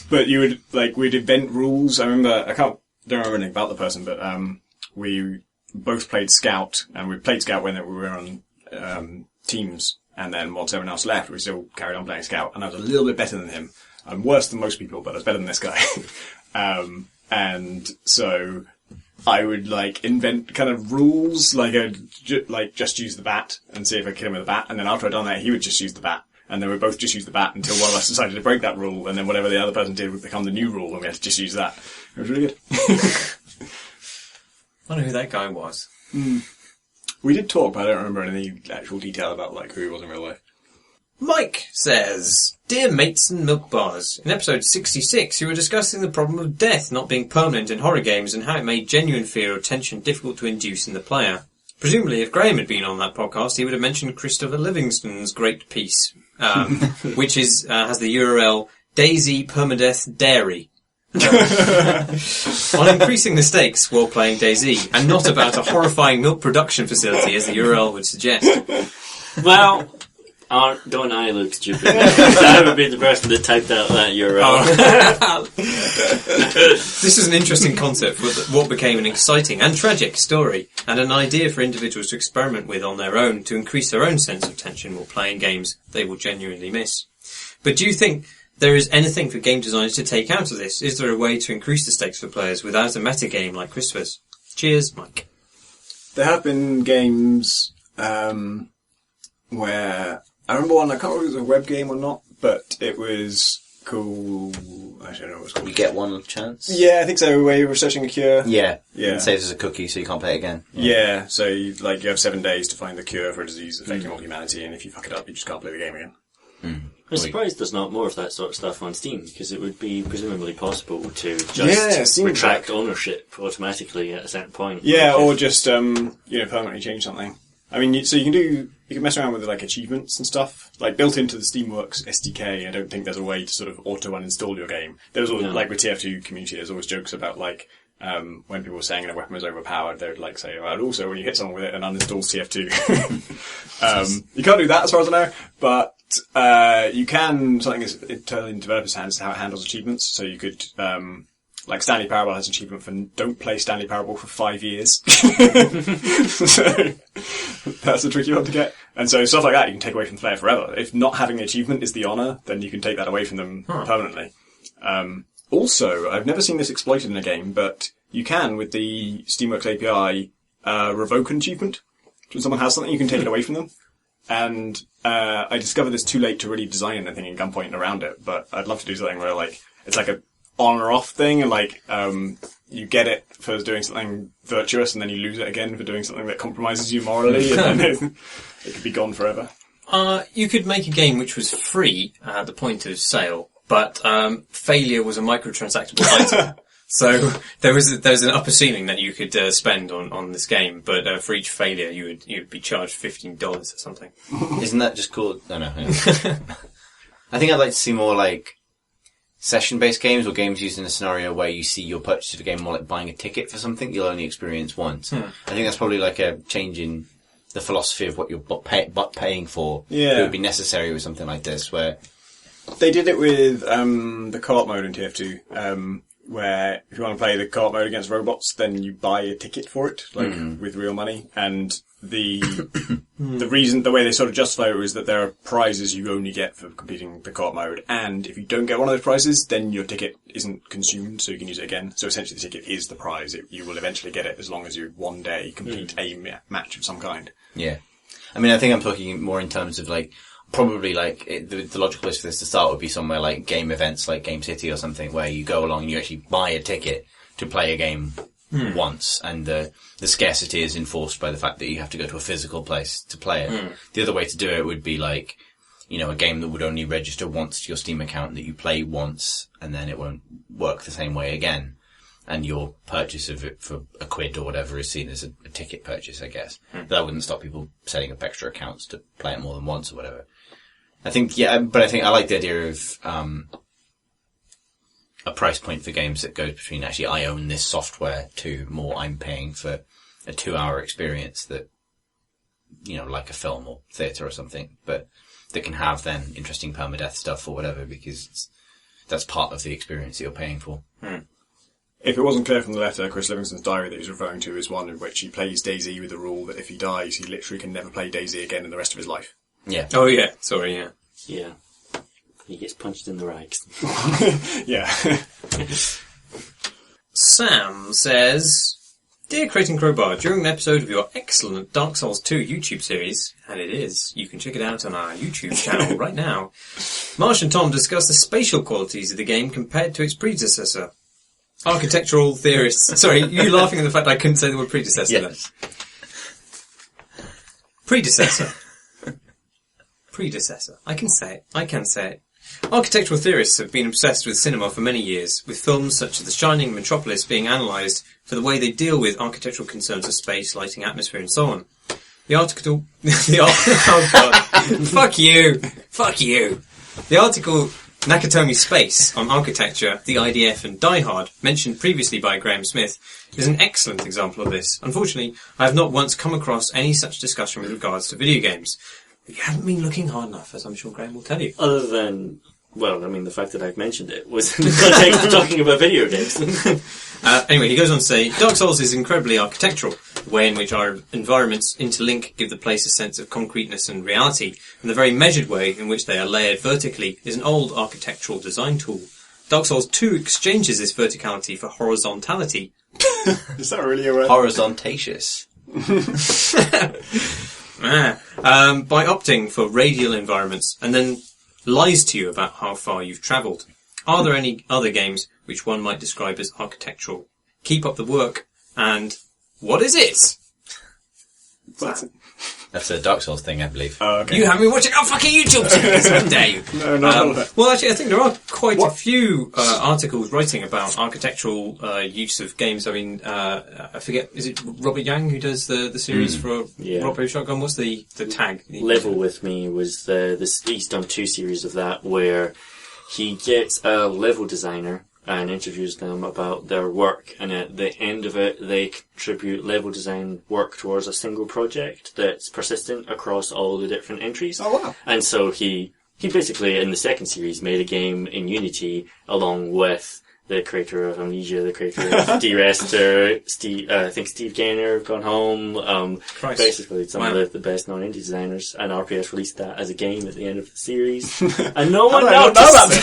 But you would, we'd invent rules. I remember, don't remember anything about the person, but, we both played Scout, and we played Scout when we were on, teams, and then once everyone else left, we still carried on playing Scout, and I was a little bit better than him. I'm worse than most people, but I was better than this guy. And so, I would, invent kind of rules, just use the bat, and see if I could kill him with a bat, and then after I'd done that, he would just use the bat. And then we both just used the bat until one of us decided to break that rule, and then whatever the other person did would become the new rule, and we had to just use that. It was really good. I wonder who that guy was. We did talk, but I don't remember any actual detail about like who he was in real life. Mike says, Dear mates and milk bars, in episode 66 you were discussing the problem of death not being permanent in horror games and how it made genuine fear or tension difficult to induce in the player. Presumably, if Graham had been on that podcast, he would have mentioned Christopher Livingston's great piece, which has the URL Daisy Permadeath Dairy. On increasing the stakes while playing DayZ, and not about a horrifying milk production facility as the URL would suggest. Well, don't I look stupid? I would be the person that typed out that URL. This is an interesting concept for what became an exciting and tragic story, and an idea for individuals to experiment with on their own to increase their own sense of tension while playing games they will genuinely miss. But do you think there is anything for game designers to take out of this? Is there a way to increase the stakes for players without a metagame like Christopher's? Cheers, Mike. There have been games where... I remember one, I can't remember if it was a web game or not, but it was cool... I don't know what it was called. You get one chance? Yeah, I think so, where you're researching a cure. Yeah. Yeah. It saves as a cookie so you can't play it again. Yeah, so you have 7 days to find the cure for a disease affecting all humanity, and if you fuck it up, you just can't play the game again. I'm surprised there's not more of that sort of stuff on Steam, because it would be presumably possible to just retract ownership automatically at a certain point. Yeah, or just permanently change something. I mean, so you can mess around with like achievements and stuff. Like built into the Steamworks SDK, I don't think there's a way to sort of auto uninstall your game. There's always like with TF2 community, there's always jokes about like when people were saying a weapon was overpowered, they'd like say, "Well, also when you hit someone with it, it uninstalls TF2." You can't do that as far as I know, but you can. Something is entirely in developers' hands how it handles achievements. So you could. Like Stanley Parable has an achievement for don't play Stanley Parable for 5 years. So that's a tricky one to get. And so stuff like that you can take away from the player forever. If not having the achievement is the honour, then you can take that away from them permanently. Also, I've never seen this exploited in a game, but you can, with the Steamworks API, revoke an achievement. When someone has something, you can take it away from them. And I discovered this too late to really design anything in Gunpoint around it, but I'd love to do something where like it's like a on or off thing, and like you get it for doing something virtuous, and then you lose it again for doing something that compromises you morally, and then it could be gone forever. You could make a game which was free at the point of sale, but failure was a microtransactable item. So there was an upper ceiling that you could spend on this game, but for each failure you'd be charged $15 or something. Isn't that just called? I don't know. I think I'd like to see more like session-based games or games used in a scenario where you see your purchase of a game more like buying a ticket for something you'll only experience once. I think that's probably like a change in the philosophy of what you're paying for. Yeah. It would be necessary with something like this, where they did it with the co-op mode in TF2, where if you want to play the co-op mode against robots, then you buy a ticket for it, like with real money. And the way they sort of justify it was that there are prizes you only get for completing the co-op mode, and if you don't get one of those prizes, then your ticket isn't consumed, so you can use it again. So essentially the ticket is the prize. You will eventually get it as long as you one day complete a match of some kind. Yeah. I mean, I think I'm talking more in terms of like, probably like, the logical place for this to start would be somewhere like game events, like Game City or something, where you go along and you actually buy a ticket to play a game once, and the scarcity is enforced by the fact that you have to go to a physical place to play it. The other way to do it would be like, a game that would only register once to your Steam account, that you play once, and then it won't work the same way again. And your purchase of it for £1 or whatever is seen as a ticket purchase, I guess. That wouldn't stop people setting up extra accounts to play it more than once or whatever. I think I like the idea of a price point for games that goes between actually I own this software to more I'm paying for a 2-hour experience that, like a film or theatre or something, but that can have then interesting permadeath stuff or whatever, because that's part of the experience that you're paying for. If it wasn't clear from the letter, Chris Livingston's diary that he's referring to is one in which he plays DayZ with the rule that if he dies, he literally can never play DayZ again in the rest of his life. Yeah. Oh yeah, sorry, yeah. Yeah. He gets punched in the rags. Yeah. Sam says, Dear Crate and Crowbar, during an episode of your excellent Dark Souls 2 YouTube series, and it is, you can check it out on our YouTube channel right now, Marsh and Tom discuss the spatial qualities of the game compared to its predecessor. Architectural theorists... Sorry, you laughing at the fact I couldn't say the word predecessor then? Predecessor. Predecessor. I can say it. Architectural theorists have been obsessed with cinema for many years, with films such as The Shining and Metropolis being analysed for the way they deal with architectural concerns of space, lighting, atmosphere, and so on. Oh god. Fuck you. The article Nakatomi Space on Architecture, the IDF and Die Hard, mentioned previously by Graham Smith, is an excellent example of this. Unfortunately, I have not once come across any such discussion with regards to video games. You haven't been looking hard enough, as I'm sure Graham will tell you. Other than, well, I mean, the fact that I've mentioned it was in the context of talking about video games. Anyway, he goes on to say, Dark Souls is incredibly architectural. The way in which our environments interlink give the place a sense of concreteness and reality, and the very measured way in which they are layered vertically is an old architectural design tool. Dark Souls 2 exchanges this verticality for horizontality. Is that really a word? Horizontatious. By opting for radial environments, and then lies to you about how far you've travelled. Are there any other games which one might describe as architectural? Keep up the work, and what is it? That's a Dark Souls thing, I believe. Oh, okay. You haven't been watching our fucking YouTube channels, how dare you? No, not well, actually, I think there are quite a few articles writing about architectural use of games. I mean, I forget, is it Robert Yang who does the series for Rock Paper Shotgun? What's the tag? Level With Me was he's done 2 series of that where he gets a level designer and interviews them about their work, and at the end of it they contribute level design work towards a single project that's persistent across all the different entries. Oh wow. And so he basically in the second series made a game in Unity along with the creator of Amnesia, the creator of De-Rester, I think Steve Gaynor, Gone Home, basically some of the best non-indie designers, and RPS released that as a game at the end of the series. And no one knows about this.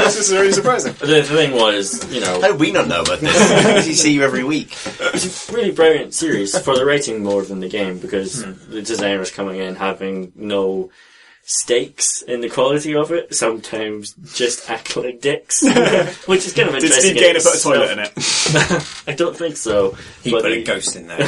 This is really surprising. The thing was, How do we not know about this? We see you every week. It's a really brilliant series for the writing more than the game, because the designers coming in having no stakes in the quality of it, sometimes just act like dicks, which is kind of interesting. Did Steve Gaynor put a toilet in it? I don't think so. He put a ghost in there.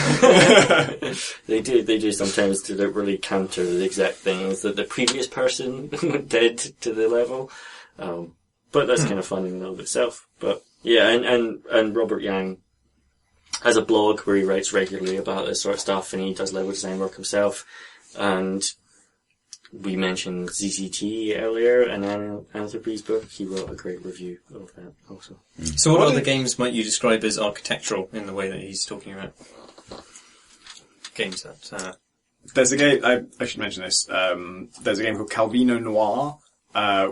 They do sometimes deliberately counter the exact things that the previous person did to the level, but that's kind of fun in and of itself. But yeah, and Robert Yang has a blog where he writes regularly about this sort of stuff, and he does level design work himself, and we mentioned ZZT earlier, and Anthropy's book, he wrote a great review of that also. So what other games might you describe as architectural in the way that he's talking about? Games that... There's a game, I should mention this, there's a game called Calvino Noir,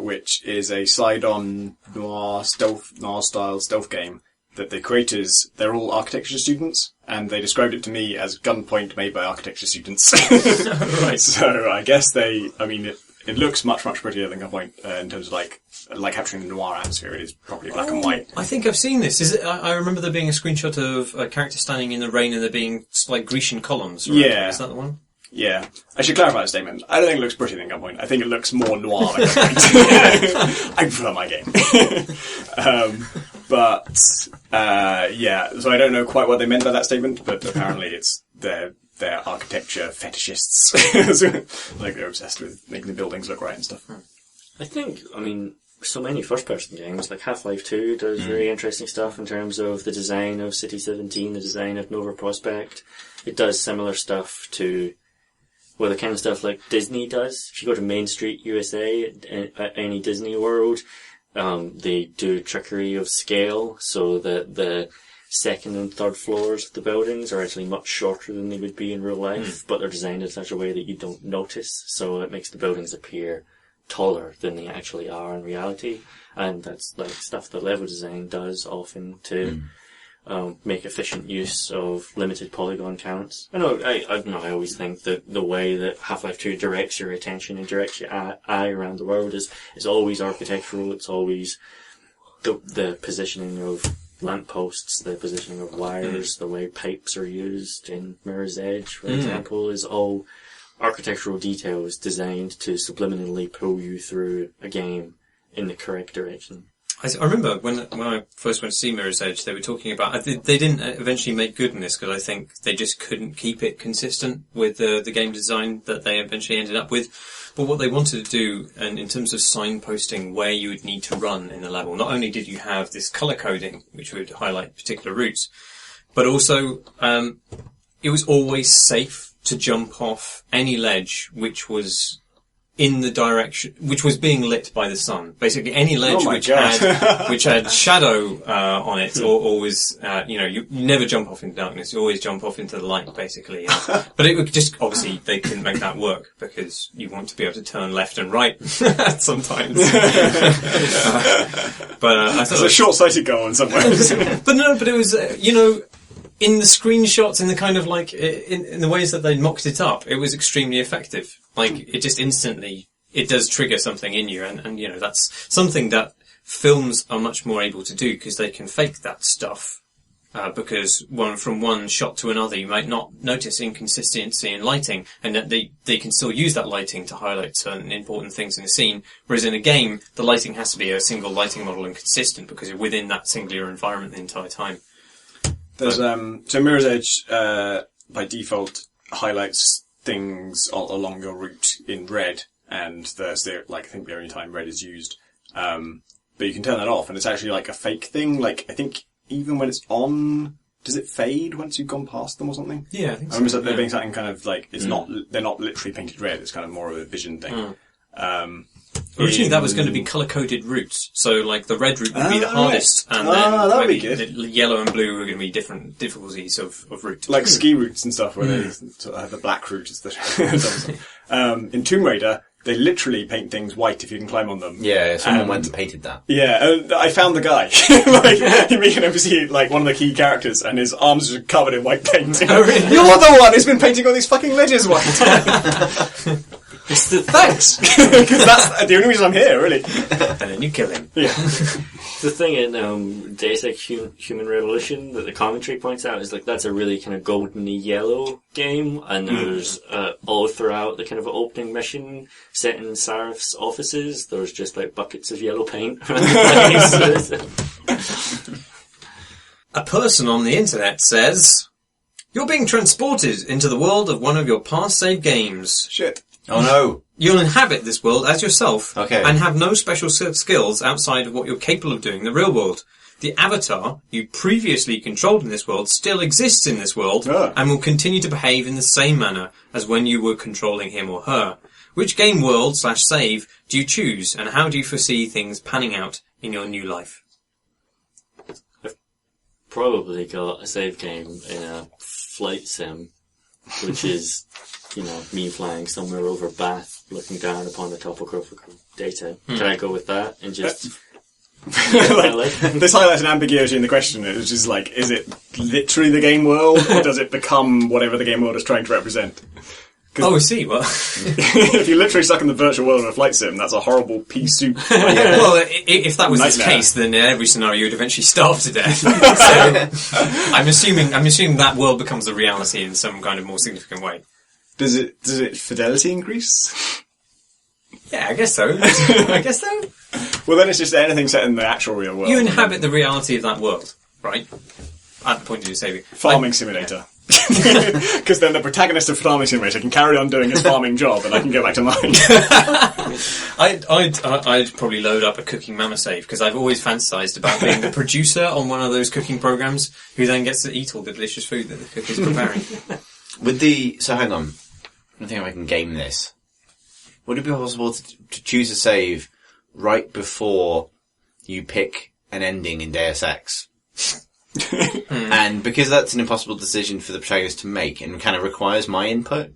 which is a slide-on noir-style stealth game that the creators, they're all architecture students, and they described it to me as Gunpoint made by architecture students. Right. So I guess it looks much, much prettier than Gunpoint in terms of like capturing the noir atmosphere. It is properly black and white. I think I've seen this. Is it? I remember there being a screenshot of a character standing in the rain and there being like Grecian columns. Right? Yeah. Is that the one? Yeah. I should clarify the statement. I don't think it looks prettier than Gunpoint. I think it looks more noir than Gunpoint. I prefer my game. So I don't know quite what they meant by that statement, but apparently it's they're architecture fetishists. Like they're obsessed with making the buildings look right and stuff. I think, so many first-person games, like Half-Life 2 does very interesting stuff in terms of the design of City 17, the design of Nova Prospect. It does similar stuff to, well, the kind of stuff like Disney does. If you go to Main Street, USA, at any Disney World, they do trickery of scale so that the second and third floors of the buildings are actually much shorter than they would be in real life, but they're designed in such a way that you don't notice, so it makes the buildings appear taller than they actually are in reality. And that's like stuff that level design does often to make efficient use of limited polygon counts. I always think that the way that Half-Life 2 directs your attention and directs your eye around the world is always architectural. It's always the positioning of lampposts, the positioning of wires, the way pipes are used in Mirror's Edge, for example, is all architectural details designed to subliminally pull you through a game in the correct direction. I remember when I first went to see Mirror's Edge, they were talking about they didn't eventually make good in this because I think they just couldn't keep it consistent with the game design that they eventually ended up with. But what they wanted to do, and in terms of signposting where you would need to run in the level, not only did you have this color coding which would highlight particular routes, but also it was always safe to jump off any ledge which was in the direction, which was being lit by the sun. Basically, any ledge which had shadow on it, or was, you never jump off into darkness. You always jump off into the light, basically. But it would just obviously they couldn't make that work because you want to be able to turn left and right sometimes. But I thought it's a short-sighted goal in some ways. but it was in the screenshots, in the kind of like in the ways that they mocked it up, it was extremely effective. Like it just instantly, it does trigger something in you, and that's something that films are much more able to do because they can fake that stuff. Because from one shot to another, you might not notice inconsistency in lighting, and that they can still use that lighting to highlight certain important things in the scene. Whereas in a game, the lighting has to be a single lighting model and consistent because you're within that singular environment the entire time. There's so Mirror's Edge by default highlights things along your route in red, and there's I think the only time red is used. But you can turn that off, and it's actually like a fake thing. Like I think even when it's on, does it fade once you've gone past them or something? Yeah, I think so. I remember there being something kind of like it's not they're not literally painted red. It's kind of more of a vision thing. Originally, that was going to be colour-coded routes. So, like, the red route would be the hardest, and then that would be the good. yellow and blue were going to be different difficulties of route. Like ski routes and stuff, where they sort of have the black route. In Tomb Raider, they literally paint things white if you can climb on them. Yeah, someone went and painted that. Yeah, I found the guy. You meet an NPC, like one of the key characters, and his arms are covered in white paint. Oh, really? You're the one who's been painting all these fucking ledges white. Thanks! Because that's the only reason I'm here, really. And then you kill him. Yeah. The thing in Deus Ex Human Revolution that the commentary points out is like that's a really kind of goldeny yellow game, and there's all throughout the kind of opening mission set in Sarif's offices, there's just like buckets of yellow paint around the place. A person on the internet says, "You're being transported into the world of one of your past save games. Shit. Oh no. You'll inhabit this world as yourself, Okay, and have no special skills outside of what you're capable of doing in the real world. The avatar you previously controlled in this world still exists in this world, and will continue to behave in the same manner as when you were controlling him or her. Which game world / save do you choose, and how do you foresee things panning out in your new life?" I've probably got a save game in a flight sim, which is, me flying somewhere over Bath, looking down upon the topographical data. Can I go with that and just... This highlights an ambiguity in the question. It's just like, is it literally the game world, or does it become whatever the game world is trying to represent? Oh, I see. Well, if you're literally stuck in the virtual world of a flight sim, that's a horrible pea soup. Well, if that was the Nightmare. case, then in every scenario you'd eventually starve to death. So, I'm assuming that world becomes the reality in some kind of more significant way. Does it fidelity increase? Yeah, I guess so. I guess so. Well, then it's just anything set in the actual real world. You inhabit the reality of that world, right? At the point of your saving. Farming simulator. Because then the protagonist of Farming Simulator can carry on doing his farming job, and I can go back to mine. I'd probably load up a cooking mama save, because I've always fantasized about being the producer on one of those cooking programs who then gets to eat all the delicious food that the cook is preparing. So hang on. I don't think I can game this. Would it be possible to choose a save right before you pick an ending in Deus Ex? And because that's an impossible decision for the protagonist to make and kind of requires my input,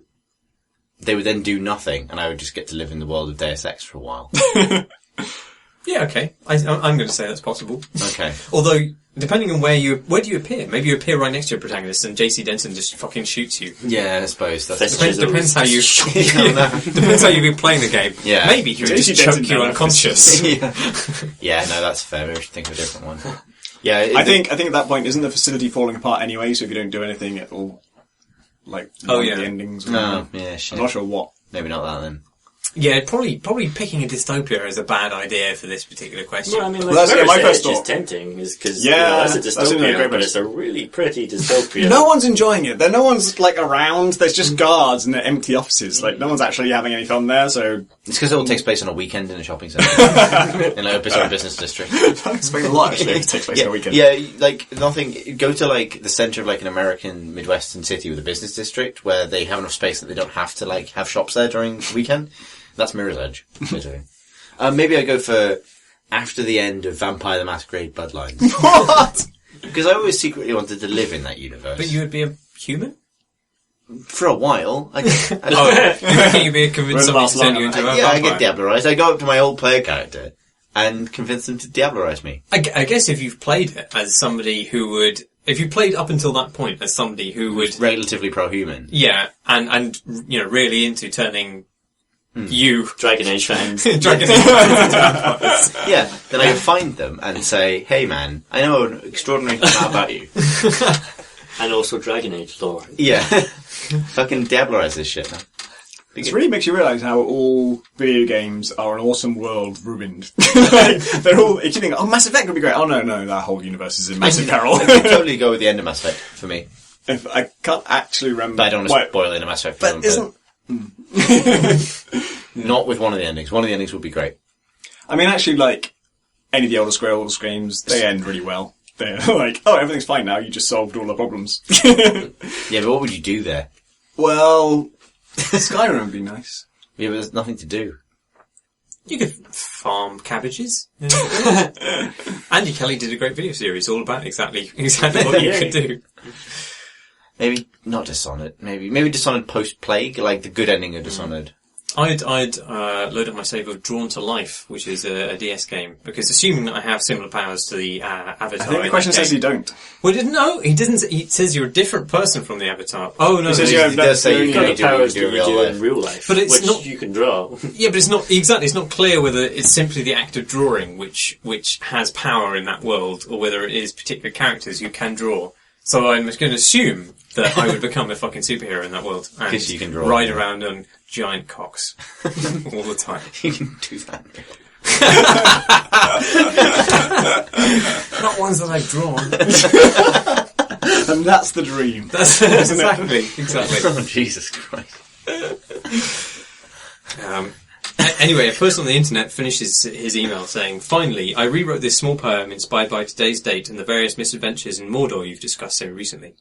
they would then do nothing, and I would just get to live in the world of Deus Ex for a while. Yeah, okay. I'm going to say that's possible. Okay. Although, depending on where do you appear? Maybe you appear right next to your protagonist and JC Denton just fucking shoots you. Yeah, I suppose that's Depends how you depends how you've been playing the game. Yeah. Maybe he would just choke you unconscious. Yeah, no, that's fair. Maybe we should think of a different one. Yeah, I think at that point, isn't the facility falling apart anyway? So if you don't do anything, it'll the endings. No, yeah, shit. I'm not sure what. Maybe not that then. Yeah, probably picking a dystopia is a bad idea for this particular question. Well, I mean, Well, that's my first Edge is thought. tempting, is because Yeah, that's a that's a dystopia, great but one. it's a really pretty dystopia. No one's enjoying it. No one's like around. There's just guards and empty offices. Like no one's actually having any fun there. So It's because it all takes place on a weekend in a shopping centre. in like a bizarre business district. that explains a lot. Actually, it takes place on a weekend. Yeah, like nothing. Go to like the centre of like an American Midwestern city with a business district where they have enough space that they don't have to like have shops there during the weekend. That's Mirror's Edge, basically. Maybe I go for after the end of Vampire the Masquerade Bloodlines. What? Because I always secretly wanted to live in that universe. But you would be a human? For a while. Oh, you reckon you'd be convinced We're the somebody last to turn line you of into a Yeah, I vampire? get Diablerized. I go up to my old player character and convince them to Diablerise me. I guess if you've played it as somebody who would... If you played up until that point as somebody who would... Relatively pro-human. Yeah, and you know, really into turning you... Dragon Age fans. Dragon Age into vampires. Yeah, then I would find them and say, hey man, I know an extraordinary thing about you. And also Dragon Age lore. Yeah. Fucking Diablerise this shit, man. It really makes you realise how all video games are an awesome world ruined. Like, they're all. If you think, oh, Mass Effect would be great. Oh no, that whole universe is in massive peril. I could totally go with the end of Mass Effect for me. If I can't actually remember. But I don't want to spoil the end of Mass Effect for But them. isn't. Not with one of the endings. One of the endings would be great. I mean, actually, like any of the Elder Scrolls games, they end really well. They're like, oh, everything's fine now. You just solved all the problems. Yeah, but what would you do there? Well, Skyrim would be nice. Yeah, but there's nothing to do. You could farm cabbages. Yeah. Andy Kelly did a great video series all about exactly what you could do. Maybe not Dishonored. Maybe Dishonored post-Plague, like the good ending of Dishonored. I'd load up my save of Drawn to Life, which is a DS game, because assuming that I have similar powers to the Avatar. I think the question says you don't. Well, no, he didn't. He says you're a different person from the Avatar. Oh no, He says He you have does say you You've can got only the do what you powers can that do you in real do life. in real life, But it's which not- you can draw. Yeah, but it's not exactly. It's not clear whether it's simply the act of drawing which has power in that world, or whether it is particular characters you can draw. So I'm just going to assume that I would become a fucking superhero in that world and 'Cause you can draw, ride yeah. around on giant cocks all the time. You can do that. Not ones that I've drawn. And that's the dream. That's exactly. Oh, Jesus Christ. Anyway, a person on the internet finishes his email saying, "Finally, I rewrote this small poem inspired by today's date and the various misadventures in Mordor you've discussed so recently.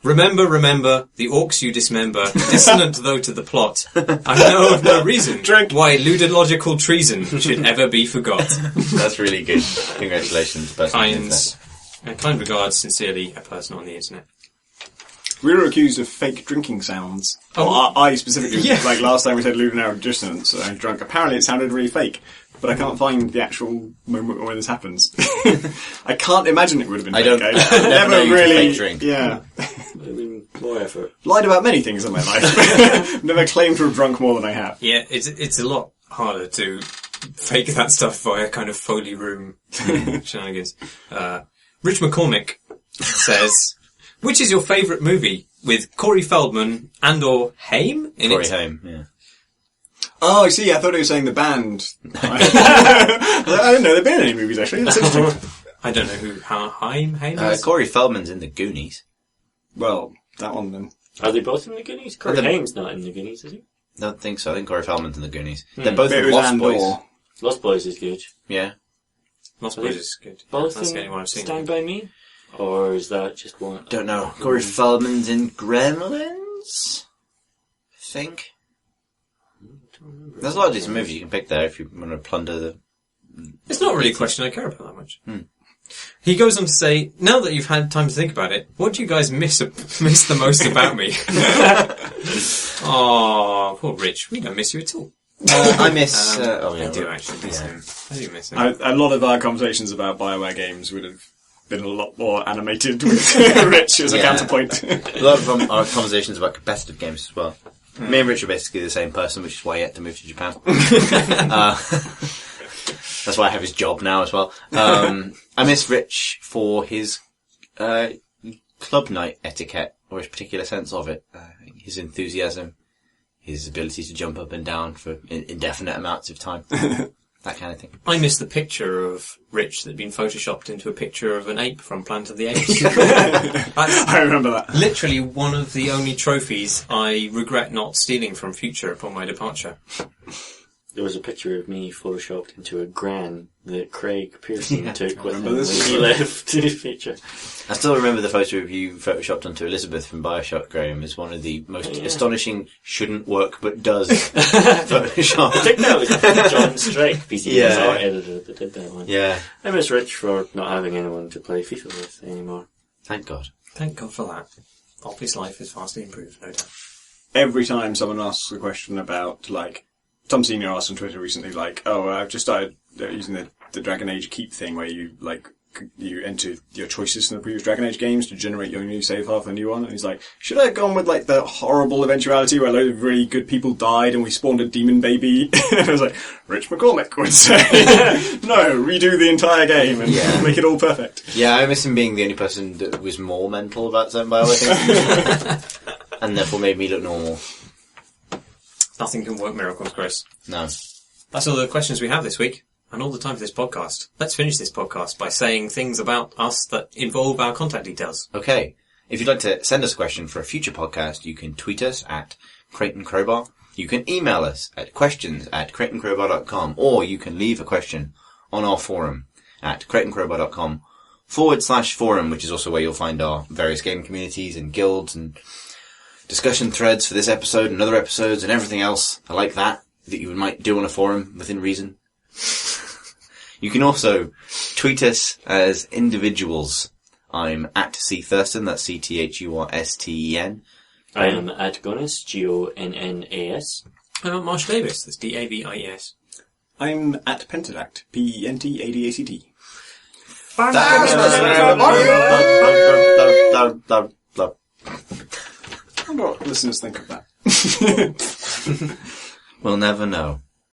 Remember, the orcs you dismember, dissonant though to the plot, I know of no reason why ludological treason should ever be forgot. That's really good. Congratulations, person. on the internet. Kind regards, sincerely, a person on the internet." We were accused of fake drinking sounds. Oh. Well, I specifically, Yeah. like last time we said ludonarrow dissonance, I drunk. Apparently it sounded really fake, but I can't find the actual moment when this happens. I can't imagine it would have been I fake. don't- I've never known you to fake drink. Yeah. I mean, more effort. Lied about many things in my life. Never claimed to have drunk more than I have. Yeah, it's a lot harder to fake that stuff via kind of Foley room shenanigans. Rich McCormick says, "Which is your favourite movie with Corey Feldman and or Haim in Corey it?" Haim, yeah. Oh, I see. I thought he was saying the band. I didn't know there'd been any movies, actually. That's interesting. I don't know who Haim is. Corey Feldman's in the Goonies. Well, that one then. Are they both in the Goonies? Corey Haim's not in the Goonies, is he? I don't think so. I think Corey Feldman's in the Goonies. They're both But it in was Lost and Boys. or. Lost Boys is good. Yeah. Lost Boys is good. Both That's in the only one I've seen. Stand By Me? Or is that just one? Don't know. Corey Feldman's in Gremlins? I think. There's a lot of these movies you can pick there if you want to plunder the... It's not really a question I care about that much. He goes on to say, "Now that you've had time to think about it, what do you guys miss the most about me?" Oh, poor Rich. We don't miss you at all. I miss... I do actually miss him. I do miss him. A lot of our conversations about BioWare games would have been a lot more animated with Rich as a Yeah. counterpoint. A lot of them are conversations about competitive games as well. Me and Rich are basically the same person, which is why he had to move to Japan. That's why I have his job now as well. I miss Rich for his club night etiquette, or his particular sense of it. His enthusiasm, his ability to jump up and down for indefinite amounts of time. That kind of thing. I missed the picture of Rich that had been photoshopped into a picture of an ape from Planet of the Apes. I remember that. Literally one of the only trophies I regret not stealing from Future upon my departure. There was a picture of me photoshopped into a gran that Craig Pearson took with him when this. he left the Future. I still remember the photo of you photoshopped onto Elizabeth from BioShock, Graham, as one of the most astonishing shouldn't work but does Photoshop. I think that was John Strike, PC's art editor, that did that one. Yeah. I miss Rich for not having anyone to play FIFA with anymore. Thank God. Thank God for that. Oppie's life is vastly improved, no doubt. Every time someone asks a question about, like, Tom Senior asked on Twitter recently, like, I've just started using the Dragon Age Keep thing where you, like, you enter your choices from the previous Dragon Age games to generate your new save file for a new one. And he's like, should I have gone with, like, the horrible eventuality where loads of really good people died and we spawned a demon baby? And I was like, Rich McCormick would say, no, redo the entire game and make it all perfect. Yeah, I miss him being the only person that was more mental about certain things. And therefore made me look normal. Nothing can work miracles, Chris. No. That's all the questions we have this week, and all the time for this podcast. Let's finish this podcast by saying things about us that involve our contact details. Okay. If you'd like to send us a question for a future podcast, you can tweet us at Creighton Crowbar. You can email us at questions@CreightonCrowbar.com, or you can leave a question on our forum at CreightonCrowbar.com/forum, which is also where you'll find our various game communities and guilds and discussion threads for this episode and other episodes and everything else like that you might do on a forum within reason. You can also tweet us as individuals. I'm at C Thurston, that's CTHURSTEN. I am at Gonas, GONNAS. I'm at Marsh Davis, that's DAVIES. I'm at Pentadact, PENTADACT. I wonder what listeners think of that. We'll never know.